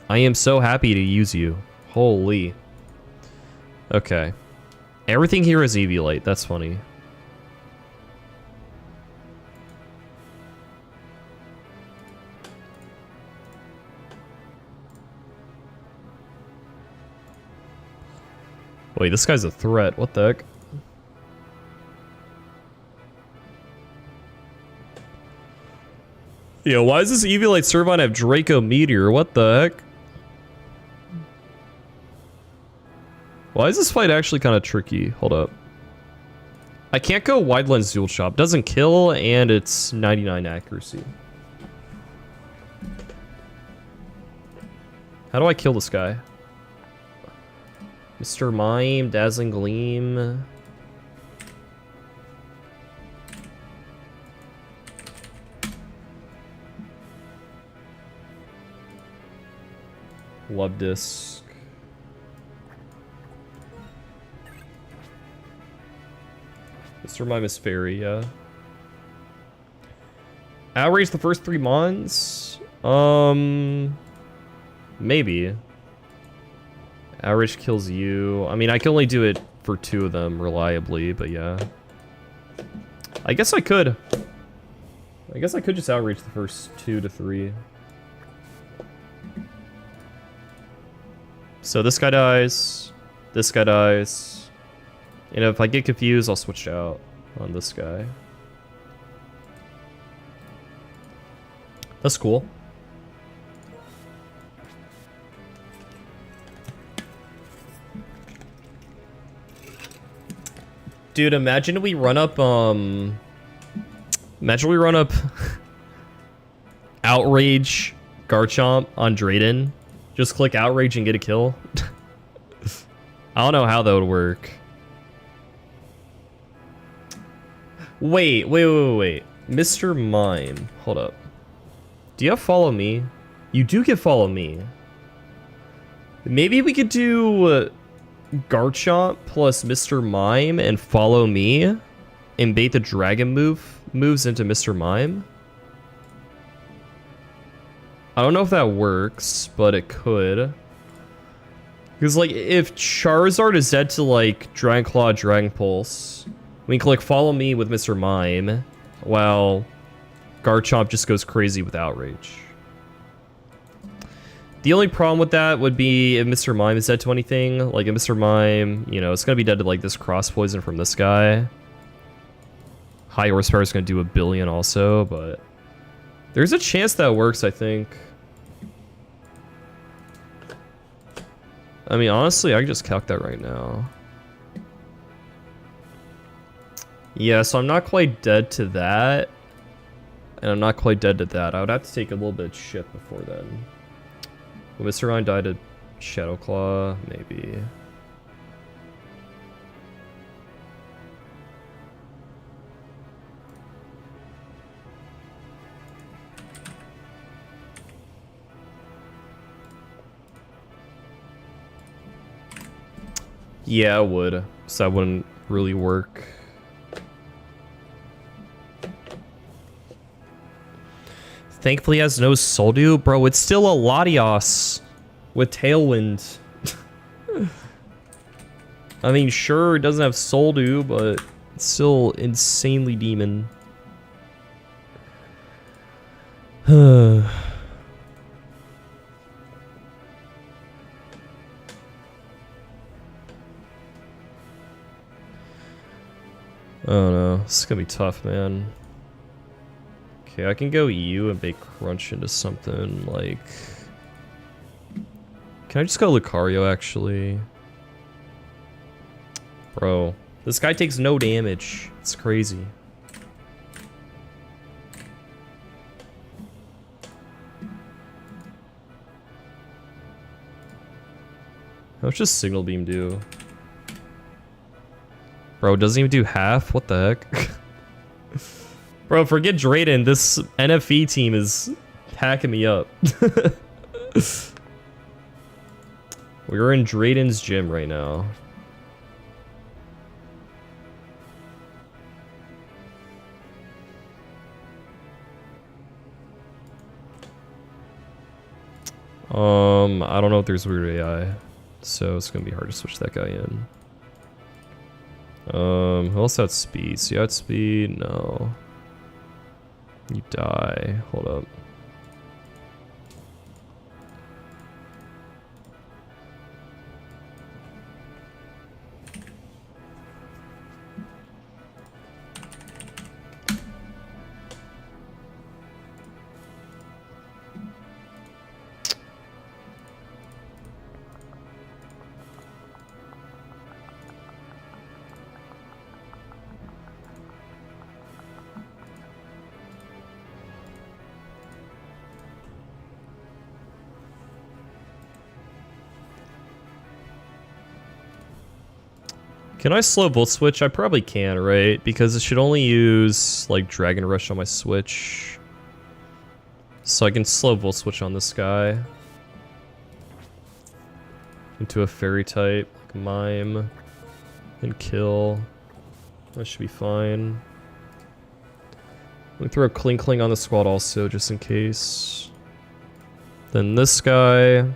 I am so happy to use you. Holy. Okay. Everything here is Eviolite. That's funny. Wait, this guy's a threat. What the heck? Yo, why does this Eviolite Servine have Draco Meteor? What the heck? Why is this fight actually kind of tricky? Hold up. I can't go Wide Lens Dual Chop. Doesn't kill, and it's 99 accuracy. How do I kill this guy? Mr. Mime, Dazzling Gleam. Love Disc. Mr. Mime is Fairy, yeah. Outrage the first 3 mons? Maybe. Outrage kills you. I mean, I can only do it for 2 of them reliably, but yeah. I guess I could. I guess I could just Outrage the first 2 to 3. So this guy dies. This guy dies. And if I get confused, I'll switch out on this guy. That's cool. Dude, imagine we run up Outrage Garchomp on Drayden. Just click Outrage and get a kill. I don't know how that would work. Wait. Mr. Mime. Hold up. Do you have Follow Me? You do get Follow Me. Maybe we could do Garchomp plus Mr. Mime and Follow Me and bait the dragon moves into Mr. Mime. I don't know if that works, but it could. Because, like, if Charizard is dead to, like, Dragon Claw, Dragon Pulse, we can click Follow Me with Mr. Mime, while Garchomp just goes crazy with Outrage. The only problem with that would be if Mr. Mime is dead to anything. Like, if Mr. Mime, you know, it's going to be dead to, like, this Cross Poison from this guy. High Horsepower is going to do 1 billion also, but there's a chance that works, I think. I mean, honestly, I can just calc that right now. Yeah, so I'm not quite dead to that. And I'm not quite dead to that. I would have to take a little bit of shit before then. Will Mr. Ryan die to Shadow Claw? Maybe. Yeah, it would. So that wouldn't really work. Thankfully, it has no Soldew. Bro, it's still a Latios with Tailwind. I mean, sure, it doesn't have Soldew, but it's still insanely demon. Oh no, this is gonna be tough, man. Okay, I can go EU and bake Crunch into something like... Can I just go Lucario, actually? Bro, this guy takes no damage. It's crazy. How much does Signal Beam do? Bro, it doesn't even do half? What the heck? Bro, forget Drayden. This NFE team is hacking me up. We're in Drayden's gym right now. I don't know if there's weird AI, so it's gonna be hard to switch that guy in. Who else had speed? So you had speed? No. You die. Hold up. Can I slow Volt Switch? I probably can, right? Because it should only use, like, Dragon Rush on my Switch. So I can slow Volt Switch on this guy. Into a Fairy type, like Mime. And kill. That should be fine. Let me throw a Kling Kling on the squad also, just in case. Then this guy.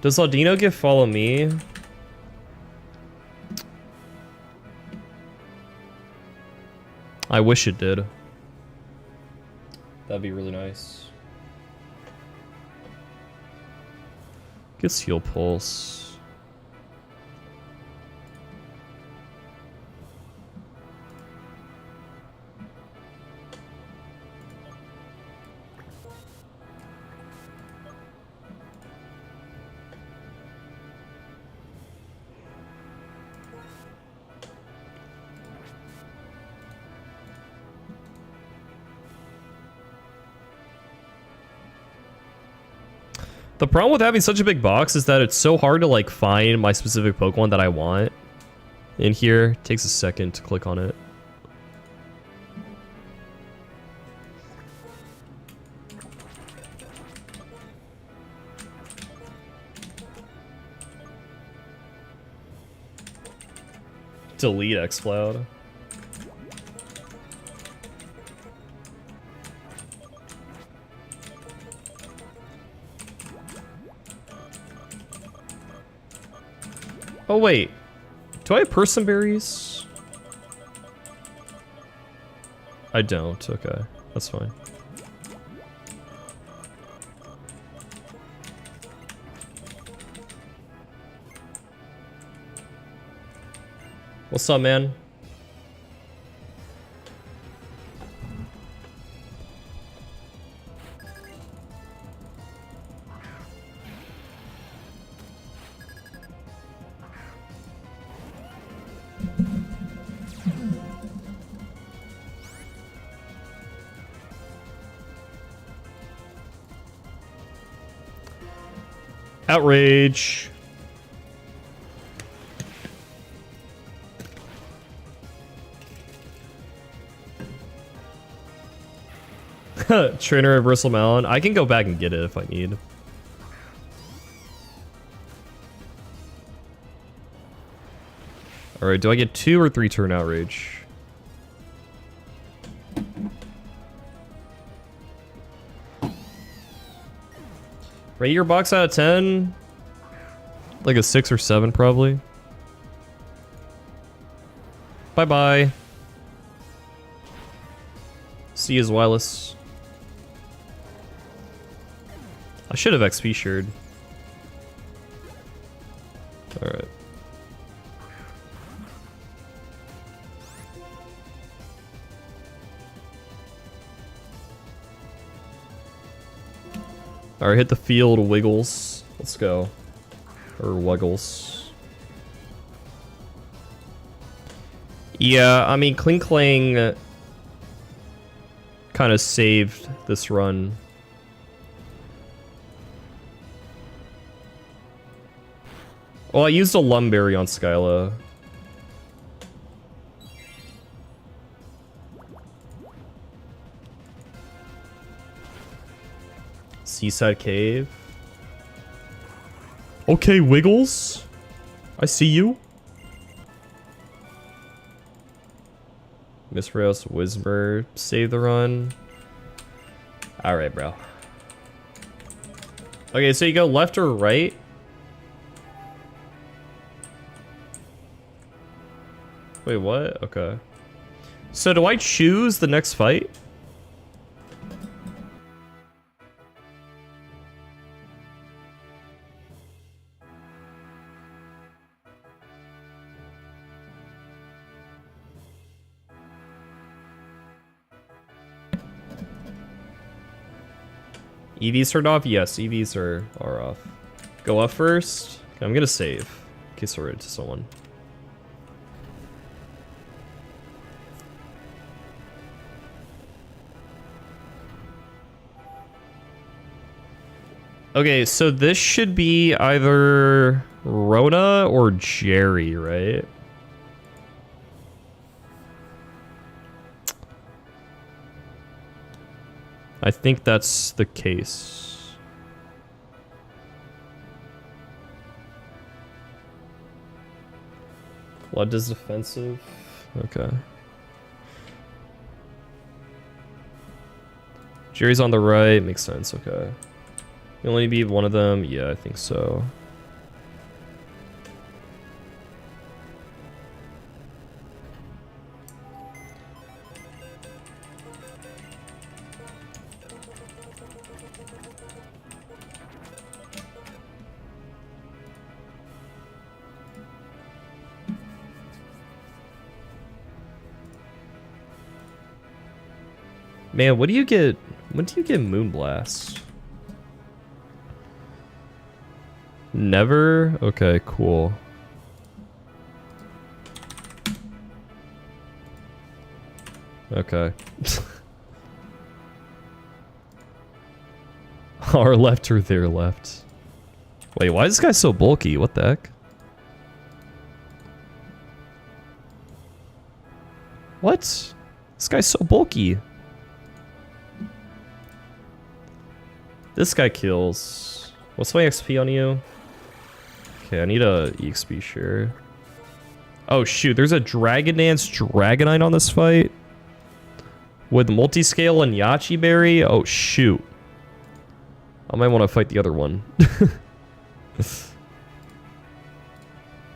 Does Audino get Follow Me? I wish it did. That'd be really nice. Gets Heal Pulse. The problem with having such a big box is that it's so hard to like find my specific Pokemon that I want in here. It takes a second to click on it. Delete Xcloud. Oh wait, do I have Persimberries? I don't, okay, that's fine. What's up, man? Outrage. Trainer Reversal Melon. I can go back and get it if I need. Alright, do I get 2 or 3 turn Outrage? Rate your box out of 10? Like a 6 or 7 probably. Bye-bye. See you, Wireless. I should have XP shared. Alright. Alright, hit the field, Wiggles. Let's go. Or Wuggles. Yeah, I mean, Klinklang kind of saved this run. Well, I used a Lumberry on Skyla. Seaside Cave. Okay, Wiggles. I see you. Misreos, Whisper, save the run. Alright, bro. Okay, so you go left or right? Wait, what? Okay. So do I choose the next fight? EVs turned off? Yes, EVs are off. Go up first. Okay, I'm gonna save in case I read to someone. Okay, so this should be either Rona or Jerry, right? I think that's the case. Blood is defensive. Okay. Jerry's on the right. Makes sense. Okay. You only be one of them? Yeah, I think so. Man, what do you get? When do you get Moonblast? Never? Okay, cool. Okay. Our left or their left? Wait, why is this guy so bulky? What the heck? What? This guy's so bulky. This guy kills. What's my XP on you? Okay, I need a EXP share. Oh shoot, there's a Dragon Dance Dragonite on this fight. With Multiscale and Yachi Berry? Oh shoot. I might want to fight the other one.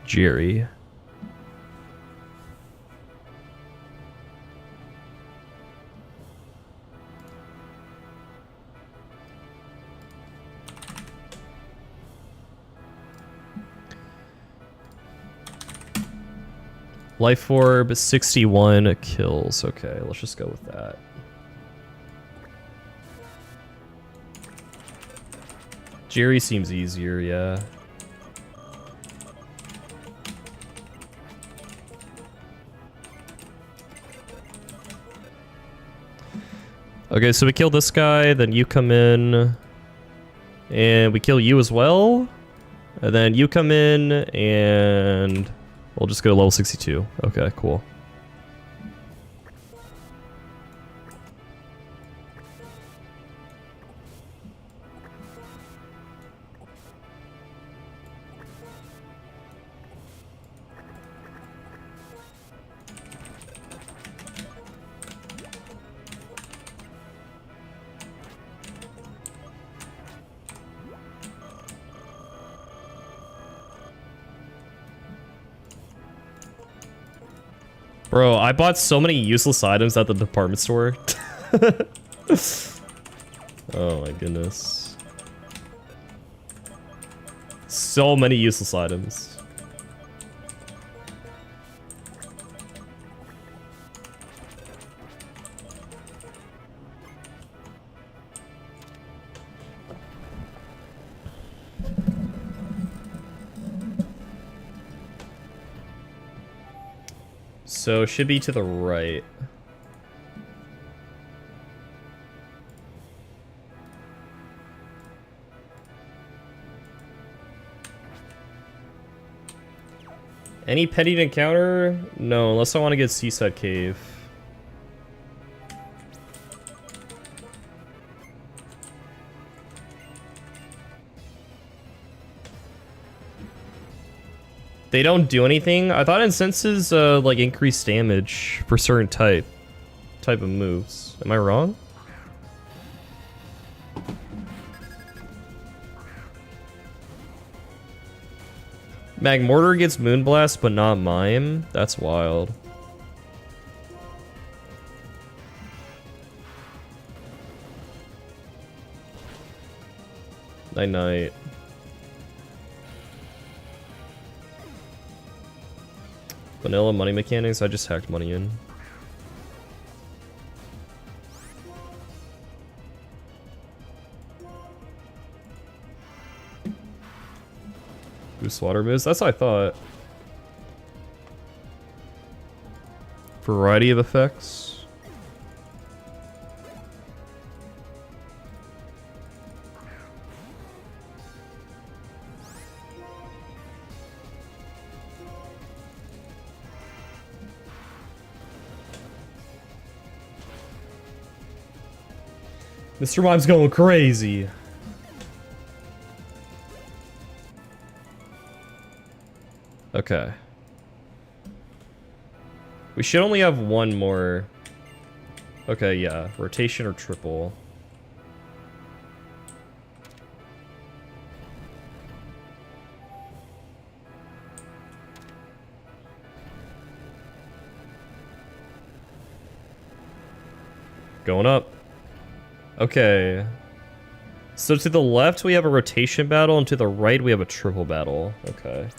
Jerry. Life Orb, 61 kills. Okay, let's just go with that. Jerry seems easier, yeah. Okay, so we kill this guy, then you come in, and we kill you as well, and then you come in, and we'll just go to level 62. Okay, cool. Bro, I bought so many useless items at the department store. Oh my goodness. So many useless items. So it should be to the right. Any pending encounter? No, unless I want to get Seaside Cave. They don't do anything? I thought incenses like increase damage for certain type of moves. Am I wrong? Magmortar gets Moonblast but not Mime? That's wild. Night night. Vanilla money mechanics, I just hacked money in. Boost water moves, that's what I thought. Variety of effects. Mr. Mime's going crazy. Okay. We should only have one more. Okay, yeah. Rotation or triple. Going up. Okay. So to the left we have a rotation battle, and to the right we have a triple battle. Okay.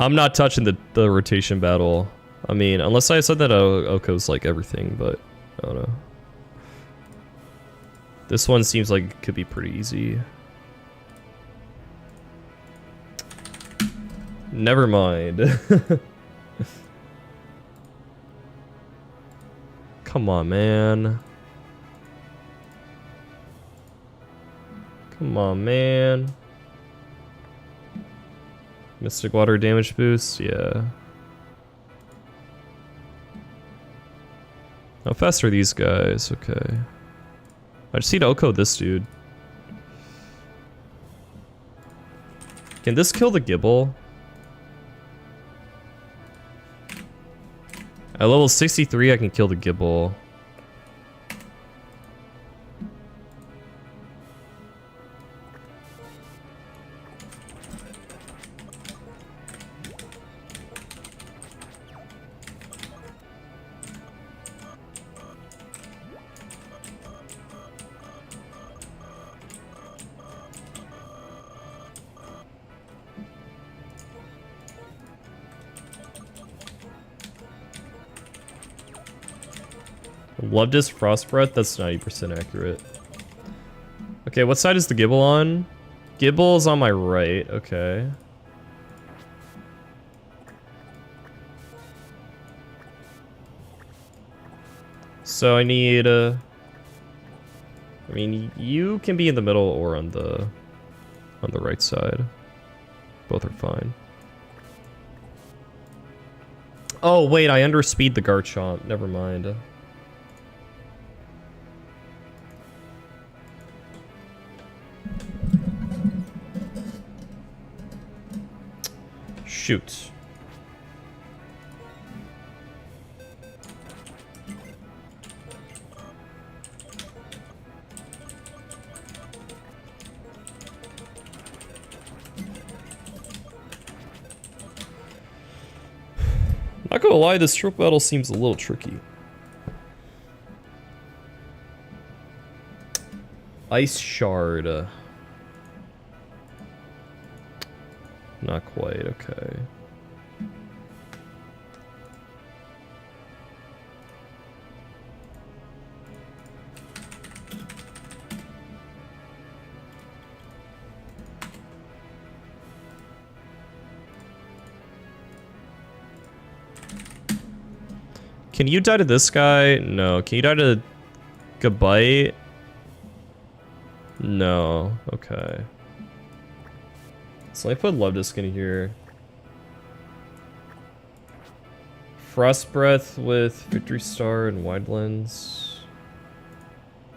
I'm not touching the rotation battle. I mean, unless I said that Oko's like everything, but I don't know. This one seems like it could be pretty easy. Never mind. Come on, man. Come on, man. Mystic Water damage boost, yeah. How fast are these guys? Okay. I just need to Oko this dude. Can this kill the Gibble? At level 63, I can kill the Gibble. Loved his Frost Breath, that's 90% accurate. Okay, what side is the Gibble on? Gibble is on my right, okay. So I need I mean, you can be in the middle or on the right side. Both are fine. Oh wait, I underspeed the Garchomp, never mind. Shoot. Not gonna lie, this stroke battle seems a little tricky. Ice Shard. Not quite, okay. Can you die to this guy? No. Can you die to Gabite? No. Okay. So I put Love Disc in here. Frost Breath with Victory Star and Wide Lens.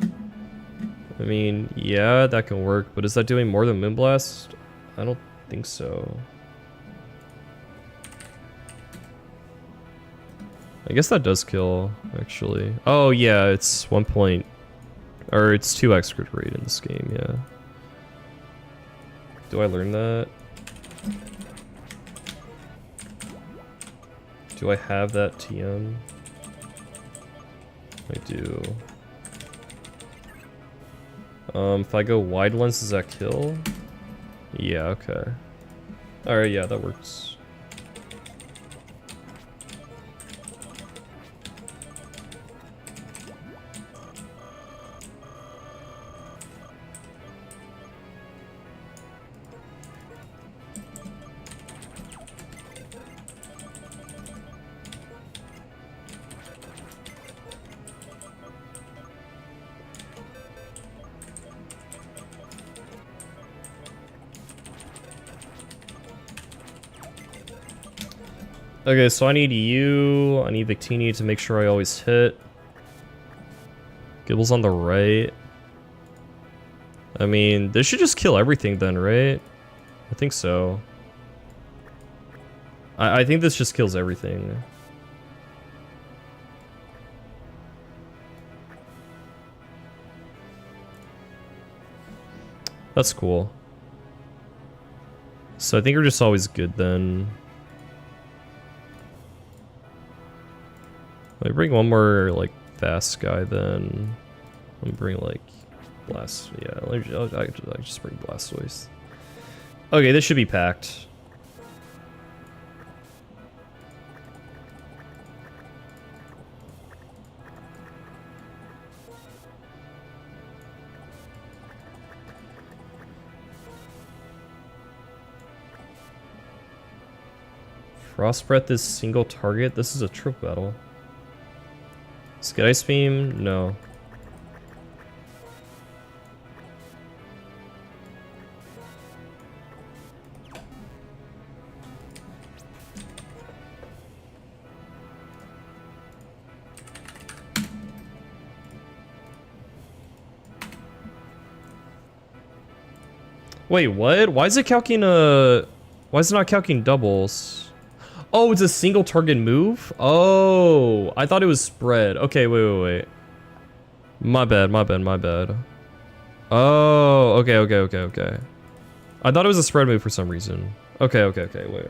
I mean, yeah, that can work, but is that doing more than Moonblast? I don't think so. I guess that does kill, actually. Oh yeah, it's 1 point, or it's 2x crit rate in this game, yeah. Do I learn that? Do I have that TM? I do. If I go Wide Lens, does that kill? Yeah, okay. Alright, yeah, that works. Okay, so I need you, I need Victini to make sure I always hit. Gibble's on the right. I mean, this should just kill everything then, right? I think so. I think this just kills everything. That's cool. So I think we're just always good then. Let me bring one more, like, fast guy then. Let me bring, like, Blast. Yeah, I just bring Blastoise. Okay, this should be packed. Frost Breath is single target. This is a triple battle. Skid Ice Beam? No. Wait, what? Why is it calcing why is it not calcing doubles? Oh, it's a single target move? Oh, I thought it was spread. Okay, wait. My bad. Oh, okay. I thought it was a spread move for some reason. Okay, wait.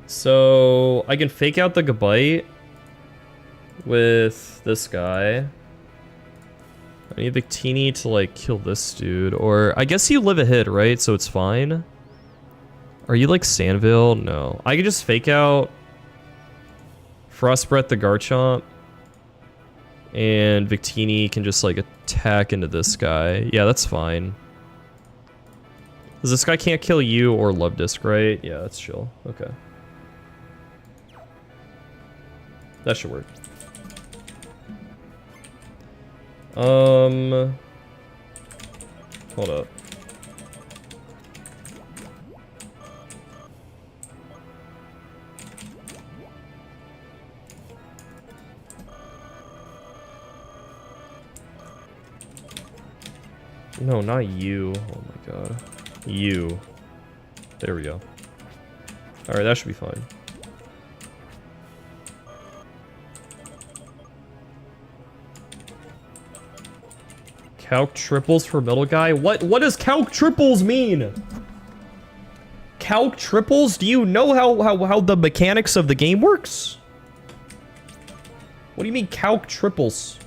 So, I can fake out the Gabite with this guy. I need Victini to, like, kill this dude. Or, I guess you live a hit, right? So it's fine. Are you, like, Sandville? No. I can just fake out Frost Breath the Garchomp. And Victini can just, like, attack into this guy. Yeah, that's fine. Because this guy can't kill you or Love Disc, right? Yeah, that's chill. Okay. That should work. Hold up. No, not you. Oh my god. You. There we go. Alright, that should be fine. Calc triples for middle guy? What does calc triples mean? Calc triples? Do you know how the mechanics of the game works? What do you mean calc triples?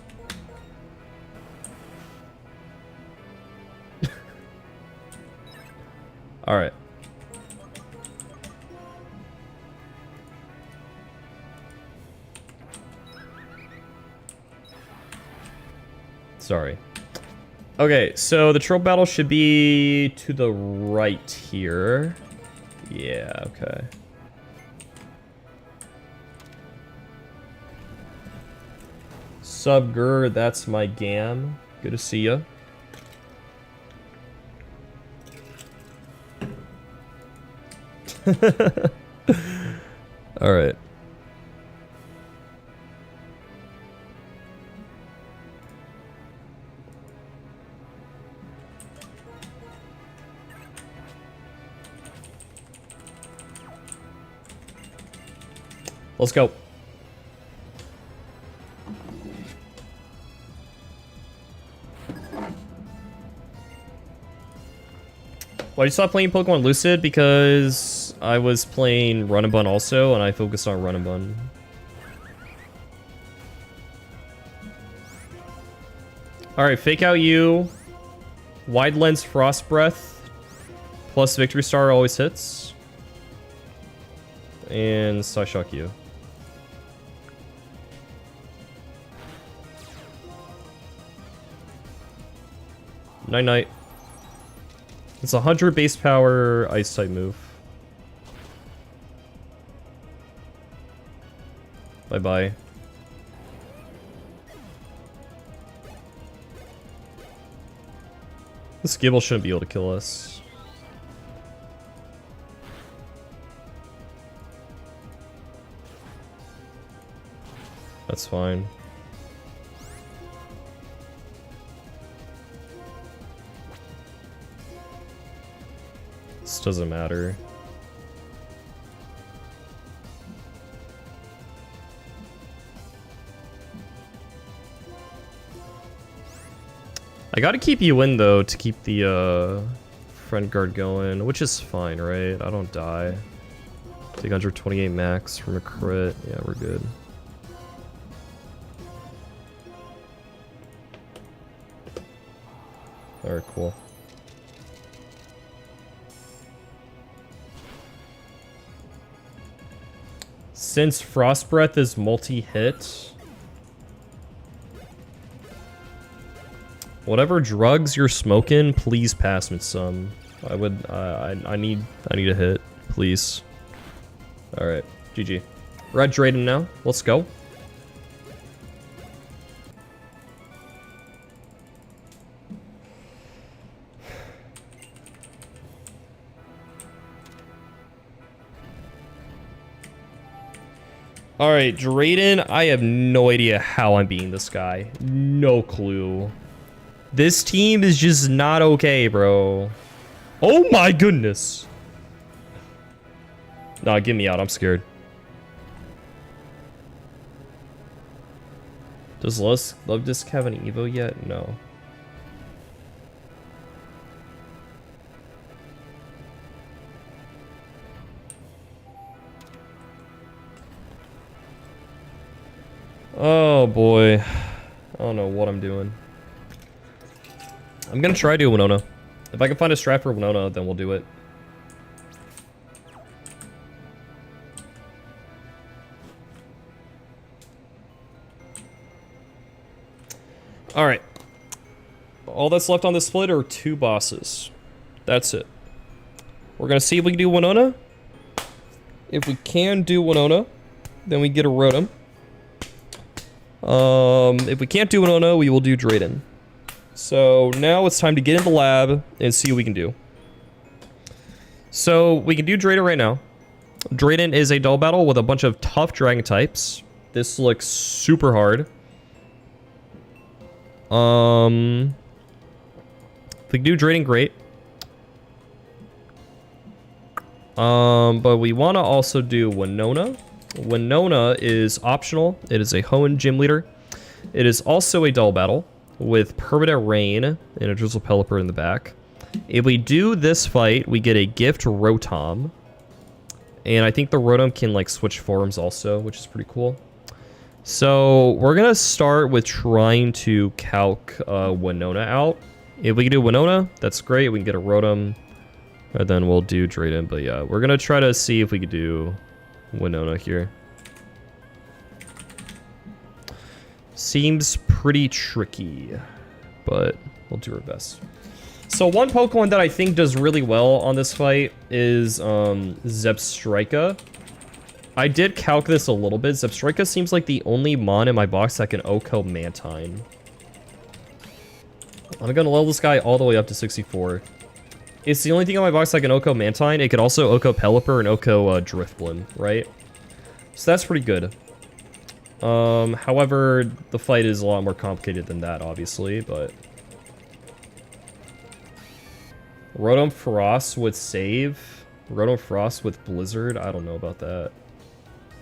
Alright. Sorry. Okay, so the troll battle should be to the right here. Yeah, okay. Subgur, that's my Gam. Good to see ya. Alright. Let's go. Why did you stop playing Pokemon Lucid? Because I was playing Run&Bun also, and I focused on Run&Bun. Alright, fake out you. Wide Lens Frost Breath. Plus Victory Star always hits. And Psyshock you. Night. It's a 100 base power ice type move. Bye. This Gibble shouldn't be able to kill us. That's fine. This doesn't matter. I gotta keep you in though to keep the friend guard going, which is fine, right? I don't die. Take 128 max from a crit. Yeah, we're good. Alright, cool. Since Frost Breath is multi-hit, whatever drugs you're smoking, please pass me some. I need a hit, please. Alright, GG. We're at Drayden now. Let's go. Alright, Drayden, I have no idea how I'm beating this guy. No clue. This team is just not okay, bro. Oh my goodness. Nah, get me out. I'm scared. Does Love Disc have an Evo yet? No. Oh boy. I don't know what I'm doing. I'm gonna try to Winona. If I can find a strat for Winona, then we'll do it. Alright. All that's left on this split are 2 bosses. That's it. We're gonna see if we can do Winona. If we can do Winona, then we get a Rotom. If we can't do Winona, we will do Drayden. So now it's time to get in the lab and see what we can do. So we can do Drayden right now. Drayden is a dull battle with a bunch of tough dragon types. This looks super hard. If we can do Drayden, great. But we want to also do Winona. Winona is optional. It is a Hoenn gym leader. It is also a dull battle with permanent rain and a drizzle pelipper in the back. If we do this fight, we get a gift Rotom. And I think the Rotom can like switch forms also, which is pretty cool. So we're gonna start with trying to calc Winona out. If we can do Winona, that's great. We can get a Rotom, and then we'll do Drayden. But yeah, we're gonna try to see if we could do Winona here. Seems pretty tricky, but we'll do our best. So one Pokemon that I think does really well on this fight is Zebstrika. I did calc this a little bit. Zebstrika seems like the only mon in my box that can OHKO Mantine. I'm gonna level this guy all the way up to 64. It's the only thing in my box that can OHKO Mantine. It could also OHKO Pelipper and OHKO Drifblim, right? So that's pretty good. However, the fight is a lot more complicated than that, obviously, but... Rotom Frost with save. Rotom Frost with Blizzard. I don't know about that.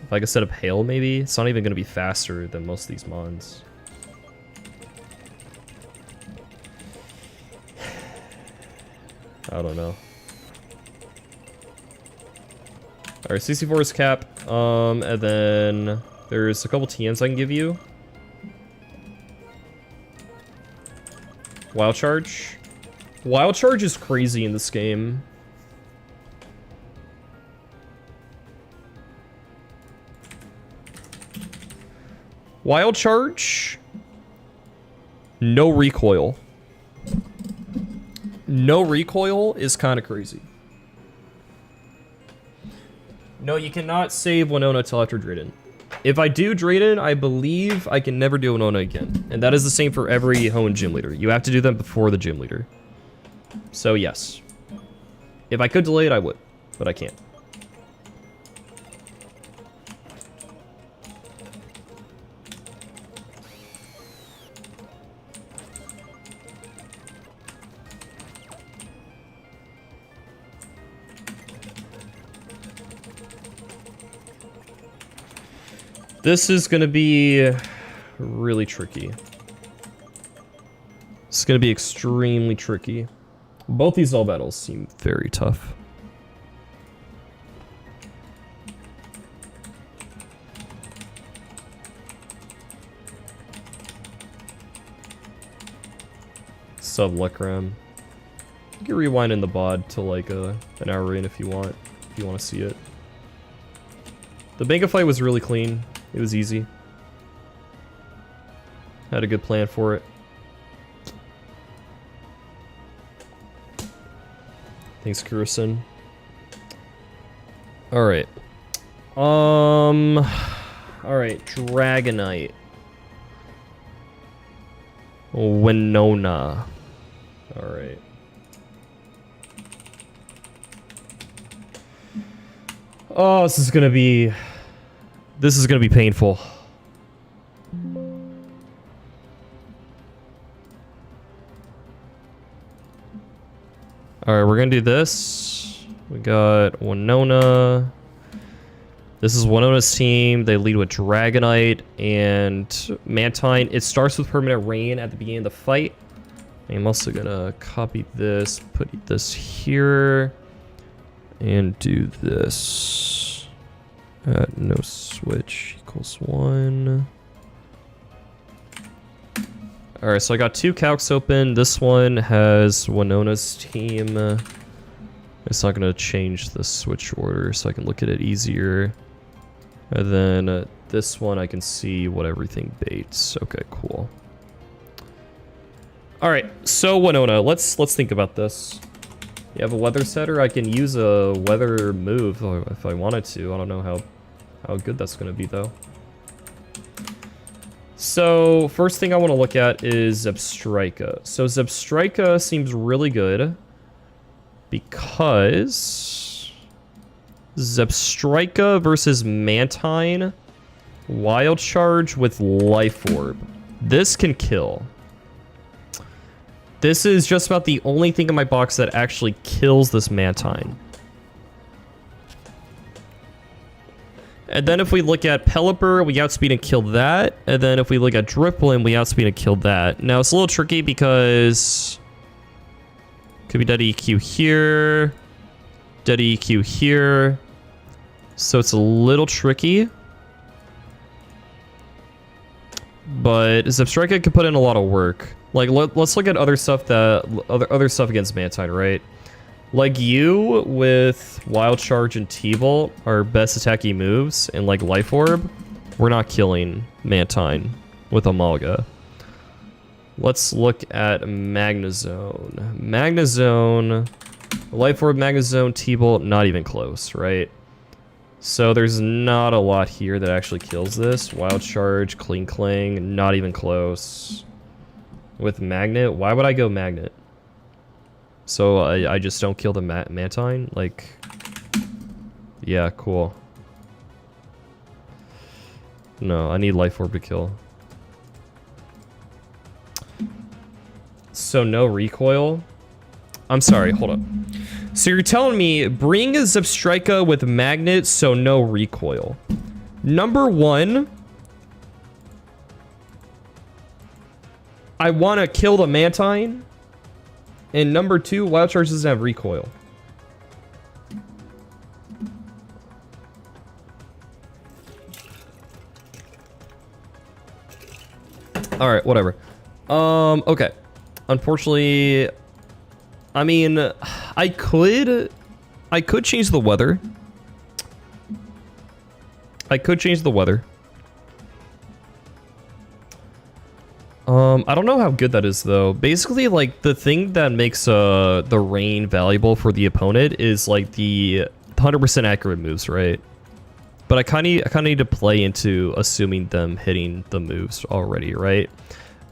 If I could set up Hail, maybe? It's not even going to be faster than most of these mons. I don't know. Alright, 64 is cap. And then there's a couple TMs I can give you. Wild Charge. Wild Charge is crazy in this game. Wild Charge. No recoil. No recoil is kind of crazy. No, you cannot save Winona till after Drayden. If I do Drayden, I believe I can never do Winona again. And that is the same for every Hoenn gym leader. You have to do them before the gym leader. So yes. If I could delay it, I would. But I can't. This is going to be really tricky. It's going to be extremely tricky. Both these all battles seem very tough. Sub-Lekram. You can rewind in the bod to like an hour in if you want to see it. The Benga fight was really clean. It was easy. Had a good plan for it. Thanks, Kurusen. Alright. All right, Dragonite. Winona. All right. Oh, this is gonna be painful. All right, we're gonna do this. We got Winona. This is Winona's team. They lead with Dragonite and Mantine. It starts with Permanent Rain at the beginning of the fight. I'm also gonna copy this, put this here, and do this. No switch equals 1. Alright, so I got 2 calcs open. This one has Winona's team. It's not gonna change the switch order, so I can look at it easier. And then this one I can see what everything baits. Okay, cool. All right, so Winona, let's think about this. You have a weather setter. I can use a weather move if I wanted to. I don't know how good that's gonna be though. So first thing I want to look at is Zebstrika. So Zebstrika seems really good because Zebstrika versus Mantine, Wild Charge with Life Orb. This can kill. This is just about the only thing in my box that actually kills this Mantine. And then if we look at Pelipper, we outspeed and kill that. And then if we look at Dripplin, we outspeed and kill that. Now it's a little tricky because could be dead EQ here, dead EQ here. So it's a little tricky. But Zebstrika can put in a lot of work. Like let's look at other stuff other stuff against Mantine, right? Like you with Wild Charge and T-Bolt are best attacking moves, and like Life Orb, we're not killing Mantine with Amalga. Let's look at Magnezone. Magnezone, Life Orb, Magnezone, T-Bolt, not even close, right? So there's not a lot here that actually kills this. Wild Charge, Cling Cling, not even close. With Magnet, why would I go Magnet? So I just don't kill the Mantine? Like, yeah, cool. No, I need Life Orb to kill. So no recoil? I'm sorry, hold up. So you're telling me bring a Zebstrika with Magnet, so no recoil. Number 1, I want to kill the Mantine. And number 2, Wild Charge doesn't have recoil. Alright, whatever. Okay. Unfortunately, I mean, I could change the weather. I could change the weather. I don't know how good that is though. Basically, like the thing that makes the rain valuable for the opponent is like the 100% accurate moves, right? But I kind of need to play into assuming them hitting the moves already, right?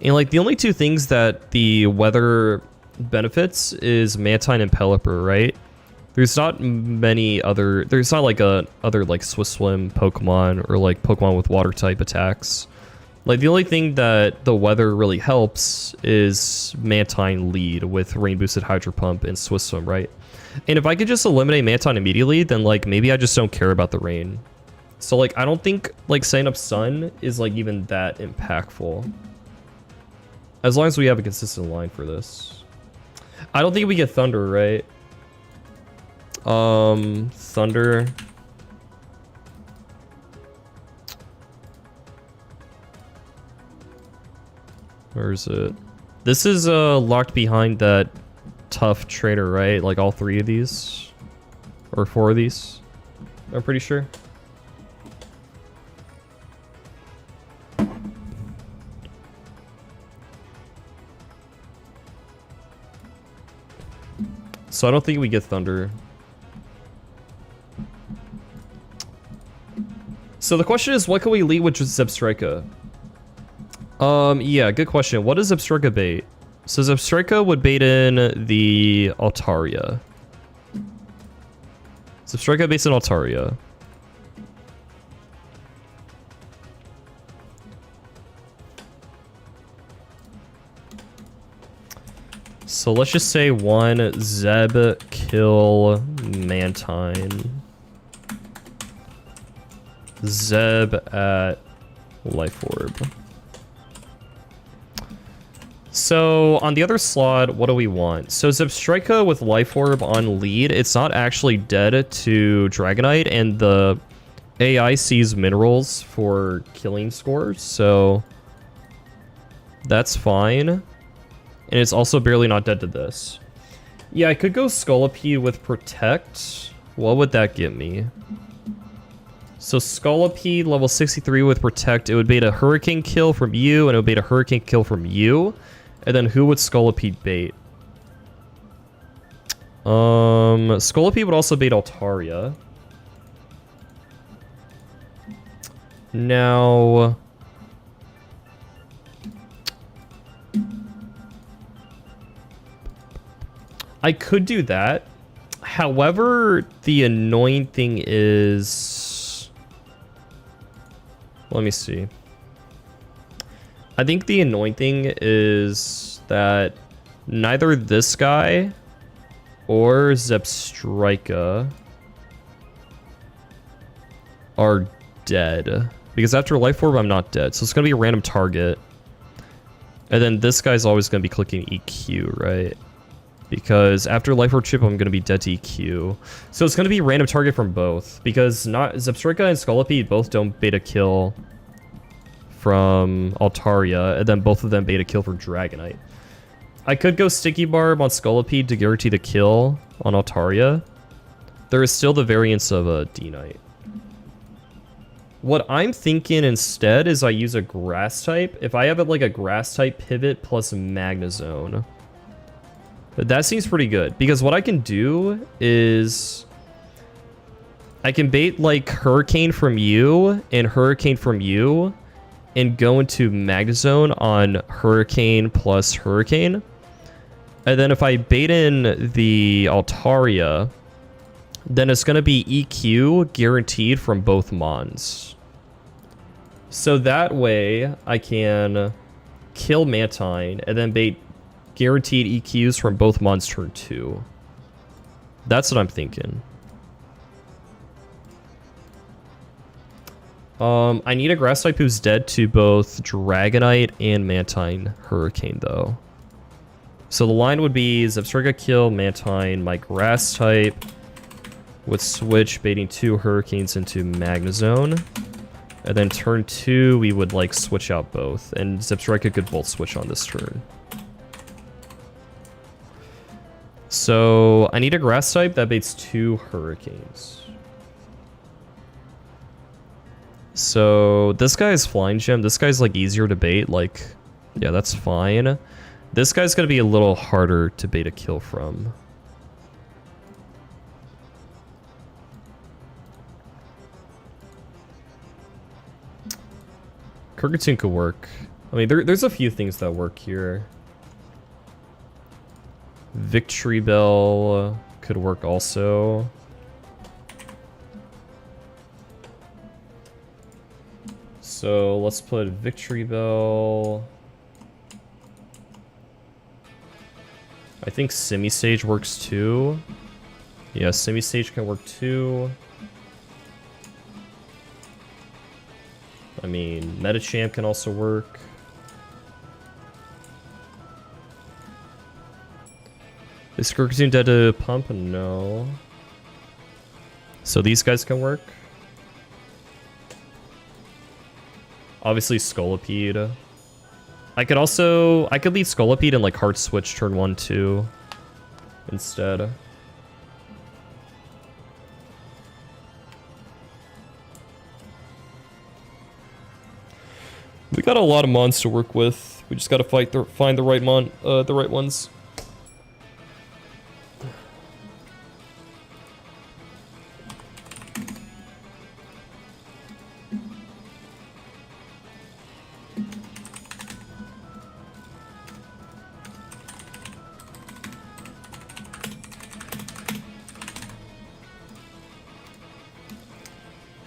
And like the only 2 things that the weather benefits is Mantine and Pelipper, right? There's not many other. There's not like other like Swiss Swim Pokemon or like Pokemon with water type attacks. Like the only thing that the weather really helps is Mantine lead with Rain Boosted Hydro Pump and Swiss Swim, right? And if I could just eliminate Mantine immediately, then like maybe I just don't care about the rain. So like I don't think like setting up Sun is like even that impactful. As long as we have a consistent line for this. I don't think we get Thunder, right? Thunder. Where is it? This is locked behind that tough trainer, right? Like all 3 of these? Or 4 of these? I'm pretty sure. So I don't think we get Thunder. So the question is, what can we lead with Zebstrika? Yeah, good question. What does Zebstrika bait? So Zebstrika would bait in the Altaria. Zebstrika baits in Altaria. So let's just say one Zeb kill Mantine. Zeb at Life Orb. So on the other slot, what do we want? So Zebstrika with Life Orb on lead, it's not actually dead to Dragonite, and the AI sees minerals for killing scores, so that's fine. And it's also barely not dead to this. Yeah, I could go Scolipede with Protect. What would that get me? So Scolipede, level 63 with Protect, it would bait a Hurricane kill from you, and it would bait a Hurricane kill from you. And then who would Scolipede bait? Scolipede would also bait Altaria. Now... I could do that. However, the annoying thing is... Let me see. I think the annoying thing is that neither this guy or Zebstrika are dead. Because after Life Orb, I'm not dead. So it's going to be a random target. And then this guy's always going to be clicking EQ, right? Because after Life Orb chip, I'm going to be dead to EQ. So it's going to be a random target from both. Because not Zebstrika and Scolipede both don't beta kill from Altaria, and then both of them beta kill from Dragonite. I could go Sticky Barb on Scolipede to guarantee the kill on Altaria. There is still the variance of a D-Knight. What I'm thinking instead is I use a Grass type. If I have it like a Grass type pivot plus Magnezone. That seems pretty good, because what I can do is I can bait like Hurricane from you and Hurricane from you, and go into Magnezone on Hurricane plus Hurricane. And then if I bait in the Altaria, then it's going to be EQ guaranteed from both Mons. So that way I can kill Mantine and then bait guaranteed EQs from both Mons turn 2. That's what I'm thinking. I need a Grass type who's dead to both Dragonite and Mantine Hurricane, though. So the line would be Zebstrika kill Mantine, my Grass type would switch, baiting 2 Hurricanes into Magnezone. And then turn 2, we would like switch out both, and Zebstrika could both switch on this turn. So I need a Grass type that baits 2 Hurricanes. So this guy is Flying Gem. This guy's like easier to bait. Like, yeah, that's fine. This guy's gonna be a little harder to bait a kill from. Kirkatune could work. I mean, there's a few things that work here. Victory Bell could work also. So let's put Victory Bell. I think Semi-Stage works too. Yeah, Semi-Stage can work too. I mean, Metachamp can also work. Is Kirkatune dead to pump? No. So these guys can work. Obviously Scolipede. I could lead Scolipede and like hard switch turn 1, 2 instead. We got a lot of mons to work with. We just gotta find the right ones.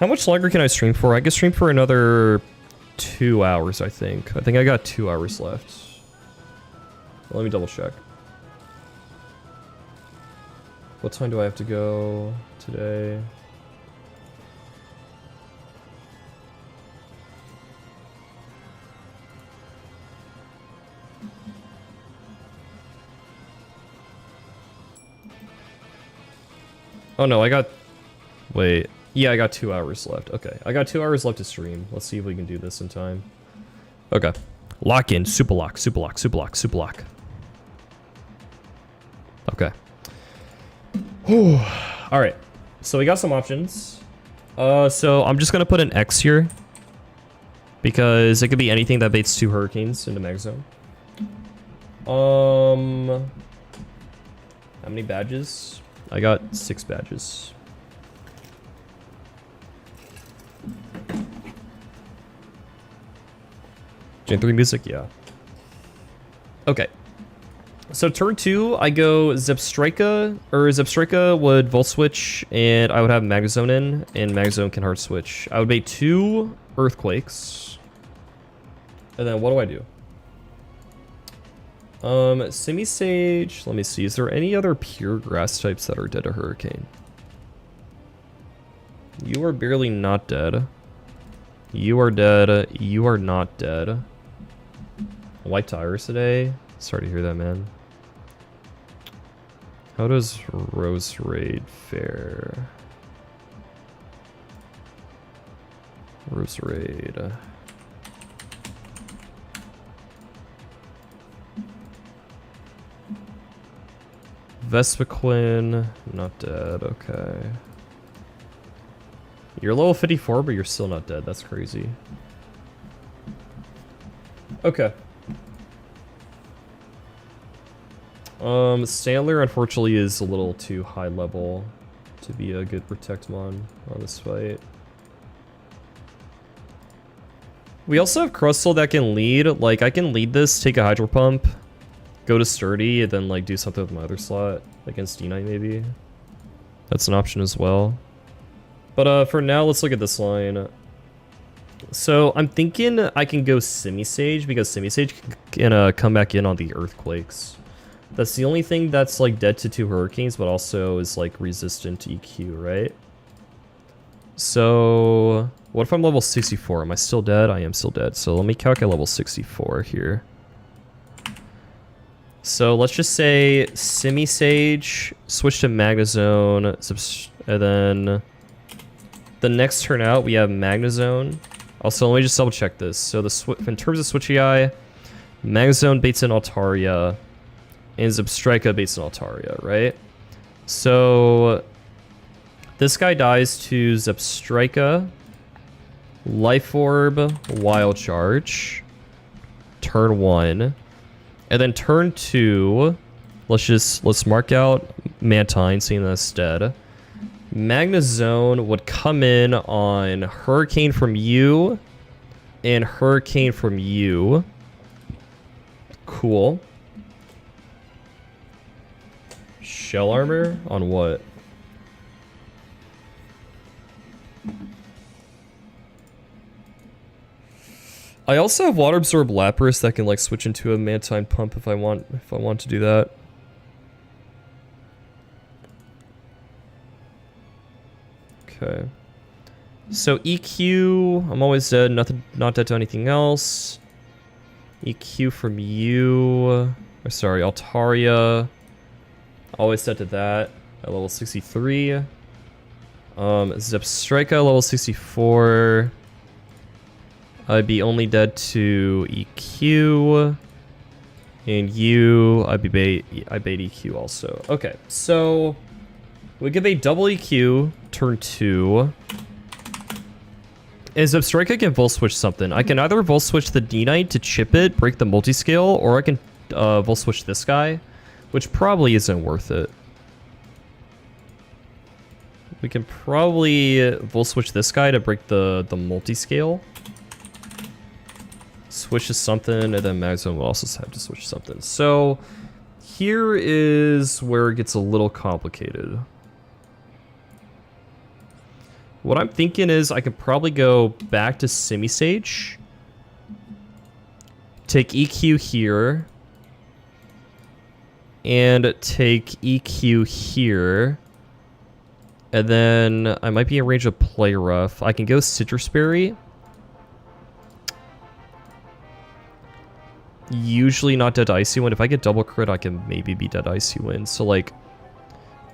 How much longer can I stream for? I can stream for another 2 hours, I think. I think I got 2 hours left. Let me double check. What time do I have to go today? Oh no, I got... Wait. Yeah, I got 2 hours left. Okay, I got 2 hours left to stream. Let's see if we can do this in time. Okay. Lock in. Super lock, super lock, super lock, super lock. Okay. Alright. So we got some options. So I'm just gonna put an X here. Because it could be anything that baits 2 hurricanes into mag zone. How many badges? I got 6 badges. Gen 3 music, yeah. Okay. So turn 2, I go Zebstrika, or Zebstrika would Volt Switch, and I would have Magzone in, and Magzone can Hard Switch. I would bait 2 Earthquakes. And then what do I do? Semi-Sage, let me see, is there any other pure grass types that are dead to Hurricane? You are barely not dead. You are dead. You are not dead. White tires today. Sorry to hear that, man. How does Rose Raid fare? Rose Raid. Vespiquen, not dead. Okay. You're level 54, but you're still not dead. That's crazy. Okay. Sandler unfortunately is a little too high level to be a good Protectmon on this fight. We also have Crustle that can lead. Like, I can lead this, take a Hydro Pump, go to Sturdy, and then, like, do something with my other slot. Against D-Knight, maybe. That's an option as well. But, for now, let's look at this line. So, I'm thinking I can go Semi-Sage, because Semi-Sage can come back in on the Earthquakes. That's the only thing that's, like, dead to 2 Hurricanes, but also is, like, resistant to EQ, right? So, what if I'm level 64? Am I still dead? I am still dead. So, let me calculate level 64 here. So, let's just say Semi-Sage, switch to Magnezone, and then the next turn out, we have Magnezone. Also, let me just double check this. So, in terms of Switchy Eye, Magnezone baits in Altaria, and Zebstrika baits in Altaria, right? So, this guy dies to Zebstrika, Life Orb, Wild Charge, turn 1, and then turn 2, let's mark out Mantine, seeing that's dead. Magnezone would come in on Hurricane from you, and Hurricane from you. Cool. Shell Armor? On what? I also have Water Absorb Lapras that can like switch into a Mantine Pump if I want to do that. Okay. So EQ, I'm always dead, not dead to anything else. EQ from you, or sorry, Altaria. Always set to that at level 63. Zebstrika level 64. I'd be only dead to EQ. And you, I bait EQ also. Okay, so we give a double EQ, turn 2. And Zebstrika can Volt Switch something. I can either Volt Switch the D-Knight to chip it, break the multi-scale, or I can Volt Switch this guy, which probably isn't worth it. We can probably Volt Switch this guy to break the multi-scale. Switch to something, and then Magzone will also have to switch something. So, here is where it gets a little complicated. What I'm thinking is I could probably go back to Simisage. Take EQ here. And take EQ here. And then I might be in range of Play Rough. I can go Citrus Berry. Usually not dead Icy Wind. If I get double crit, I can maybe be dead Icy Wind. So like,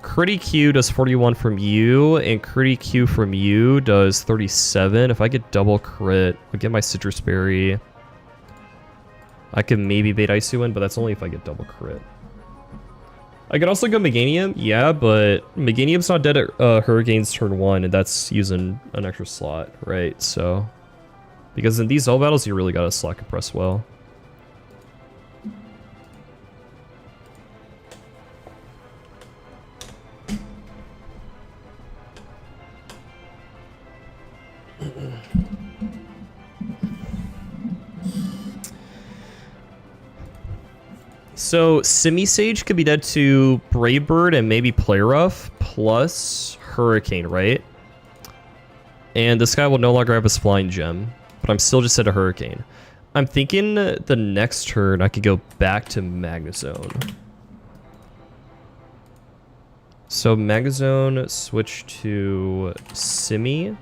crit EQ does 41 from you, and crit EQ from you does 37. If I get double crit, I get my Citrus Berry. I can maybe bait Icy Wind, but that's only if I get double crit. I could also go Meganium, yeah, but Meganium's not dead at Hurricane's turn 1, and that's using an extra slot, right? So, because in these Zell battles, you really gotta slot compress well. So, Simisage could be dead to Brave Bird and maybe Play Rough plus Hurricane, right? And this guy will no longer have his Flying Gem, but I'm still just at a Hurricane. I'm thinking the next turn I could go back to Magnezone. So, Magnezone, switch to Simi,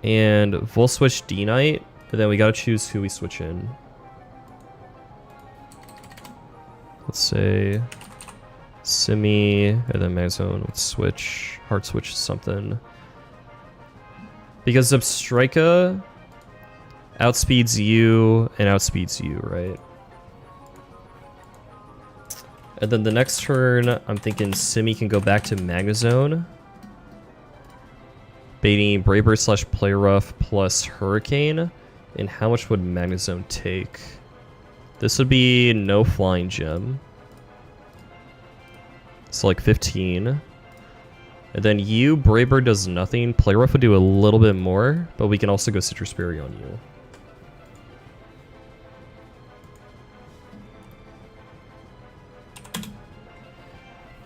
and we'll switch D-Knight, and then we gotta choose who we switch in. Let's say Simi, and then Magnezone would switch, hard switch something. Because Zebstrika outspeeds you and outspeeds you, right? And then the next turn, I'm thinking Simi can go back to Magnezone. Baiting Braver slash Play Rough plus Hurricane. And how much would Magnezone take? This would be no Flying Gem. So like 15. And then you, Braver does nothing. Play Rough would do a little bit more, but we can also go Citrus Berry on you.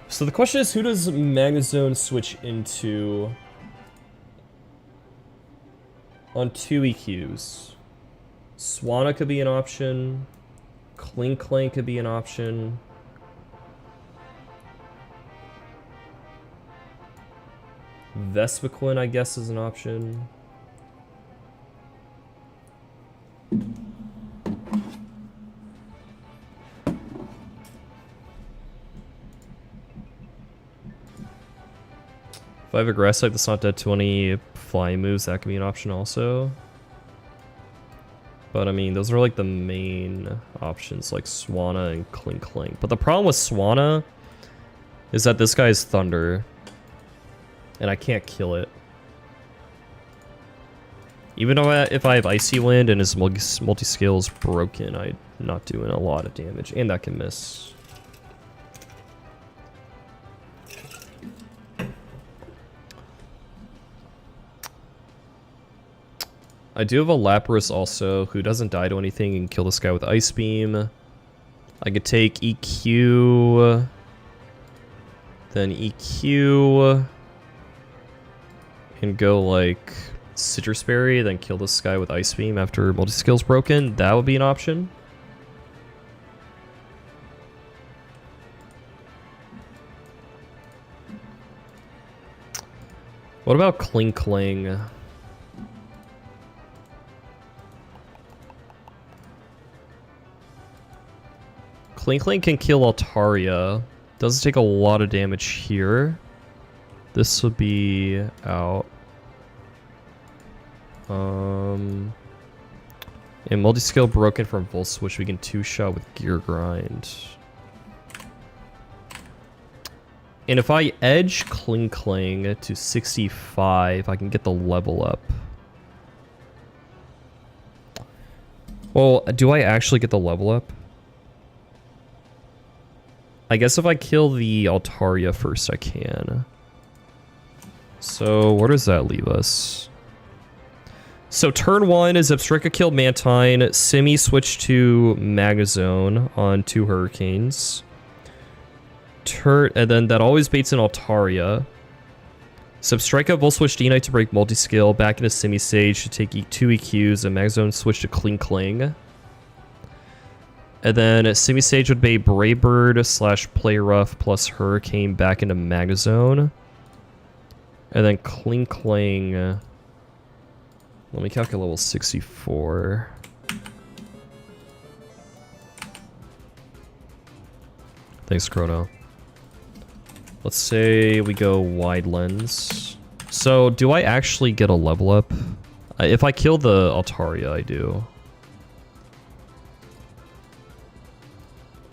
So the question is, who does Magnezone switch into on 2 EQs? Swanna could be an option. Clink Clank could be an option. Vespiquen, I guess, is an option. If I have a grass type that's not dead to any flying moves, that could be an option also. But I mean, those are like the main options, like Swanna and Clink Clank. But the problem with Swanna is that this guy is Thunder, and I can't kill it. Even though if I have Icy Wind and his multi-skill is broken, I'm not doing a lot of damage, and that can miss. I do have a Lapras also, who doesn't die to anything and kill this guy with Ice Beam. I could take EQ, then EQ, and go like Citrus Berry, then kill this guy with Ice Beam after multi-skill's broken. That would be an option. What about Clink Clang? Clink Clank can kill Altaria. Doesn't take a lot of damage here. This would be out. And multi-skill broken from Volt Switch. We can 2-shot with Gear Grind. And if I edge Clink Clang to 65, I can get the level up. Well, do I actually get the level up? I guess if I kill the Altaria first, I can. So, where does that leave us? So, turn 1 is Zebstrika killed Mantine. Simi switched to Magnezone on 2 Hurricanes. And then that always baits in Altaria. Substrike will switch D-Knight to break multi-scale, back into Semi-Sage to take 2 EQs, and Magzone switch to Cling Cling. And then Semi-Sage would be Braybird / Play Rough plus Hurricane back into Magzone. And then Cling Cling. Let me calculate level 64. Thanks, Chrono. Let's say we go Wide Lens. So, do I actually get a level up? If I kill the Altaria, I do.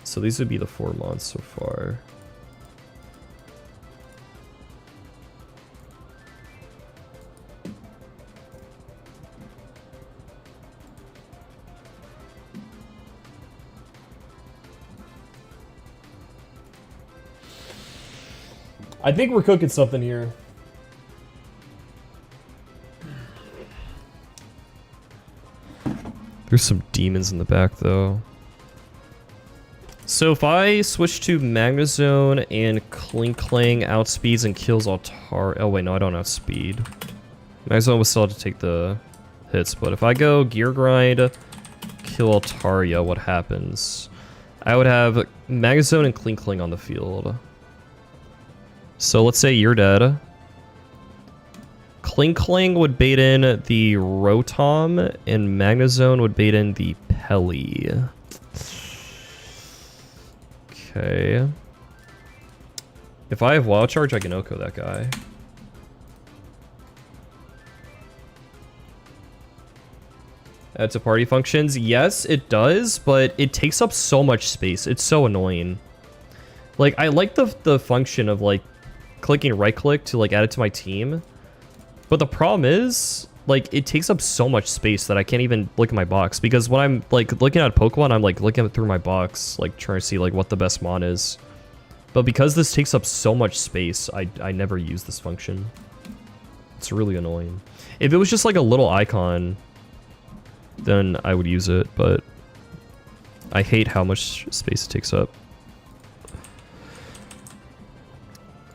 So these would be the 4 mons so far. I think we're cooking something here. There's some demons in the back, though. So if I switch to Magnezone and Cling Clang outspeeds and kills Altar... Oh, wait, no, I don't outspeed. Magnezone will still have to take the hits, but if I go Gear Grind, kill Altaria, what happens? I would have Magnezone and Cling Clang on the field. So let's say you're dead. Cling Clang would bait in the Rotom, and Magnezone would bait in the Pelly. Okay. If I have Wild Charge, I can Oko that guy. Add to party functions. Yes, it does, but it takes up so much space. It's so annoying. Like, I like the function of, like, clicking right click to like add it to my team, but the problem is like it takes up so much space that I can't even look at my box, because when I'm like looking at Pokemon, I'm like looking through my box, like trying to see like what the best mon is, but because this takes up so much space, I never use this function. It's really annoying. If it was just like a little icon, then I would use it, but I hate how much space it takes up.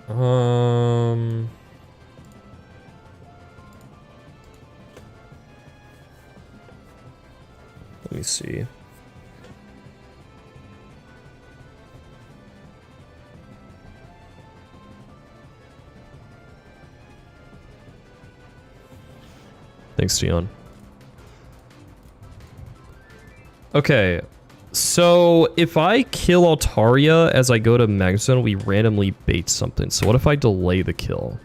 Let me see. Thanks, Dion. Okay. So, if I kill Altaria as I go to Magzone, we randomly bait something. So what if I delay the kill?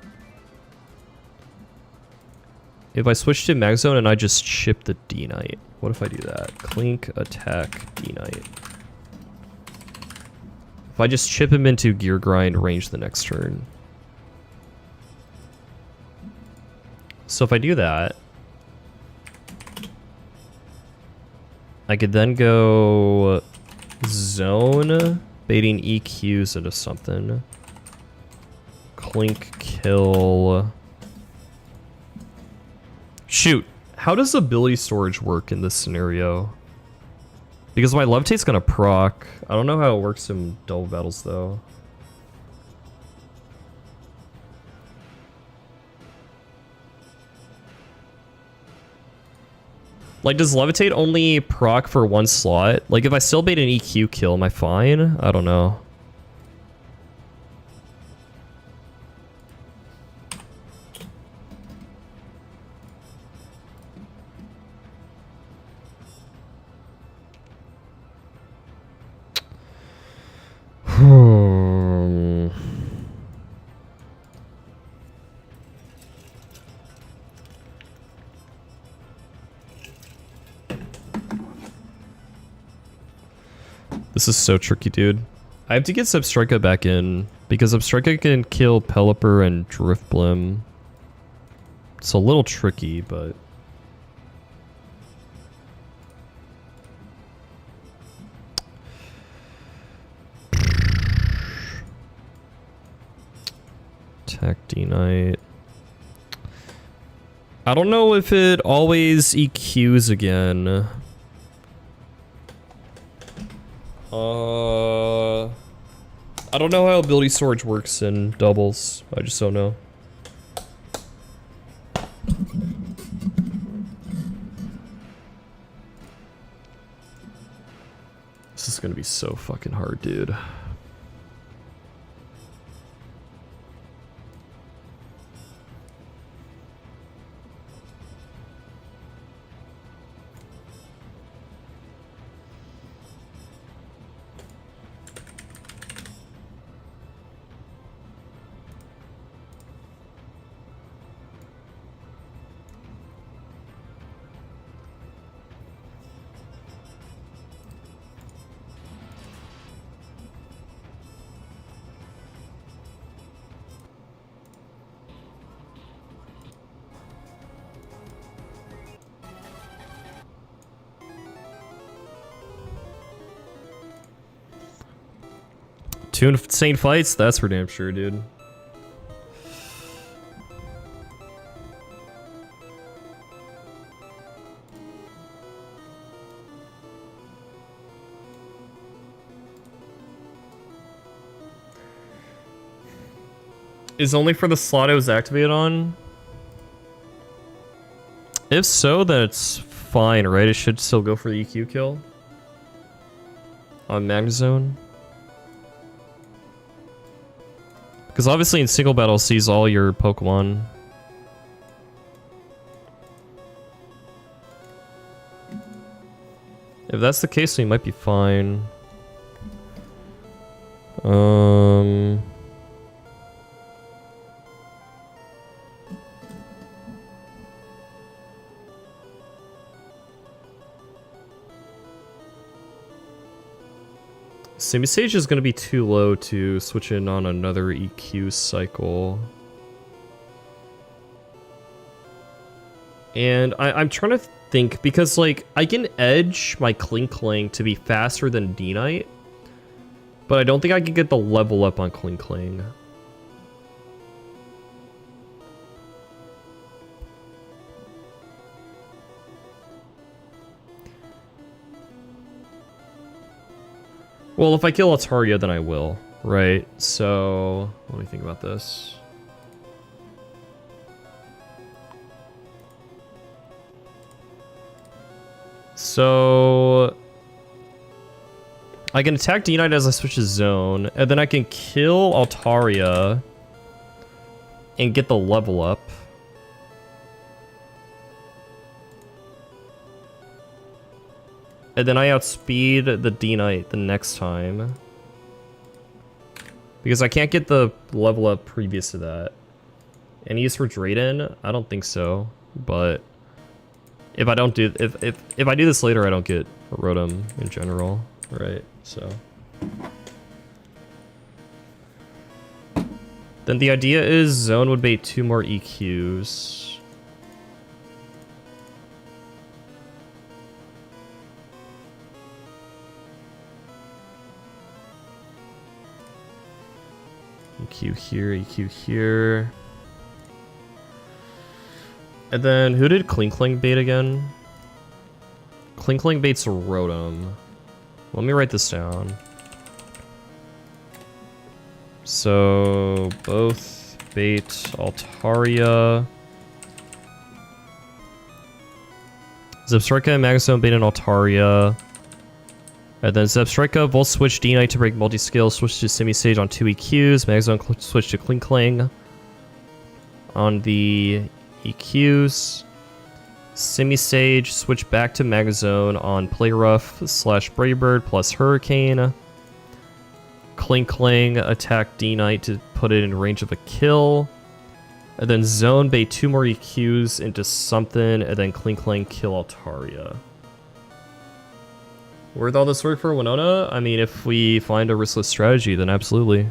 If I switch to Magzone and I just chip the D-Knight, what if I do that? Clink, attack, D-Knight. If I just chip him into Gear Grind, range the next turn. So if I do that, I could then go Zone, baiting EQs into something. Clink, kill. Shoot, how does ability storage work in this scenario? Because my Levitate's gonna proc. I don't know how it works in double battles though. Like, does Levitate only proc for one slot? Like, if I still bait an EQ kill, am I fine? I don't know. This is so tricky, dude. I have to get Substrika back in, because Substrika can kill Pelipper and Driftblim. It's a little tricky, but... Attack D-Knight. I don't know if it always EQs again. I don't know how ability storage works in doubles. I just don't know. gonna be so fucking hard, dude. Two insane fights? That's for damn sure, dude. Is only for the slot it was activated on? If so, then it's fine, right? It should still go for the EQ kill. On Magnezone. Because obviously in single battle it sees all your Pokemon. If that's the case, we might be fine. Simisage is going to be too low to switch in on another EQ cycle. And I'm trying to think, because like I can edge my Klinklang to be faster than D-Knight, but I don't think I can get the level up on Klinklang. Well, if I kill Altaria, then I will, right? So, let me think about this. So, I can attack D-Knight as I switch his zone, and then I can kill Altaria and get the level up. And then I outspeed the D-Knight the next time. Because I can't get the level up previous to that. Any use for Drayden? I don't think so. But if I don't do if I do this later, I don't get Rotom in general. Right, so. Then the idea is Zone would bait 2 more EQs. EQ here, EQ here. And then, who did Klinklang bait again? Klinklang baits Rotom. Let me write this down. So, both bait Altaria. Zebstrika and Magnezone bait an Altaria. And then Zebstrika Volt switch D-Knight to break multi-skill, switch to Simisage on 2 EQs, Magnezone switch to Klinklang on the EQs, Simisage switch back to Magnezone on Play Rough / Braybird plus Hurricane, Klinklang attack D-Knight to put it in range of a kill, and then Zone bait 2 more EQs into something, and then Klinklang kill Altaria. Worth all this work for Winona? I mean, if we find a riskless strategy, then absolutely.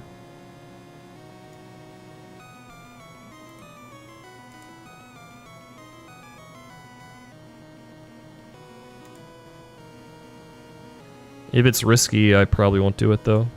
If it's risky, I probably won't do it though.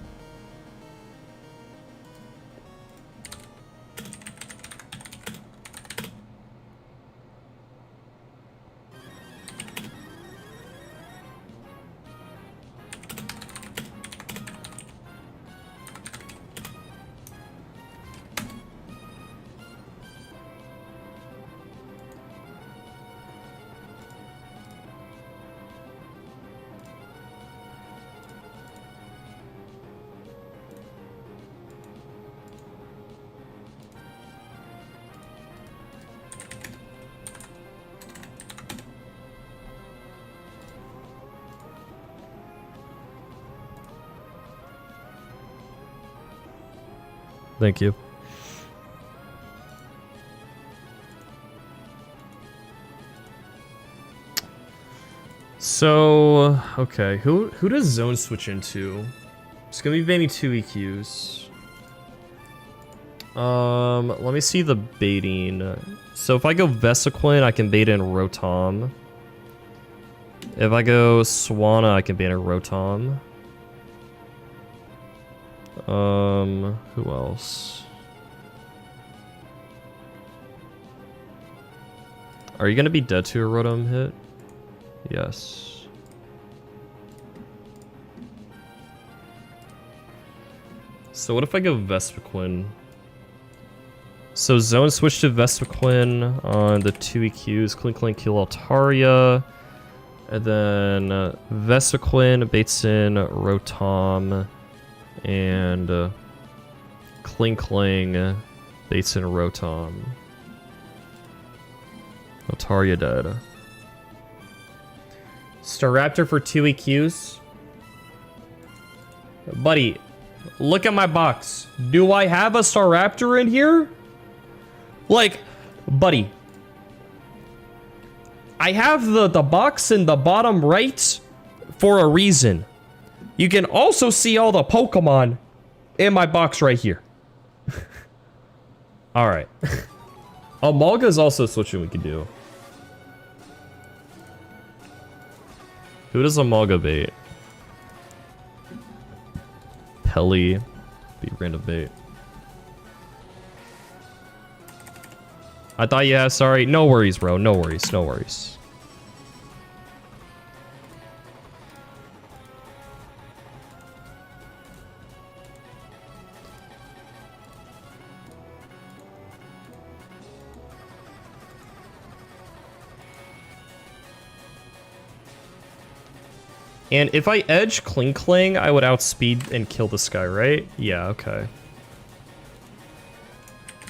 Thank you. So, okay, who does zone switch into? It's gonna be maybe 2 EQs. Let me see the baiting. So if I go Vesequin, I can bait in Rotom. If I go Swanna, I can bait in Rotom. Who else? Are you gonna be dead to a Rotom hit? Yes. So what if I go Vespiquen? So zone switch to Vespiquen on the 2 EQs. Clink Clink kill Altaria. And then Vespiquen baits in Rotom. And Clink Cling baits in Rotom. Altaria dead. Staraptor for 2 EQs. Buddy, look at my box. Do I have a Staraptor in here? Like, buddy. I have the box in the bottom right for a reason. You can also see all the Pokemon in my box right here. Alright. Amalga's also switching we could do. Who does Amalga bait? Pelly. Be random bait. I thought you had, sorry. No worries, bro. No worries. No worries. And if I edge Clink Cling, I would outspeed and kill this guy, right? Yeah, okay.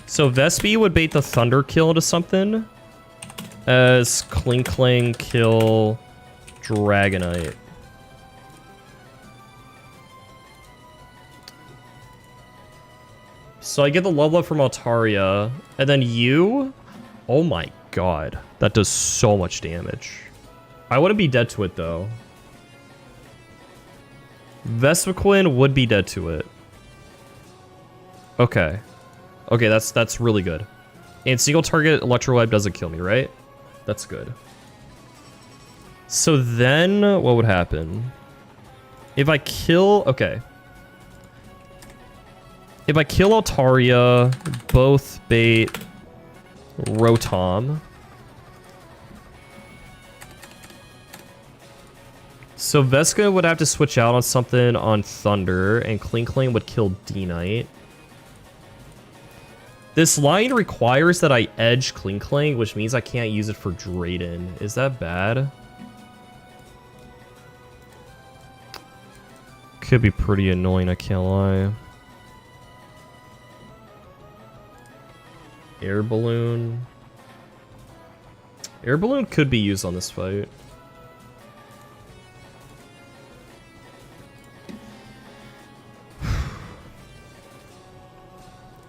So Vespi would bait the Thunder kill to something, as Clink Cling kill Dragonite. So I get the level up from Altaria, and then you? Oh my god, that does so much damage. I wouldn't be dead to it though. Vespiquen would be dead to it. Okay. Okay, that's really good. And single target Electroweb doesn't kill me, right? That's good. So then, what would happen? If I kill... Okay. If I kill Altaria, both bait Rotom. So Vesca would have to switch out on something on Thunder, and Clink Cling would kill D-Knight. This line requires that I edge Clink Cling, which means I can't use it for Drayden. Is that bad? Could be pretty annoying, I can't lie. Air Balloon. Air Balloon could be used on this fight.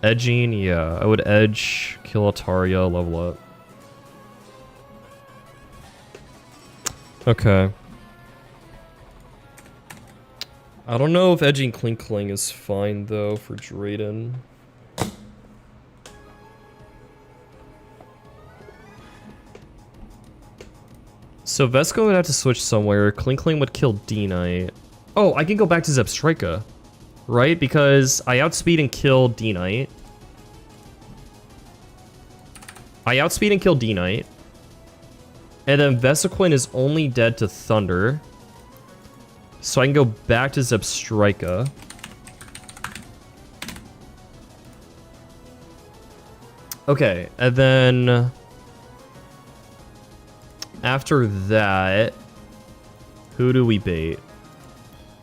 Edging, yeah. I would edge, kill Altaria, level up. Okay. I don't know if edging Clink Cling is fine, though, for Drayden. So Vesco would have to switch somewhere. Clink Cling would kill D-Knight. Oh, I can go back to Zebstrika. Right? Because I outspeed and kill D-Knight. I outspeed and kill D-Knight. And then Vesequin is only dead to Thunder. So I can go back to Zebstrika. Okay, and then... After that... Who do we bait?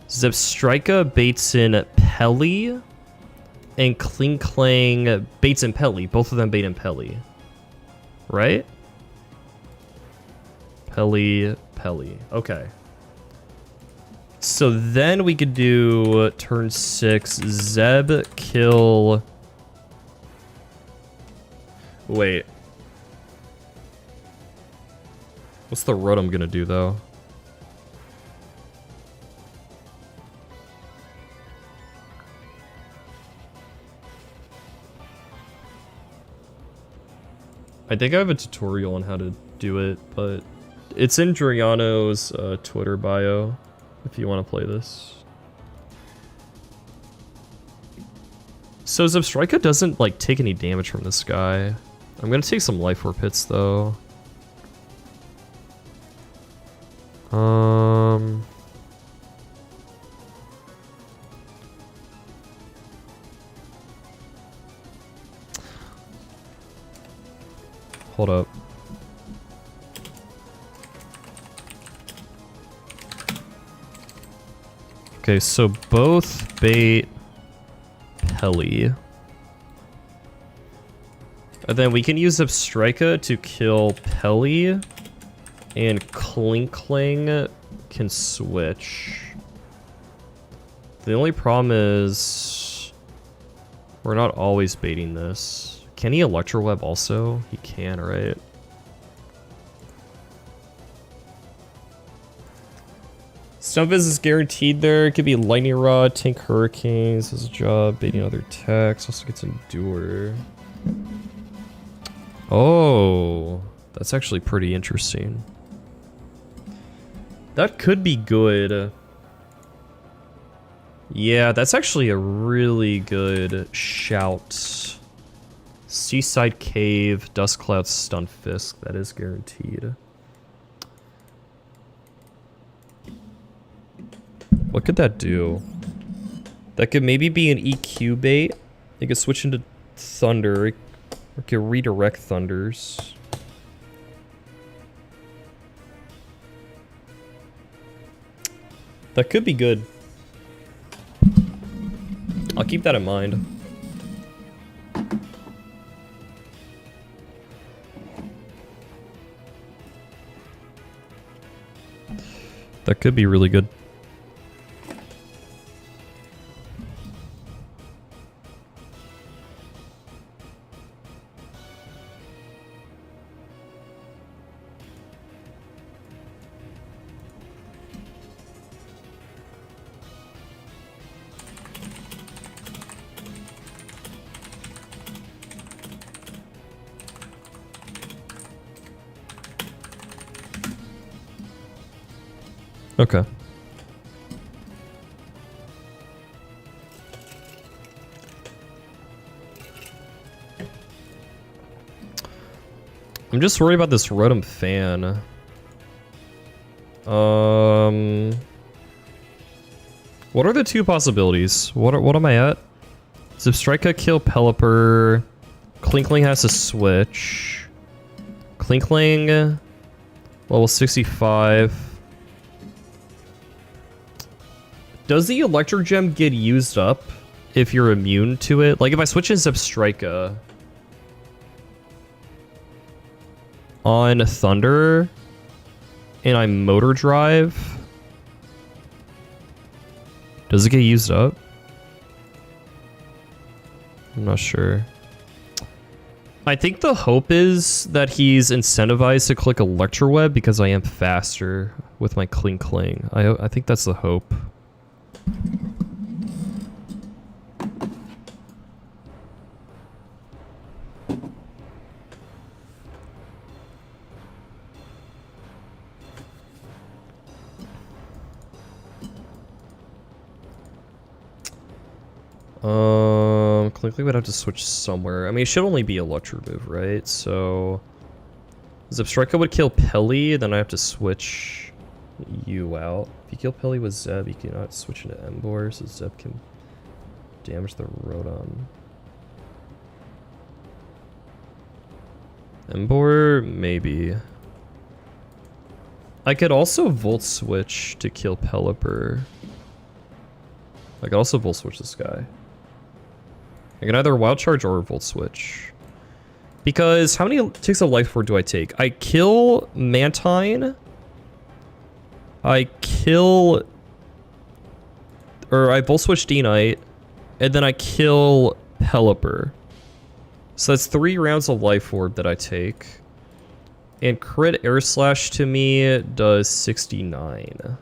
Zebstrika baits in Pelly, and Clink Clang baits in Pelly. Both of them bait in Pelly. Right? Pelly. Okay. So then we could do turn 6, Zeb kill Wait. What's the road I'm gonna do, though? I think I have a tutorial on how to do it, but it's in Drayano's Twitter bio if you want to play this. So Zebstrika doesn't like take any damage from this guy. I'm gonna take some life orb hits though. Hold up. Okay, so both bait Pelly. And then we can use Zebstrika to kill Pelly, and Klinkling can switch. The only problem is we're not always baiting this. Can he Electroweb also? He can, right? Stunfisk is guaranteed there. It could be Lightning Rod, Tank Hurricanes. This is a job. Baiting other attacks. Also gets Endure. Oh, that's actually pretty interesting. That could be good. Yeah, that's actually a really good shout. Seaside Cave, Dust Cloud, Stunfisk. That is guaranteed. What could that do? That could maybe be an EQ bait. It could switch into Thunder. Or it could redirect Thunders. That could be good. I'll keep that in mind. That could be really good. Okay. I'm just worried about this Rotom fan. What are the two possibilities? What am I at? Zebstrika kill Pelipper. Klinkling has to switch. Klinkling level 65. Does the Electro Gem get used up if you're immune to it? Like if I switch in Zebstrika on Thunder and I Motor Drive, does it get used up? I'm not sure. I think the hope is that he's incentivized to click Electroweb because I am faster with my Klinkling. I think that's the hope. Klinkling would have to switch somewhere. I mean, it should only be Electro move, right? So Zebstrika would kill Pelly, then I have to switch you out. If you kill Pelly with Zeb, you cannot switch into Emboar, so Zeb can damage the Rotom. Emboar, maybe. I could also Volt Switch to kill Pelipper. I could also Volt Switch this guy. I can either Wild Charge or Volt Switch. Because how many ticks of Life Orb do I take? I kill Mantine. I kill... Or I Volt Switch D-Knight. And then I kill Pelipper. So that's 3 rounds of Life Orb that I take. And crit Air Slash to me does 69.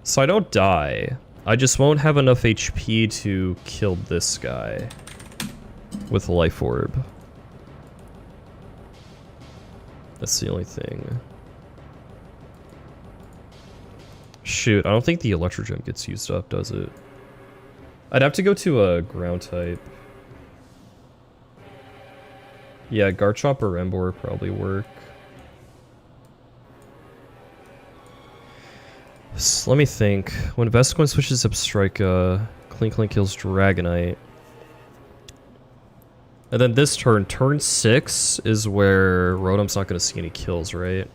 So I don't die. I just won't have enough HP to kill this guy with Life Orb. That's the only thing. Shoot, I don't think the Electro Gem gets used up, does it? I'd have to go to a ground type. Yeah, Garchomp or Emboar would probably work. So let me think. When Vesquin switches Zebstrika, Clink kills Dragonite. And then this turn, turn 6 is where Rotom's not going to see any kills, right?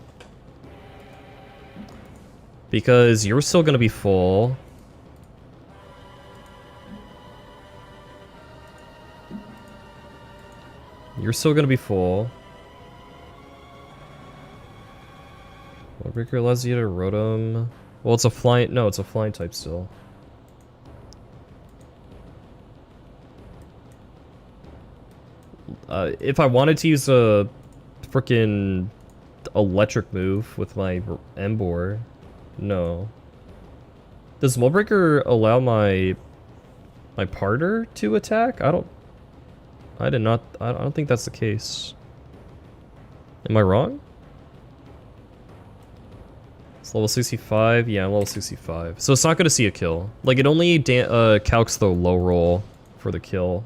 Because you're still going to be full. You're still going to be full. Wallbreaker allows you to Rotom. Well, it's a flying... No, it's a flying type still. If I wanted to use a freaking electric move with my Emboar, no. Does Wallbreaker allow my partner to attack? I don't think that's the case. Am I wrong? It's level 65. Yeah, I'm level 65. So it's not going to see a kill. Like, it only calcs the low roll for the kill.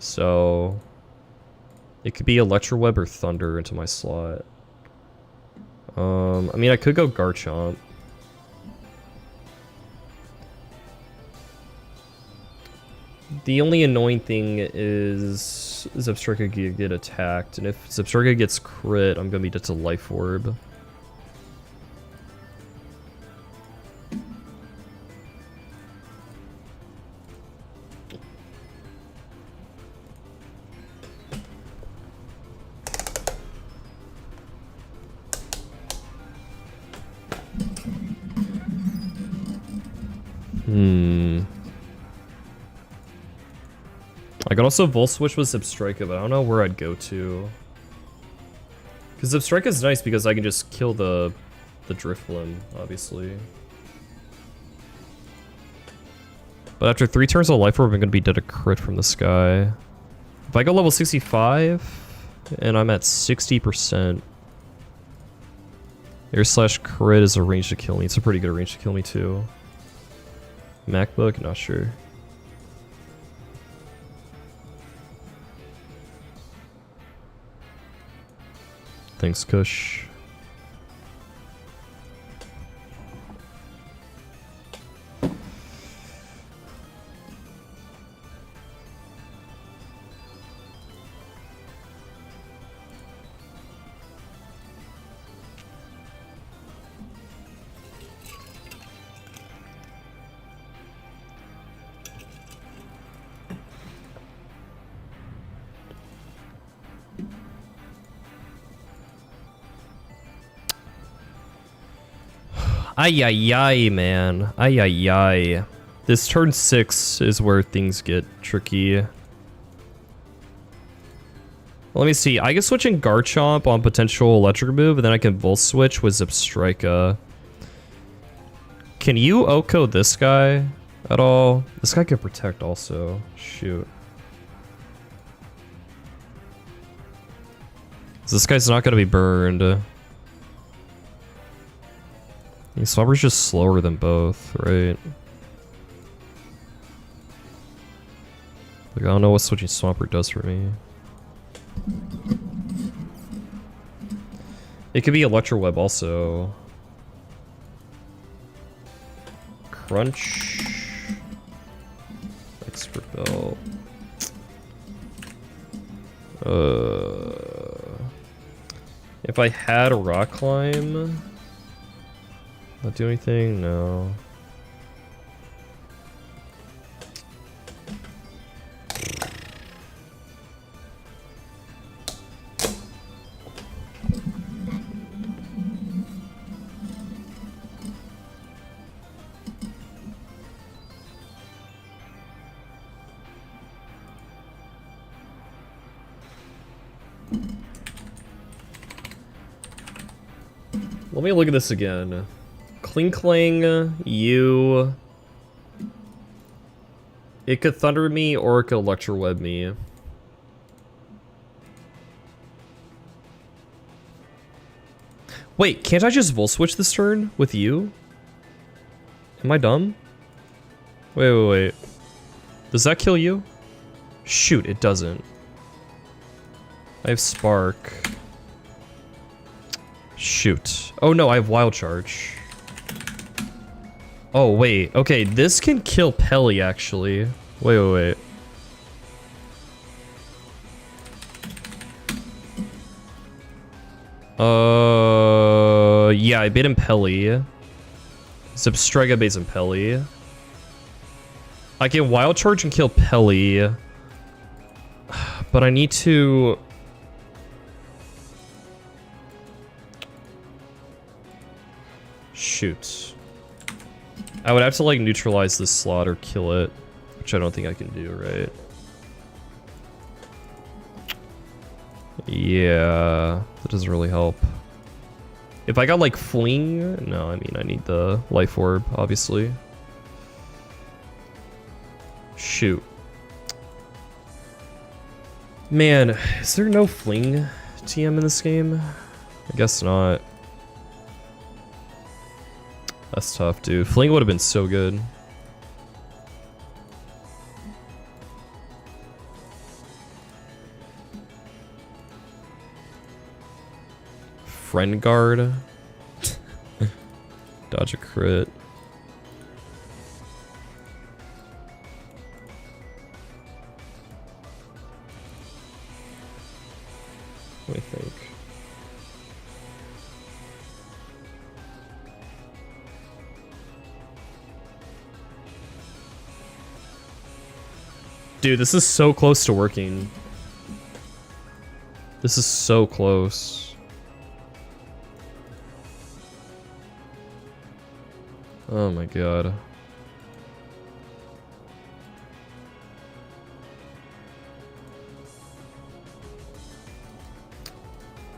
So it could be Electro Web or Thunder into my slot. I mean, I could go Garchomp. The only annoying thing is Zebstrika get attacked, and if Zebstrika gets crit, I'm gonna be dead to Life Orb. I could also Volt Switch with Zebstrika, but I don't know where I'd go to. Because Zebstrika is nice because I can just kill the Drifblim, obviously. But after 3 turns of Life Orb, I'm going to be dead a crit from the sky. If I go level 65, and I'm at 60%, Air Slash crit is a range to kill me. It's a pretty good range to kill me, too. MacBook? Not sure. Thanks, Kush. Ay ay ay, man. Ay ay ay. This turn 6 is where things get tricky. Let me see. I can switch in Garchomp on potential electric move, and then I can Volt Switch with Zebstrika. Can you OHKO this guy at all? This guy can protect also. Shoot. This guy's not going to be burned. Swabber's just slower than both, right? Like, I don't know what switching Swampert does for me. It could be Electro Web also. Crunch. Expert Belt. If I had a Rock Climb... Not do anything? No. Let me look at this again. Klinkling, you... It could Thunder me or it could Electroweb me. Wait, can't I just Volt Switch this turn with you? Am I dumb? Wait. Does that kill you? Shoot, it doesn't. I have Spark. Shoot. Oh no, I have Wild Charge. Oh wait, okay, this can kill Pelly actually. Wait. Yeah, I bait him Pelly. Zebstrega baits him Pelly. I can Wild Charge and kill Pelly. But I need to... Shoot. I would have to like neutralize this slot or kill it, which I don't think I can do, right? Yeah, that doesn't really help. If I got like Fling, no, I mean I need the Life Orb, obviously. Shoot. Man, is there no Fling TM in this game? I guess not. That's tough, dude. Fling would have been so good. Friend Guard. Dodge a crit. Let me think. Dude, this is so close to working. This is so close. Oh my god.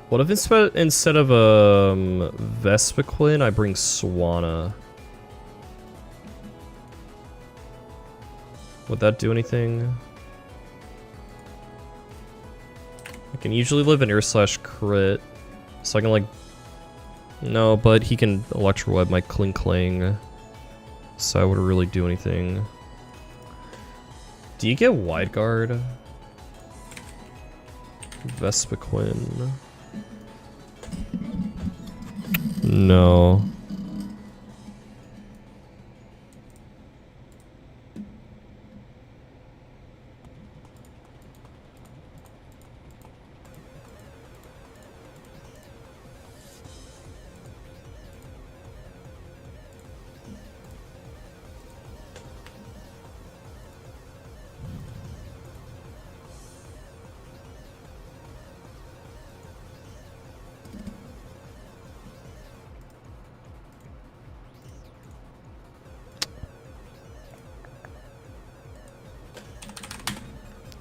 What if instead of Vespiquen, I bring Swanna? Would that do anything? I can usually live in air slash crit, so I can like... No, but he can Electroweb my Klinkling, so I wouldn't really do anything. Do you get Wide Guard? Vespiquen. No.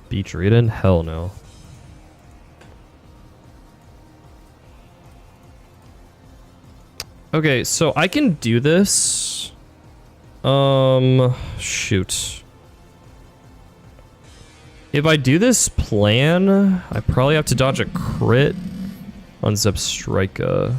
Beat Drayden? Hell no. Okay, so I can do this. Shoot. If I do this plan, I probably have to dodge a crit on Zebstrika.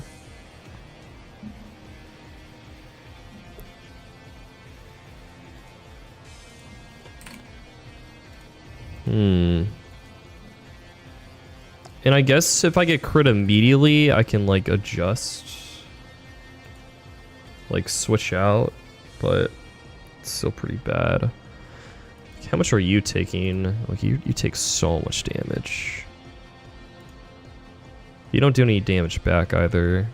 And I guess if I get crit immediately, I can like adjust. Like switch out, but it's still pretty bad. How much are you taking? Like you take so much damage. You don't do any damage back either.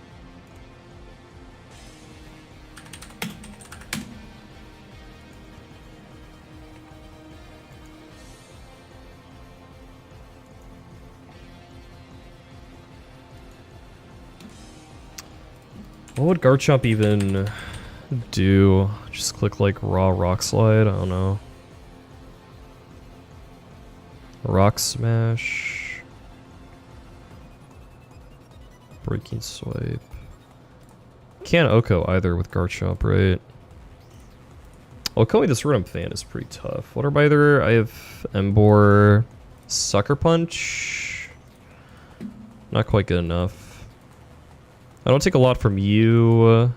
What would Garchomp even do? Just click like raw Rock Slide? I don't know. Rock Smash. Breaking Swipe. Can't Oko either with Garchomp, right? Okoing this Rhythm Fan is pretty tough. What are my other? I have Emboar, Sucker Punch. Not quite good enough. I don't take a lot from you.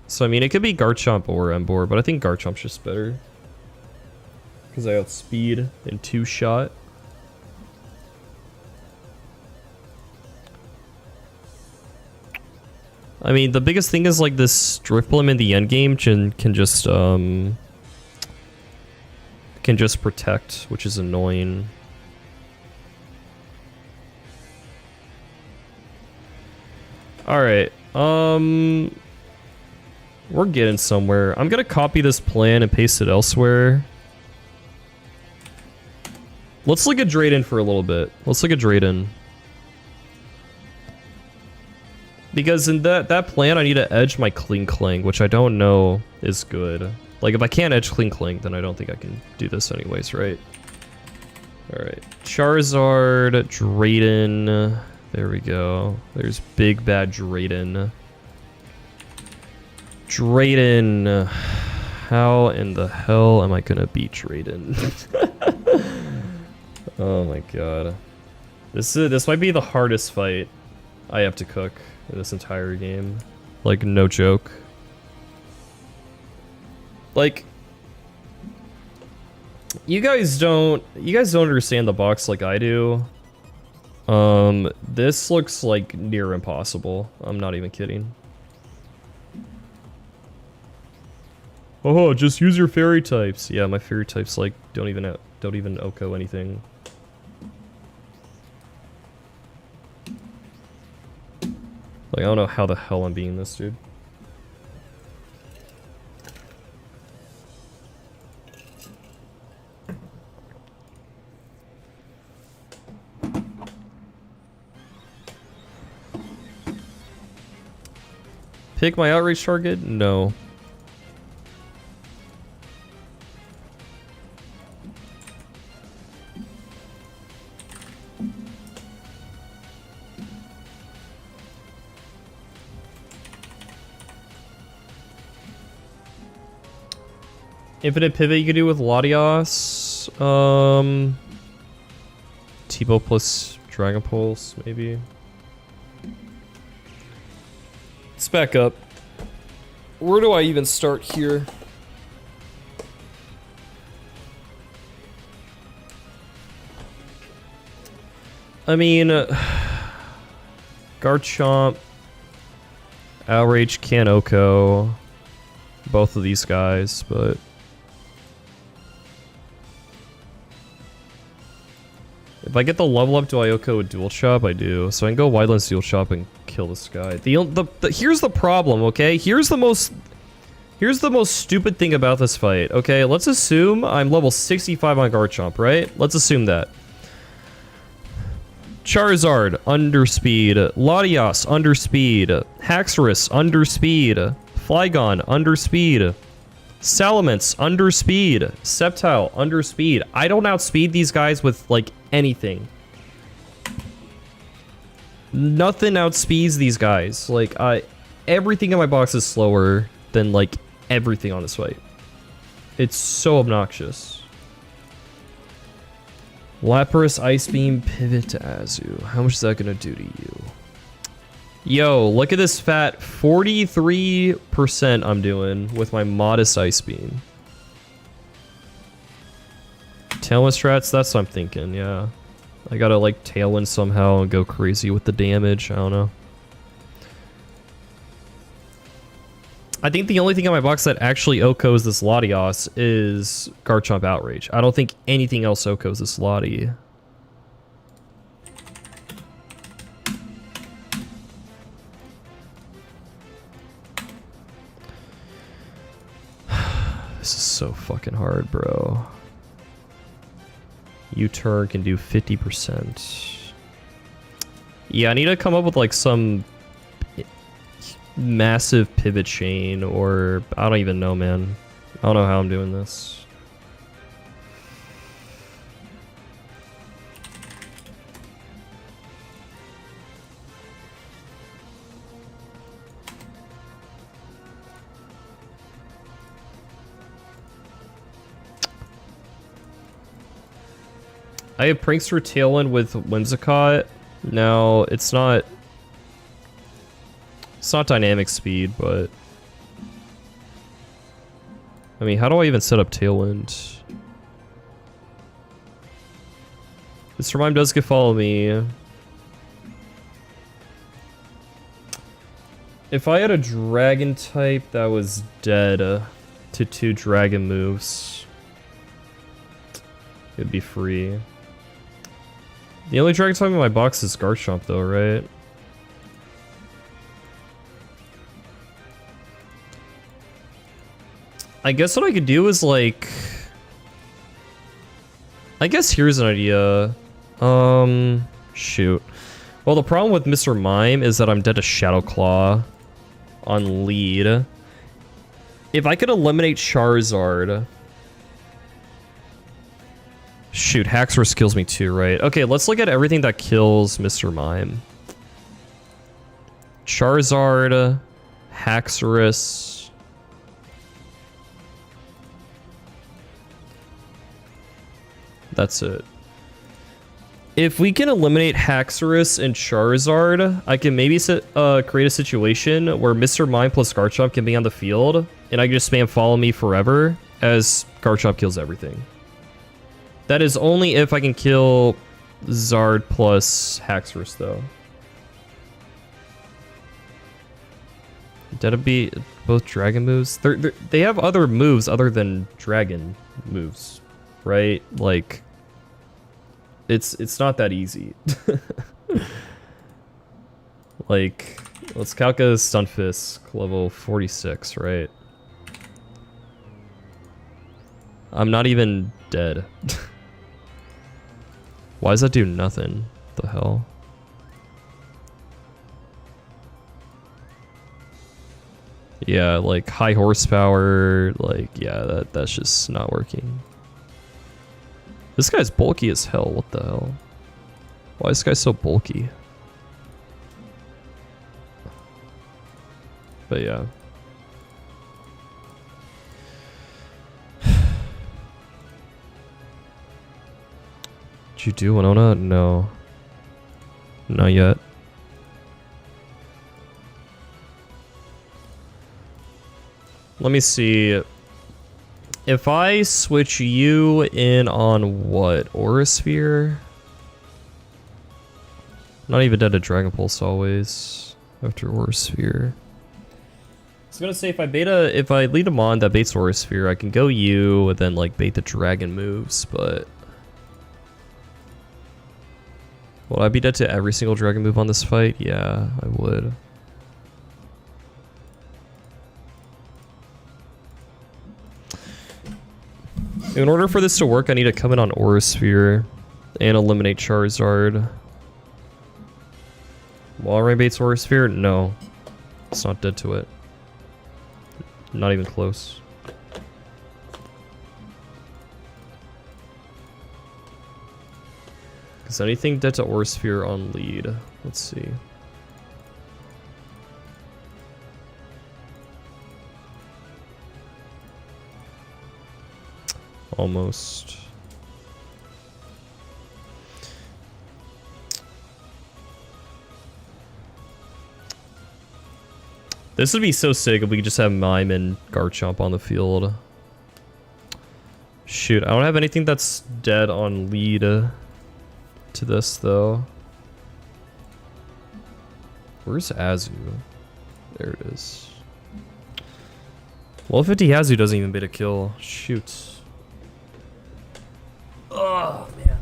So, I mean, it could be Garchomp or Emboar, but I think Garchomp's just better. Because I have speed and 2-shot. I mean, the biggest thing is, like, this Drifblim in the endgame can just protect, which is annoying. Alright, we're getting somewhere. I'm gonna copy this plan and paste it elsewhere. Let's look at Drayden for a little bit. Let's look at Drayden. Because in that plan, I need to edge my Kling Kling, which I don't know is good. Like, if I can't edge Kling Kling, then I don't think I can do this anyways, right? Alright. Charizard, Drayden. There we go. There's big bad Drayden. Drayden. How in the hell am I gonna beat Drayden? Oh my god. This might be the hardest fight I have to cook in this entire game. Like, no joke. Like, you guys don't understand the box like I do. This looks like near impossible. I'm not even kidding. Oh, just use your fairy types. Yeah, my fairy types like don't even Oko anything. Like, I don't know how the hell I'm beating this, dude. Pick my outreach target? No. Infinite pivot you could do with Latios. T-Bow plus Dragon Pulse, maybe. Let's back up. Where do I even start here? I mean, Garchomp, Outrage, Kanoko, both of these guys, but if I get the level up, do I Oko with Dual Chop? I do. So I can go Wildlands Dual Chop and kill this guy. Here's the problem, okay? Here's the most stupid thing about this fight, okay? Let's assume I'm level 65 on Garchomp, right? Let's assume that. Charizard, underspeed. Latios, underspeed. Haxorus, underspeed. Flygon, underspeed. Salamence, underspeed. Sceptile, underspeed. I don't outspeed these guys with, like, anything. Nothing outspeeds these guys. Like, everything in my box is slower than, like, everything on this fight. It's so obnoxious. Lapras, Ice Beam, Pivot to Azu. How much is that gonna do to you? Yo, look at this fat 43% I'm doing with my modest Ice Beam. Tailwind strats, that's what I'm thinking, yeah. I gotta like Tailwind somehow and go crazy with the damage, I don't know. I think the only thing in my box that actually Okos this Latios is Garchomp Outrage. I don't think anything else Okos this Lati. This is so fucking hard, bro. U-turn can do 50%. Yeah, I need to come up with like some massive pivot chain, or I don't even know, man. I don't know how I'm doing this. I have Prankster Tailwind with Whimsicott. Now, it's not dynamic speed, but... I mean, how do I even set up Tailwind? Mr. Mime does get follow me. If I had a dragon type that was dead to 2 dragon moves, it'd be free. The only dragon type in my box is Garchomp though, right? I guess what I could do is like... I guess here's an idea. Shoot. Well, the problem with Mr. Mime is that I'm dead to Shadow Claw on lead. If I could eliminate Charizard... Shoot, Haxorus kills me too, right? Okay, let's look at everything that kills Mr. Mime. Charizard, Haxorus... That's it. If we can eliminate Haxorus and Charizard, I can maybe create a situation where Mr. Mime plus Garchomp can be on the field, and I can just spam follow me forever as Garchomp kills everything. That is only if I can kill Zard plus Haxorus, though. That'd be both dragon moves. They have other moves other than dragon moves, right? Like... It's not that easy. Like, let's calculate Stunfisk, level 46, right? I'm not even dead. Why does that do nothing? The hell? Yeah, like high horsepower, like, yeah, that's just not working. This guy's bulky as hell, what the hell? Why is this guy so bulky? But yeah. Did you do Winona? No. Not yet. Let me see. If I switch you in on what? Aurasphere? Not even dead to Dragon Pulse always. After Aurasphere. I was gonna say if I lead him on that baits Aurasphere, I can go you and then like bait the dragon moves, but will I be dead to every single dragon move on this fight? Yeah, I would. In order for this to work, I need to come in on Aurasphere and eliminate Charizard. Walrein baits Aurasphere? No. It's not dead to it. Not even close. Is anything dead to Aurasphere on lead? Let's see. Almost. This would be so sick if we could just have Mime and Garchomp on the field. Shoot, I don't have anything that's dead on lead to this though. Where's Azu? There it is. Well, 50 Azu doesn't even bait a kill. Shoot. Oh, man.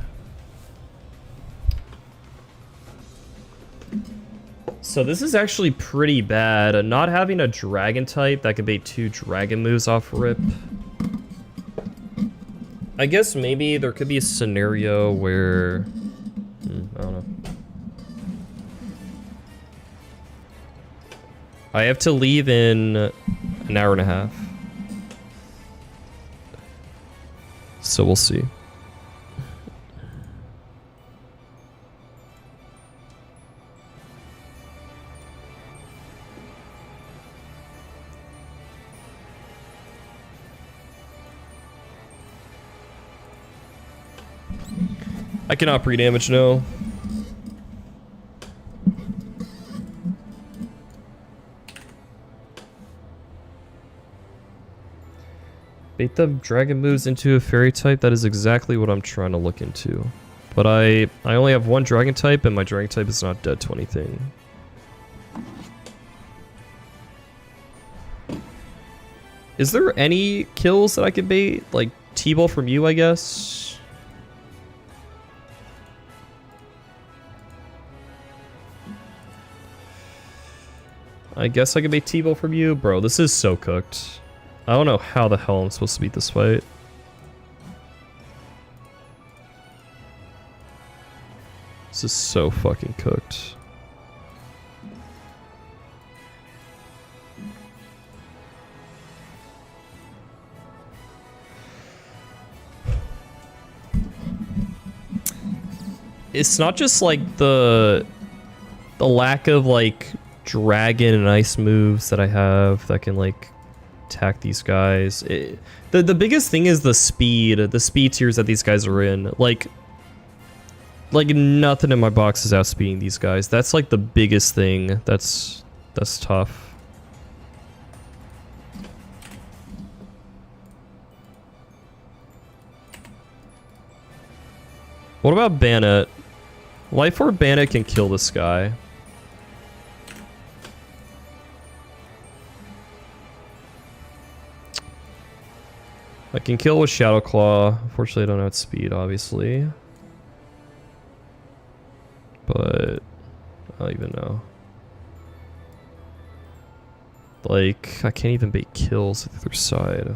So this is actually pretty bad. Not having a dragon type that can bait 2 dragon moves off rip. I guess maybe there could be a scenario where... I don't know. I have to leave in an hour and a half. So we'll see. I cannot pre-damage, no. Bait the dragon moves into a fairy type. That is exactly what I'm trying to look into. But I only have one dragon type, and my dragon type is not dead to anything. Is there any kills that I could bait? Like T-ball from you, I guess? I guess I could bait T-ball from you? Bro, this is so cooked. I don't know how the hell I'm supposed to beat this fight. This is so fucking cooked. It's not just like the lack of like dragon and ice moves that I have that can like attack these guys. The biggest thing is the speed tiers that these guys are in. Like nothing in my box is outspeeding these guys. That's like the biggest thing. That's tough. What about Bannet? Life Orb Bannet can kill this guy. I can kill with Shadow Claw. Unfortunately, I don't have speed, obviously. But I don't even know. Like, I can't even bait kills at the other side.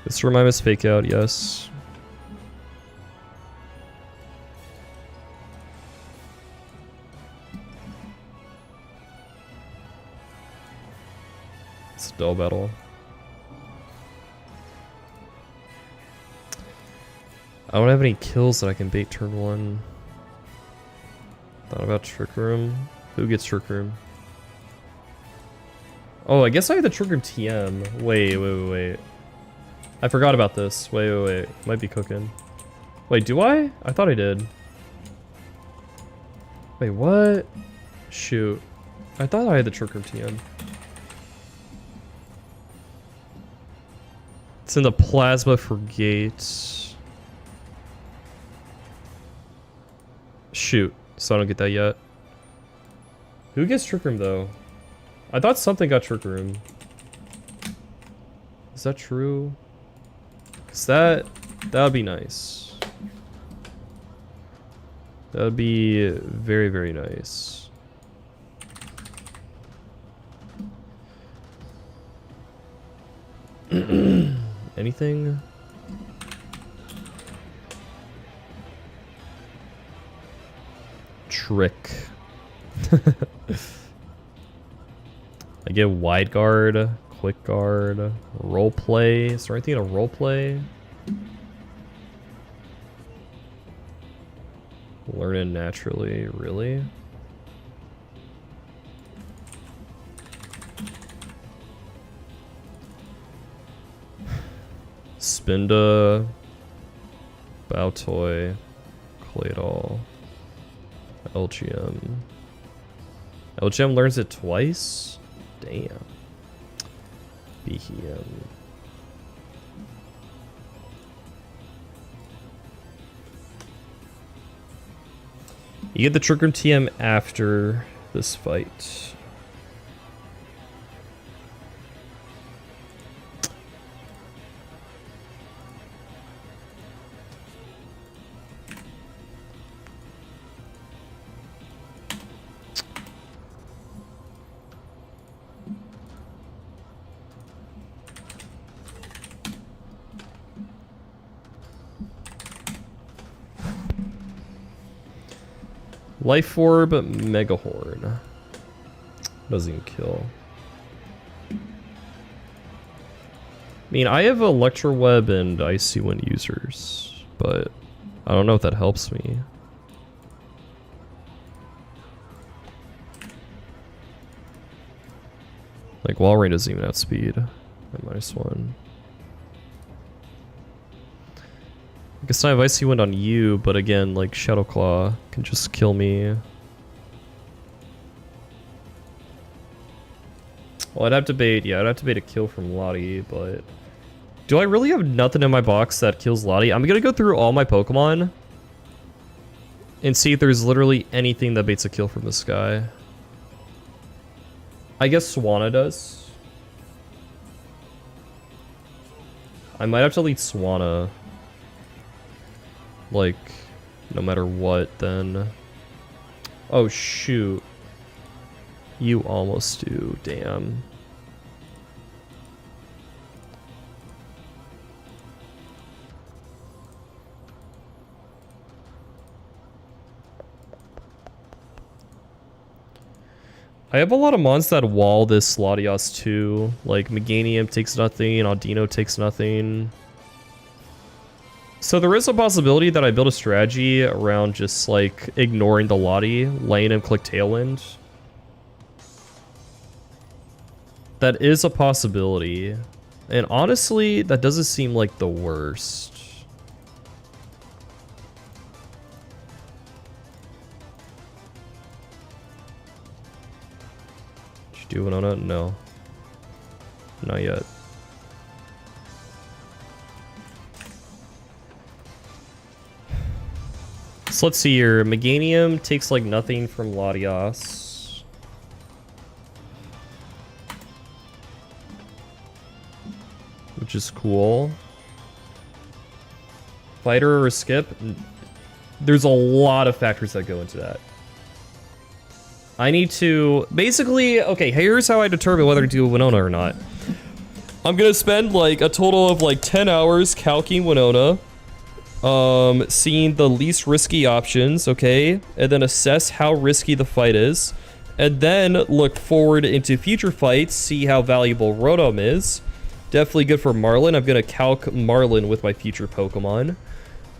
This remind us fake out, yes. Spell battle. I don't have any kills that I can bait turn one. Thought about Trick Room. Who gets Trick Room? Oh, I guess I have the Trick Room TM. Wait. I forgot about this. Wait. Might be cooking. Wait, do I? I thought I did. Wait, what? Shoot. I thought I had the Trick Room TM. It's in the Plasma for Gates. Shoot. So I don't get that yet. Who gets Trick Room though? I thought something got Trick Room. Is that true? Cause that would be nice. That would be very, very nice. Anything? Trick. I get wide guard. Quick guard, role play. Is there anything in a role play? Learn it naturally, really? Spinda, Bowtoy, Claydol, LGM. LGM learns it twice? Damn. BHM. You get the Trick Room TM after this fight. Life Orb, Megahorn. Doesn't even kill. mean, I have Electro Web and Icy Wind users, but I don't know if that helps me. Like, Wall Rain doesn't even outspeed at -1. I guess I have Icy Wind on you, but again, like, Shadow Claw can just kill me. Well, I'd have to bait, yeah, I'd have to bait a kill from Lottie, but... Do I really have nothing in my box that kills Lottie? I'm gonna go through all my Pokemon and see if there's literally anything that baits a kill from this guy. I guess Swanna does. I might have to lead Swanna. Like, no matter what, then. Oh, shoot. You almost do, damn. I have a lot of mons that wall this Latios too. Like, Meganium takes nothing, Audino takes nothing. So there is a possibility that I build a strategy around just, like, ignoring the Lottie, letting him click Tailwind. That is a possibility. And honestly, that doesn't seem like the worst. Did you do Winona? No. Not yet. So let's see here. Meganium takes like nothing from Latios. Which is cool. Fighter or skip? There's a lot of factors that go into that. I need to... Basically, okay, here's how I determine whether to do Winona or not. I'm gonna spend like a total of like 10 hours calcing Winona. Seeing the least risky options, okay? And then assess how risky the fight is. And then look forward into future fights, see how valuable Rotom is. Definitely good for Marlin. I'm gonna calc Marlin with my future Pokemon.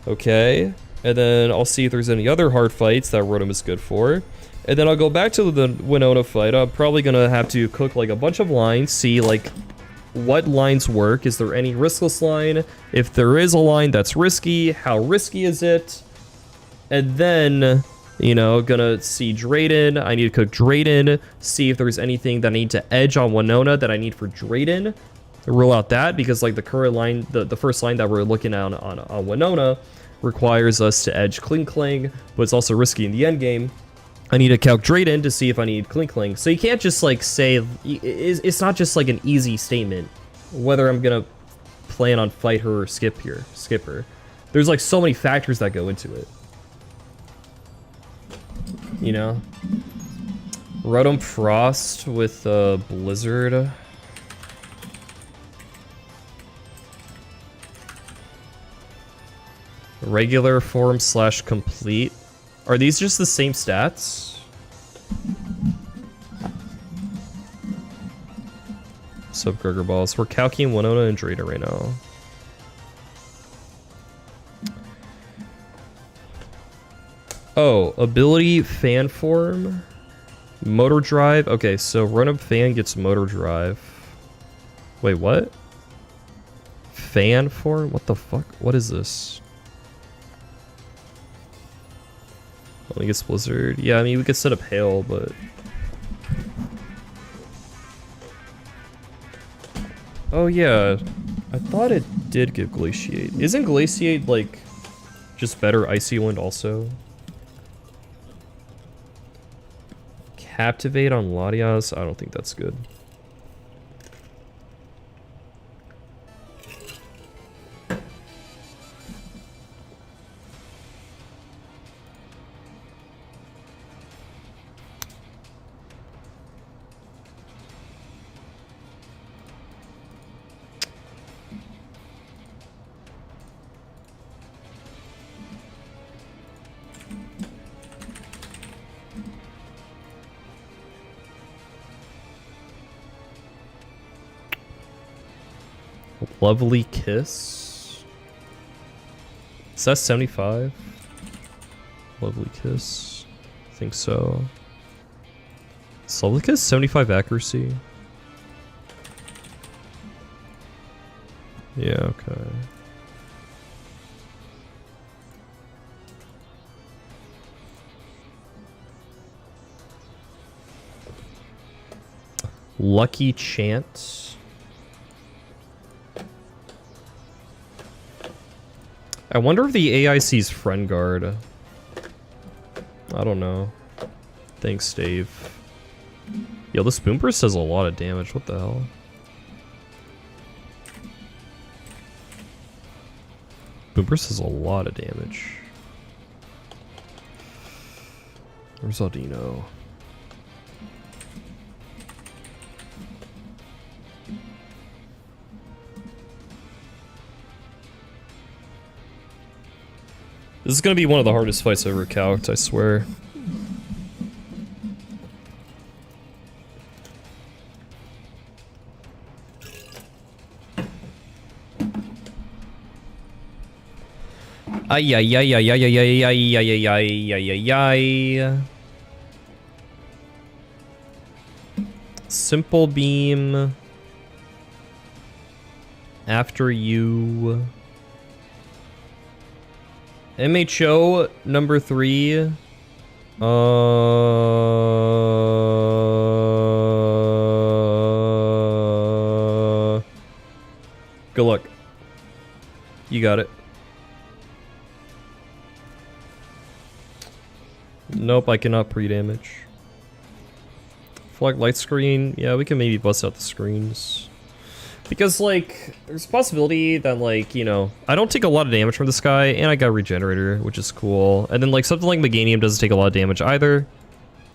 Okay. And then I'll see if there's any other hard fights that Rotom is good for. And then I'll go back to the Winona fight. I'm probably gonna have to cook like a bunch of lines, see like what lines work. Is there any riskless line? If there is a line that's risky, how risky is it? And then, you know, gonna see Drayden. I need to cook Drayden, see if there's anything that I need to edge on Winona that I need for Drayden. Rule out that, because like the current line, the first line that we're looking at on Winona requires us to edge Klinkling, but it's also risky in the end game. I need to calc Drayden to see if I need Klinkling. So you can't just like say, it's not just like an easy statement whether I'm gonna plan on fight her or skip her. There's like so many factors that go into it. You know? Rotom Frost with Blizzard. Regular form / complete. Are these just the same stats? Sub Gurger Balls. We're calculating Winona and Drayden right now. Oh, ability fan form. Motor drive. Okay, so Run-Up Fan gets motor drive. Wait, what? Fan form? What the fuck? What is this? I guess Blizzard. Yeah, I mean, we could set up Hail, but... Oh, yeah. I thought it did give Glaciate. Isn't Glaciate, like, just better Icy Wind also? Captivate on Latias? I don't think that's good. Lovely Kiss. Is that 75? Lovely Kiss. I think so. Is Lovely Kiss 75 accuracy? Yeah, okay. Lucky Chant. I wonder if the AI sees Friend Guard. I don't know. Thanks, Dave. Yo, this Boom Burst does a lot of damage. What the hell? Boom Burst does a lot of damage. Where's Audino? This is gonna be one of the hardest fights I've ever calced, I swear. Ay ay ay ay ay ay ay ay ay ay ay ay. Simple beam. After you. MHO number 3. Good luck. You got it. Nope, I cannot pre-damage. Flag light screen. Yeah, we can maybe bust out the screens. Because, like, there's a possibility that, like, you know, I don't take a lot of damage from this guy, and I got Regenerator, which is cool. And then, like, something like Meganium doesn't take a lot of damage either.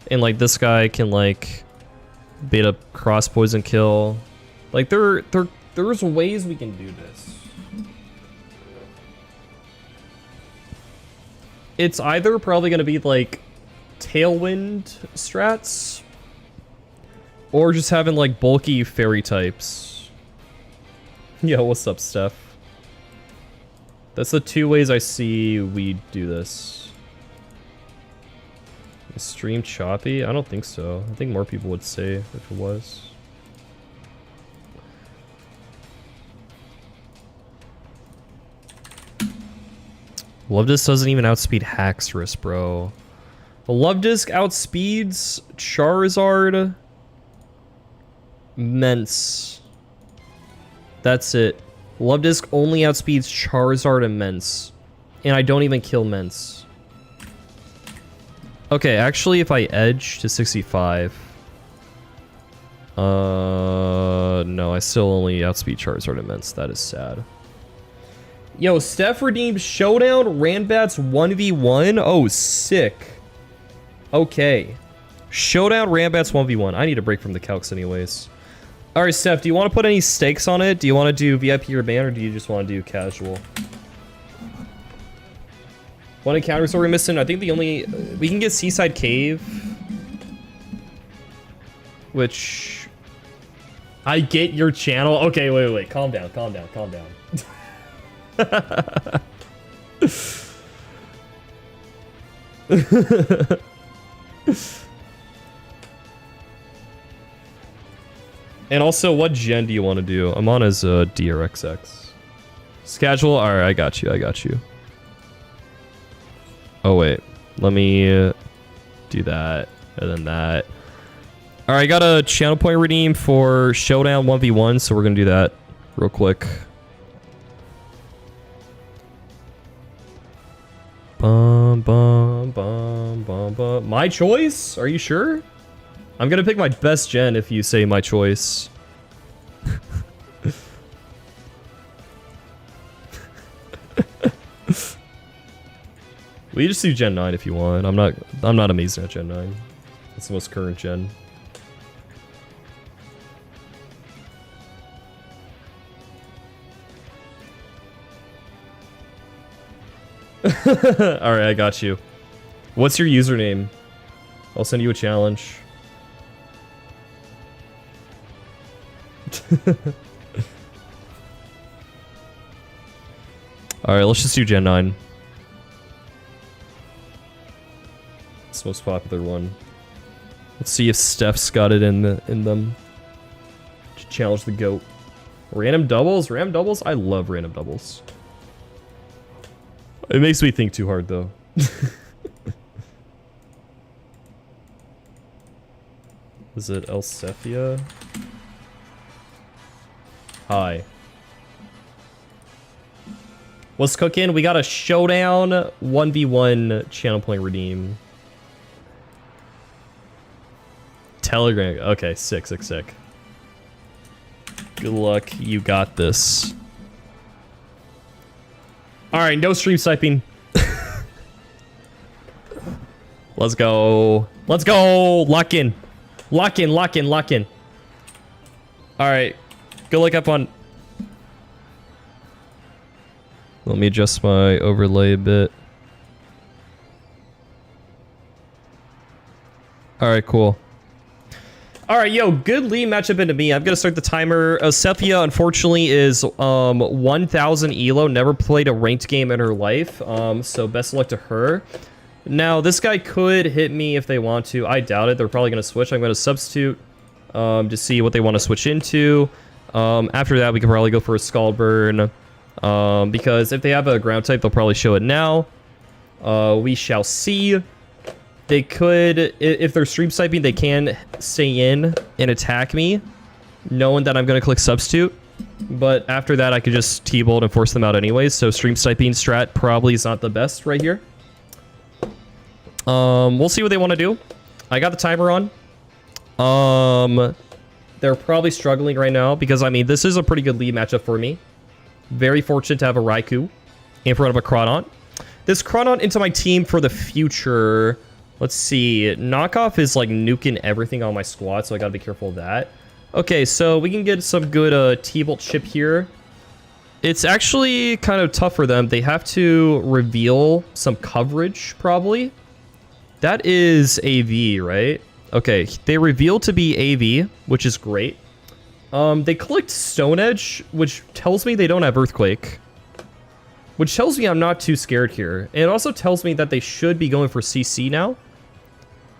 And, like, this guy can, like, bait up cross poison kill. Like, there's ways we can do this. It's either probably going to be, like, Tailwind strats, or just having, like, bulky fairy types. Yo, what's up, Steph? That's the two ways I see we do this. Stream choppy? I don't think so. I think more people would say if it was. Lovedisk doesn't even outspeed Haxorus, bro. Lovedisk outspeeds Charizard. Mence. That's it. Lovedisk only outspeeds Charizard and Mence. And I don't even kill Mence. Okay, actually, if I edge to 65... no, I still only outspeed Charizard and Mence. That is sad. Yo, Steph redeemed Showdown Ranbats 1v1? Oh, sick. Okay. Showdown Ranbats 1v1. I need a break from the calcs anyways. Alright, Steph, do you want to put any stakes on it? Do you want to do VIP or ban, or do you just want to do casual? What encounters are we missing? I think the only... we can get Seaside Cave. Which... I get your channel. Okay, wait. Calm down. And also, what gen do you want to do? I'm on as Drxx. Schedule? Alright, I got you. Oh, wait. Let me do that, and then that. Alright, I got a channel point redeem for Showdown 1v1, so we're gonna do that real quick. Bum, bum, bum, bum, bum. My choice? Are you sure? I'm gonna pick my best gen if you say my choice. We just do Gen 9 if you want. I'm not amazing at Gen 9. It's the most current gen. Alright, I got you. What's your username? I'll send you a challenge. Alright, let's just do Gen 9. It's the most popular one. Let's see if Steph's got it in them. To challenge the GOAT. Random doubles? Random doubles? I love random doubles. It makes me think too hard, though. Is it Elsefia? Hi. What's cooking? We got a showdown 1v1 channel point redeem. Telegram. Okay, sick. Good luck. You got this. Alright, no stream sniping. Let's go. Let's go. Lock in. Lock in. Alright. Good luck, have fun. Let me adjust my overlay a bit. Alright, cool. Alright, yo, good lead matchup into me. I'm gonna start the timer. Sepia, unfortunately, is 1,000 elo. Never played a ranked game in her life. So best of luck to her. Now, this guy could hit me if they want to. I doubt it. They're probably gonna switch. I'm gonna substitute to see what they want to switch into. After that, we could probably go for a Scald Burn. Because if they have a ground type, they'll probably show it now. We shall see. They could, if they're stream sniping, they can stay in and attack me, knowing that I'm going to click substitute. But after that, I could just T-bolt and force them out anyways. So stream sniping strat probably is not the best right here. We'll see what they want to do. I got the timer on. They're probably struggling right now because, I mean, this is a pretty good lead matchup for me. Very fortunate to have a Raikou in front of a Crawdaunt. This Crawdaunt into my team for the future. Let's see. Knockoff is like nuking everything on my squad, so I gotta be careful of that. Okay, so we can get some good T-Bolt chip here. It's actually kind of tough for them. They have to reveal some coverage, probably. That is AV, right? Okay, they reveal to be AV, which is great. They clicked Stone Edge, which tells me they don't have Earthquake. Which tells me I'm not too scared here. And it also tells me that they should be going for CC now.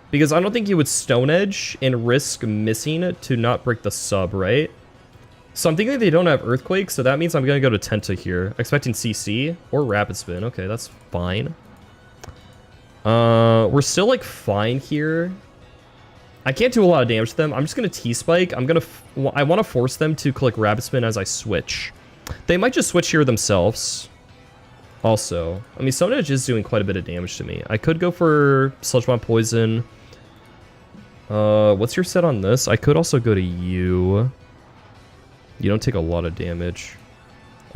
Because I don't think you would Stone Edge and risk missing to not break the sub, right? So I'm thinking they don't have Earthquake, so that means I'm going to go to Tenta here. Expecting CC or Rapid Spin. Okay, that's fine. We're still, like, fine here. I can't do a lot of damage to them. I'm just going to T-Spike. I want to force them to click Rapid Spin as I switch. They might just switch here themselves. Also, I mean, Stone Edge is doing quite a bit of damage to me. I could go for Sludge Bomb Poison. What's your set on this? I could also go to you. You don't take a lot of damage.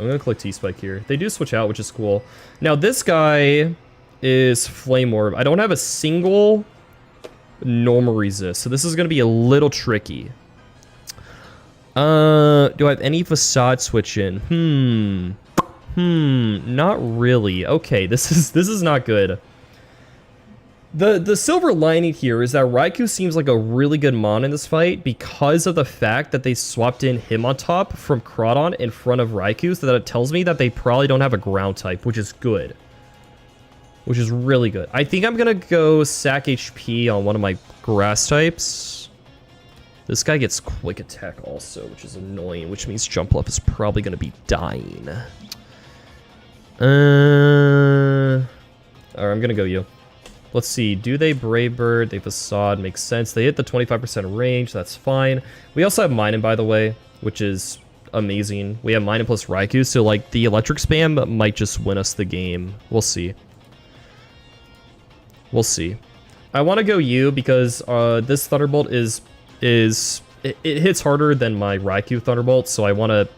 I'm going to click T-Spike here. They do switch out, which is cool. Now, this guy is Flame Orb. I don't have a single normal resist, so this is going to be a little tricky. Do I have any Facade switch in? Not really. Okay, this is not good. The silver lining here is that Raikou seems like a really good mon in this fight because of the fact that they swapped in him on top from Crawdaunt in front of Raikou, so that it tells me that they probably don't have a ground type, which is good. Which is really good. I think I'm gonna go sack HP on one of my grass types. This guy gets quick attack also, which is annoying, which means Jump Up is probably gonna be dying. Alright, I'm gonna go you. Let's see, do they Brave Bird? They Facade, makes sense. They hit the 25% range, that's fine. We also have Minun, by the way, which is amazing. We have Minun plus Raikou, so like the electric spam might just win us the game. We'll see. We'll see. I want to go you because this Thunderbolt it hits harder than my Raikou Thunderbolt, so I want to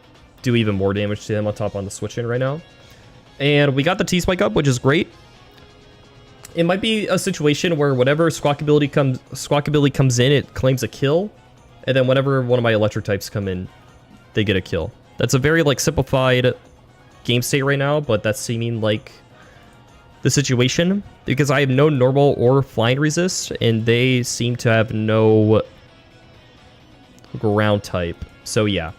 do even more damage to him on top on the switch in right now. And we got the T-Spike up, which is great. It might be a situation where whatever Squawkabilly comes in, it claims a kill. And then whenever one of my electric types come in, they get a kill. That's a very like simplified game state right now, but that's seeming like the situation. Because I have no normal or flying resist, and they seem to have no ground type. So yeah,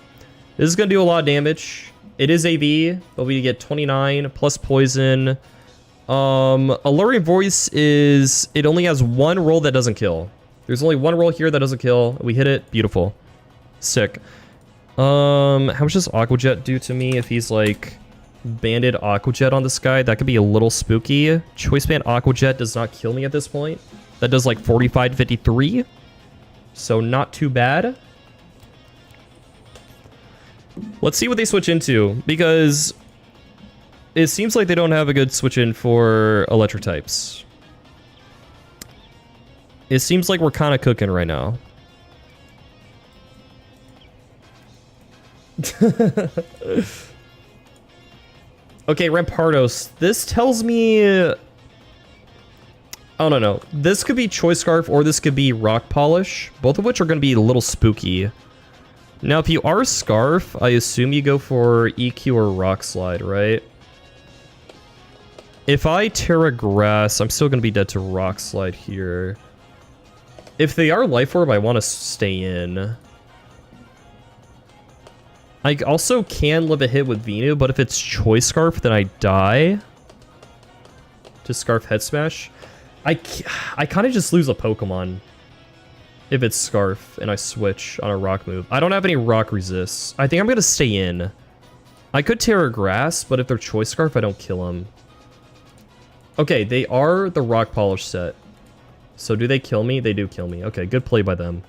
this is going to do a lot of damage. It is AV, but we get 29 plus poison. Alluring Voice is... It only has one roll that doesn't kill. There's only one roll here that doesn't kill. We hit it. Beautiful. Sick. How much does Aqua Jet do to me if he's like... Banded Aqua Jet on this guy? That could be a little spooky. Choice Band Aqua Jet does not kill me at this point. That does like 45 to 53. So not too bad. Let's see what they switch into, because it seems like they don't have a good switch in for electric types. It seems like we're kind of cooking right now. Okay, Rampardos. This tells me... I don't know. This could be Choice Scarf or this could be Rock Polish, both of which are going to be a little spooky. Now, if you are Scarf, I assume you go for EQ or Rock Slide, right? If I Terra Grass, I'm still going to be dead to Rock Slide here. If they are Life Orb, I want to stay in. I also can live a hit with Venu, but if it's Choice Scarf, then I die. To Scarf Head Smash. I kind of just lose a Pokemon. If it's Scarf and I switch on a rock move. I don't have any rock resists. I think I'm going to stay in. I could Terra Grass, but if they're Choice Scarf, I don't kill them. Okay, they are the Rock Polish set. So do they kill me? They do kill me. Okay, good play by them.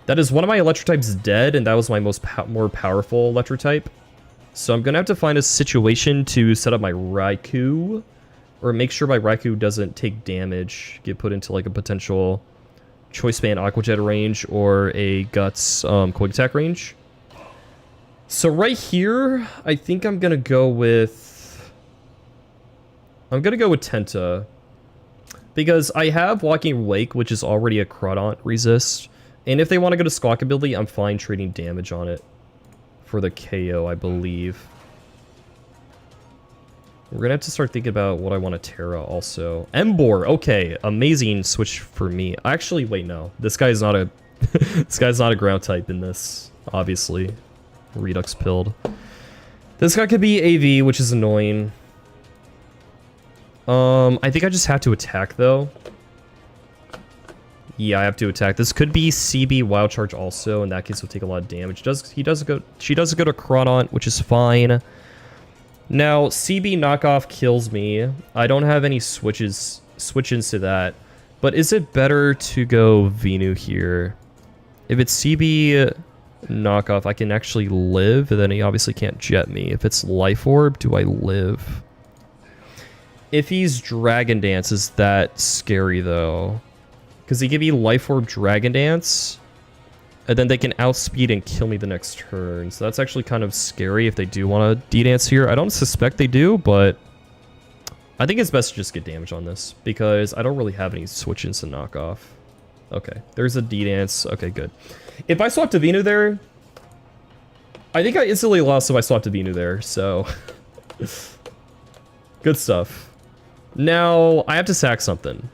That is one of my electric types dead, and that was my more powerful electric type. So I'm going to have to find a situation to set up my Raikou. Or make sure my Raikou doesn't take damage. Get put into like a potential... Choice Band Aqua Jet range or a Guts Quick Attack range. So right here, I think I'm gonna go with... Tenta. Because I have Walking Wake, which is already a Crawdaunt resist. And if they want to go to Squawk ability, I'm fine trading damage on it. For the KO, I believe. We're gonna have to start thinking about what I want to Terra also. Emboar, okay, amazing switch for me. Actually, wait, no. This guy's not a this guy's not a ground type in this, obviously. Redux pilled. This guy could be AV, which is annoying. I think I just have to attack though. Yeah, I have to attack. This could be CB Wild Charge also. In that case, will take a lot of damage. She does go to Crawdaunt, which is fine. Now, CB knockoff kills me. I don't have any switch-ins to that. But is it better to go Venu here? If it's CB knockoff, I can actually live, and then he obviously can't jet me. If it's Life Orb, do I live? If he's Dragon Dance, is that scary, though? Because he give me Life Orb Dragon Dance, and then they can outspeed and kill me the next turn. So that's actually kind of scary if they do want to D-Dance here. I don't suspect they do, but I think it's best to just get damage on this because I don't really have any switch-ins to knock off. Okay, there's a D-Dance. Okay, good. If I swapped to Venu there, I think I instantly lost if I swapped to Venu there, so... Good stuff. Now, I have to sack something.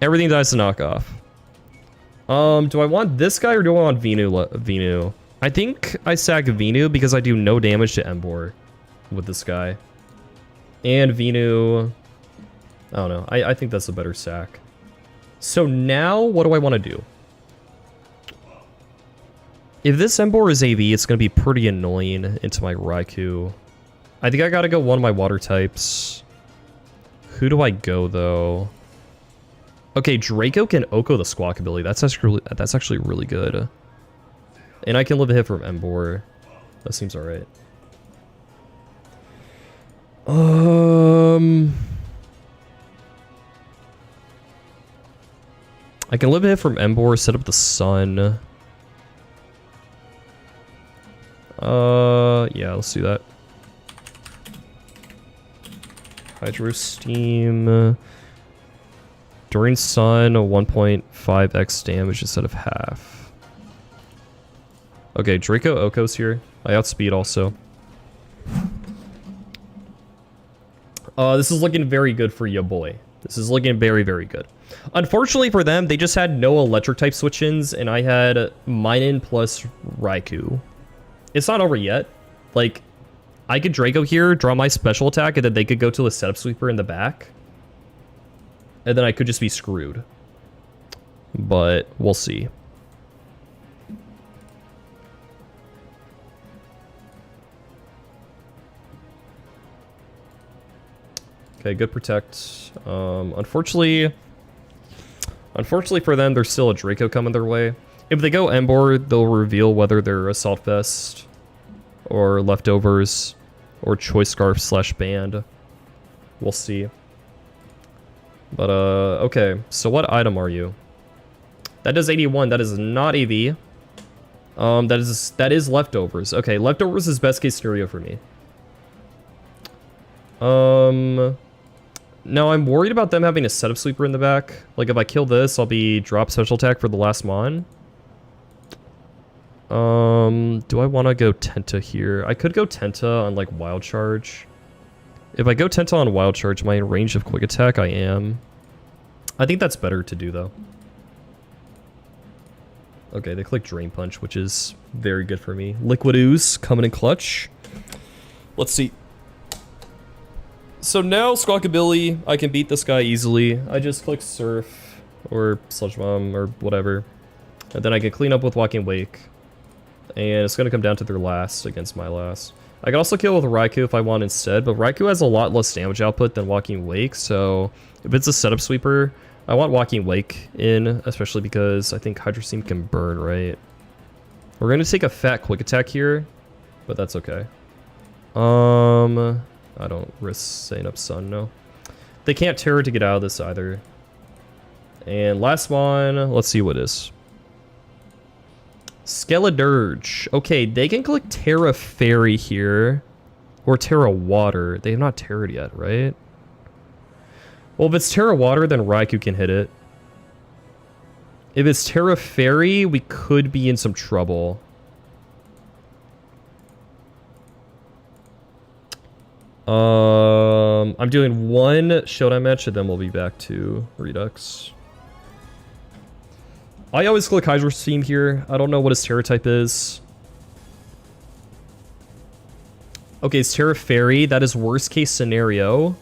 Everything dies to knock off. Do I want this guy or do I want Venu? I think I sack Venu because I do no damage to Emboar with this guy. And Venu... I don't know. I think that's a better sack. So now, what do I want to do? If this Emboar is AV, it's going to be pretty annoying into my Raikou. I think I got to go one of my water types. Who do I go, though? Okay, Draco can Oko the Squawk ability. That's actually really good. And I can live a hit from Emboar. That seems alright. I can live a hit from Emboar, set up the Sun. Yeah, let's do that. Hydro Steam. During Sun, 1.5x damage instead of half. Okay, Draco Oko's here. I outspeed also. This is looking very good for ya boy. This is looking very, very good. Unfortunately for them, they just had no electric type switch-ins, and I had Minun plus Raikou. It's not over yet, Like, I could Draco here, draw my special attack, and then they could go to a setup sweeper in the back. And then I could just be screwed. But we'll see. Okay, good protect. Unfortunately for them, there's still a Draco coming their way. If they go Embor, they'll reveal whether they're Assault Vest or Leftovers or Choice Scarf / Band. We'll see. But, okay. So what item are you? That does 81. That is not AV. That is Leftovers. Okay, Leftovers is best case scenario for me. No, I'm worried about them having a setup sweeper in the back. Like, if I kill this, I'll be drop special attack for the last mon. Do I want to go Tenta here? I could go Tenta on, like, Wild Charge. If I go Tenta on Wild Charge, am I in range of Quick Attack? I am. I think that's better to do, though. Okay, they click Drain Punch, which is very good for me. Liquid Ooze coming in clutch. Let's see. So now, Squawkabilly, I can beat this guy easily. I just click Surf, or Sludge Bomb, or whatever. And then I can clean up with Walking Wake. And it's going to come down to their last against my last. I can also kill with Raikou if I want instead, but Raikou has a lot less damage output than Walking Wake, so if it's a setup sweeper, I want Walking Wake in, especially because I think Hydro Steam can burn, right? We're going to take a fat quick attack here, but that's okay. I don't risk saying up Sun, no. They can't Terror to get out of this either. And last one, let's see what it is. Skeledirge. Okay, they can click Terra Fairy here. Or Terra Water. They have not Terra'd yet, right? Well, if it's Terra Water, then Raikou can hit it. If it's Terra Fairy, we could be in some trouble. I'm doing one Showdown match and then we'll be back to Redux. I always click Hydro Steam here. I don't know what his Terra type is. Okay, it's Terra Fairy. That is worst case scenario.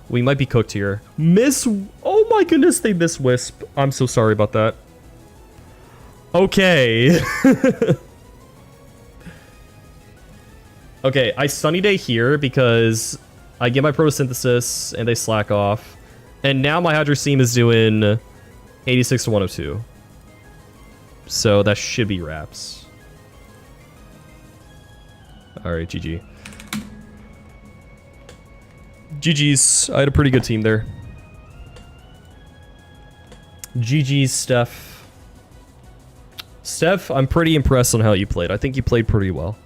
We might be cooked here. Oh my goodness, they miss Wisp. I'm so sorry about that. Okay. Okay, I Sunny Day here because I get my Photosynthesis and they slack off. And now my Hydro Steam is doing 86 to 102. So that should be wraps. Alright, GG. GG's. I had a pretty good team there. GG's, Steph. Steph, I'm pretty impressed on how you played. I think you played pretty well.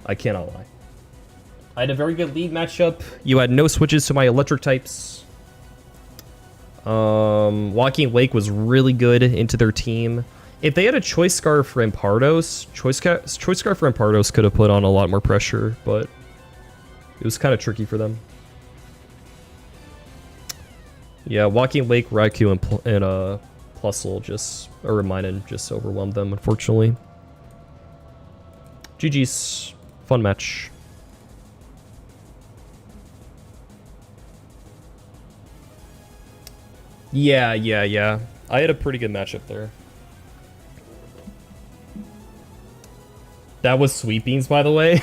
I cannot lie. I had a very good lead matchup. You had no switches to my electric types. Walking Wake was really good into their team. If they had a Choice Scarf for Impardos, Choice Scarf for Impardos could have put on a lot more pressure, but it was kind of tricky for them. Yeah, Walking Wake, Raikou, and Plusle just overwhelmed them, unfortunately. GG's. Fun match. Yeah. I had a pretty good matchup there. That was Sweet Beans, by the way.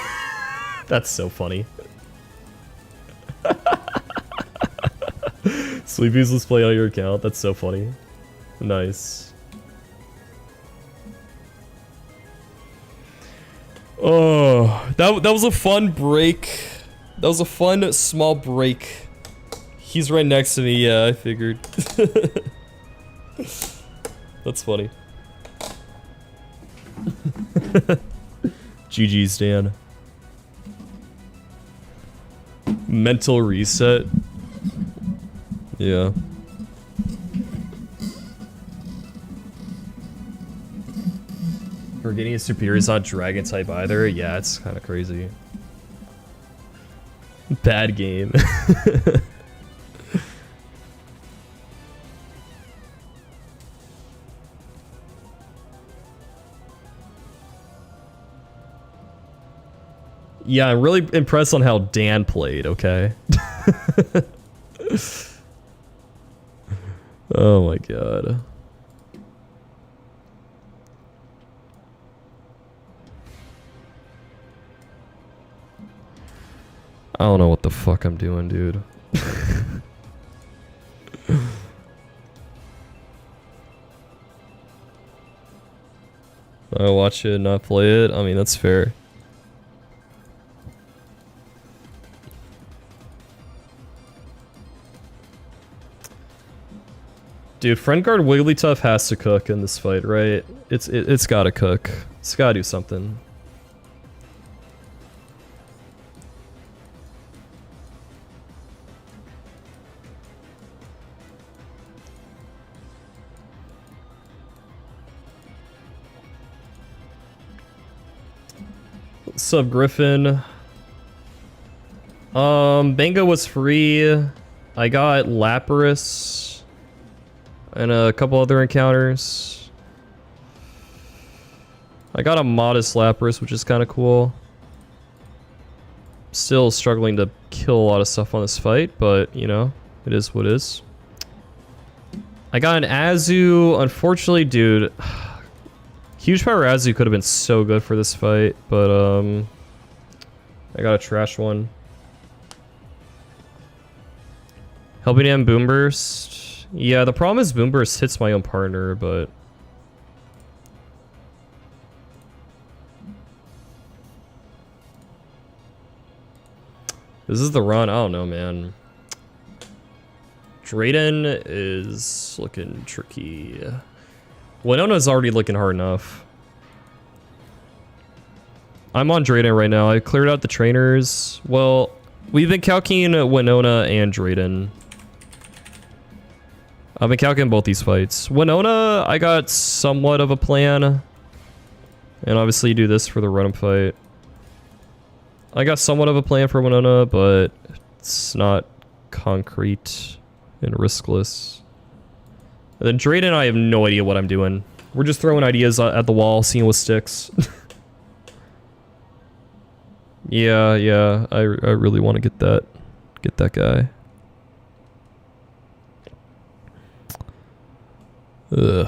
That's so funny. Sweet Beans was playing on your account. That's so funny. Nice. Oh, that was a fun break. That was a fun small break. He's right next to me. Yeah, I figured. That's funny. GG's, Dan. Mental reset. Yeah. Forgetting his superior is not dragon type either. Yeah, it's kind of crazy. Bad game. Yeah, I'm really impressed on how Dan played, okay? Oh my god. I don't know what the fuck I'm doing, dude. I watch it, not play it. I mean, that's fair. Dude, friend guard Wigglytuff has to cook in this fight, right? It's gotta cook. It's gotta do something. What's up, Griffin? Benga was free. I got Lapras and a couple other encounters. I got a modest Lapras, which is kind of cool. Still struggling to kill a lot of stuff on this fight, but you know, it is what it is. I got an Azu. Unfortunately, dude, huge power Azu could have been so good for this fight, but I got a trash one. Helping him Boom Burst. Yeah, the problem is Boom Burst hits my own partner, but this is the run. I don't know, man. Drayden is looking tricky. Winona's already looking hard enough. I'm on Drayden right now. I cleared out the trainers. Well, we've been calcing Winona and Drayden. I've been calculating both these fights. Winona, I got somewhat of a plan. And obviously do this for the run-up fight. I got somewhat of a plan for Winona, but it's not concrete and riskless. And then Drayden, I have no idea what I'm doing. We're just throwing ideas at the wall, seeing what sticks. Yeah, I really want to get that guy. Ugh.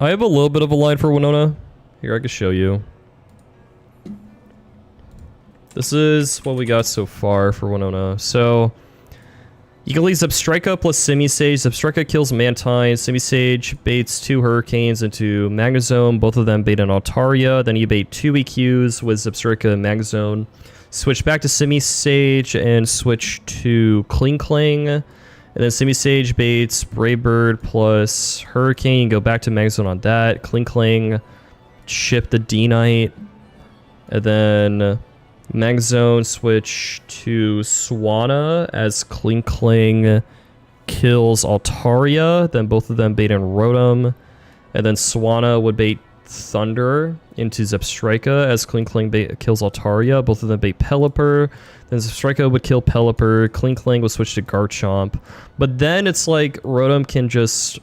I have a little bit of a line for Winona. Here, I can show you. This is what we got so far for Winona. So, you can leave Zebstrika plus Simisage. Zebstrika kills Mantine. Simisage baits 2 Hurricanes into Magnezone. Both of them bait an Altaria. Then you bait 2 EQs with Zebstrika and Magnezone. Switch back to Simisage and switch to Kling. And then Simisage baits Braybird plus Hurricane. Go back to Magnezone on that. Kling. Ship the D-Knight. And then Magnezone switch to Swanna as Kling kills Altaria. Then both of them bait in Rotom. And then Swanna would bait Thunder into Zebstrika as Kling kills Altaria. Both of them bait Pelipper. Then Zebstrika would kill Pelipper. Kling would switch to Garchomp. But then it's like Rotom can just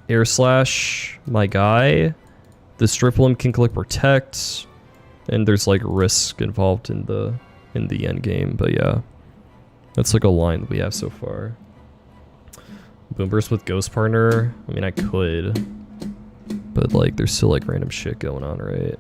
Air Slash my guy. The Striploom can click Protect. And there's like risk involved in the end game, but yeah, that's like a line that we have so far. Boom Burst with Ghost Partner. I mean, I could, but like there's still like random shit going on, right?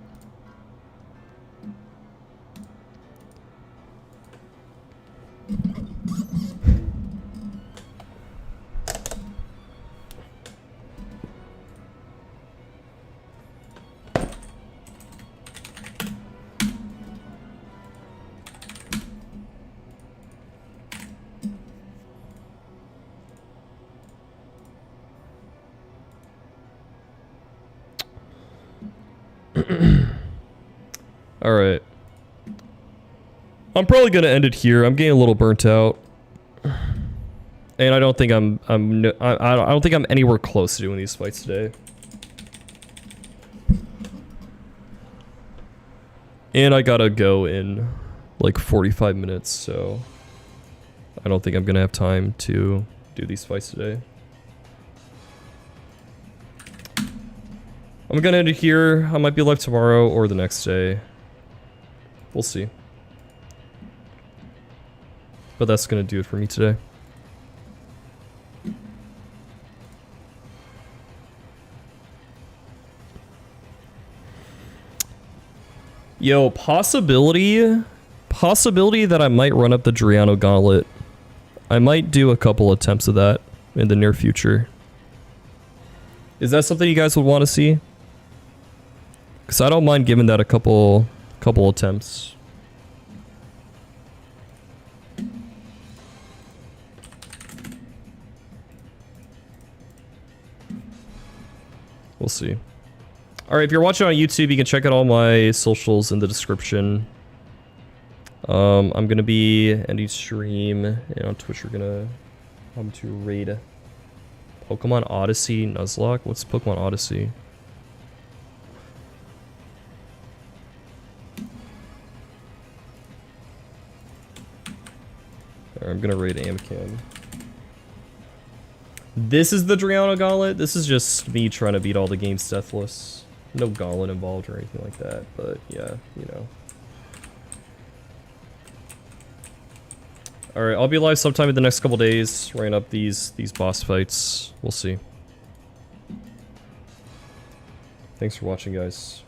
All right. I'm probably gonna end it here. I'm getting a little burnt out, and I don't think I don't think I'm anywhere close to doing these fights today. And I gotta go in like 45 minutes, so I don't think I'm gonna have time to do these fights today. I'm gonna end it here. I might be live tomorrow or the next day. We'll see. But that's gonna do it for me today. Yo, possibility that I might run up the Drayano Gauntlet. I might do a couple attempts of that in the near future. Is that something you guys would want to see? Because I don't mind giving that a couple attempts. We'll see. Alright, if you're watching on YouTube, you can check out all my socials in the description. I'm gonna be ending stream, and on Twitch we're gonna come to raid Pokemon Odyssey Nuzlocke. What's Pokemon Odyssey? Alright, I'm gonna raid Amcam. This is the Drayano Gauntlet. This is just me trying to beat all the games deathless. No gauntlet involved or anything like that, but yeah, you know. Alright, I'll be live sometime in the next couple days, running up these boss fights. We'll see. Thanks for watching, guys.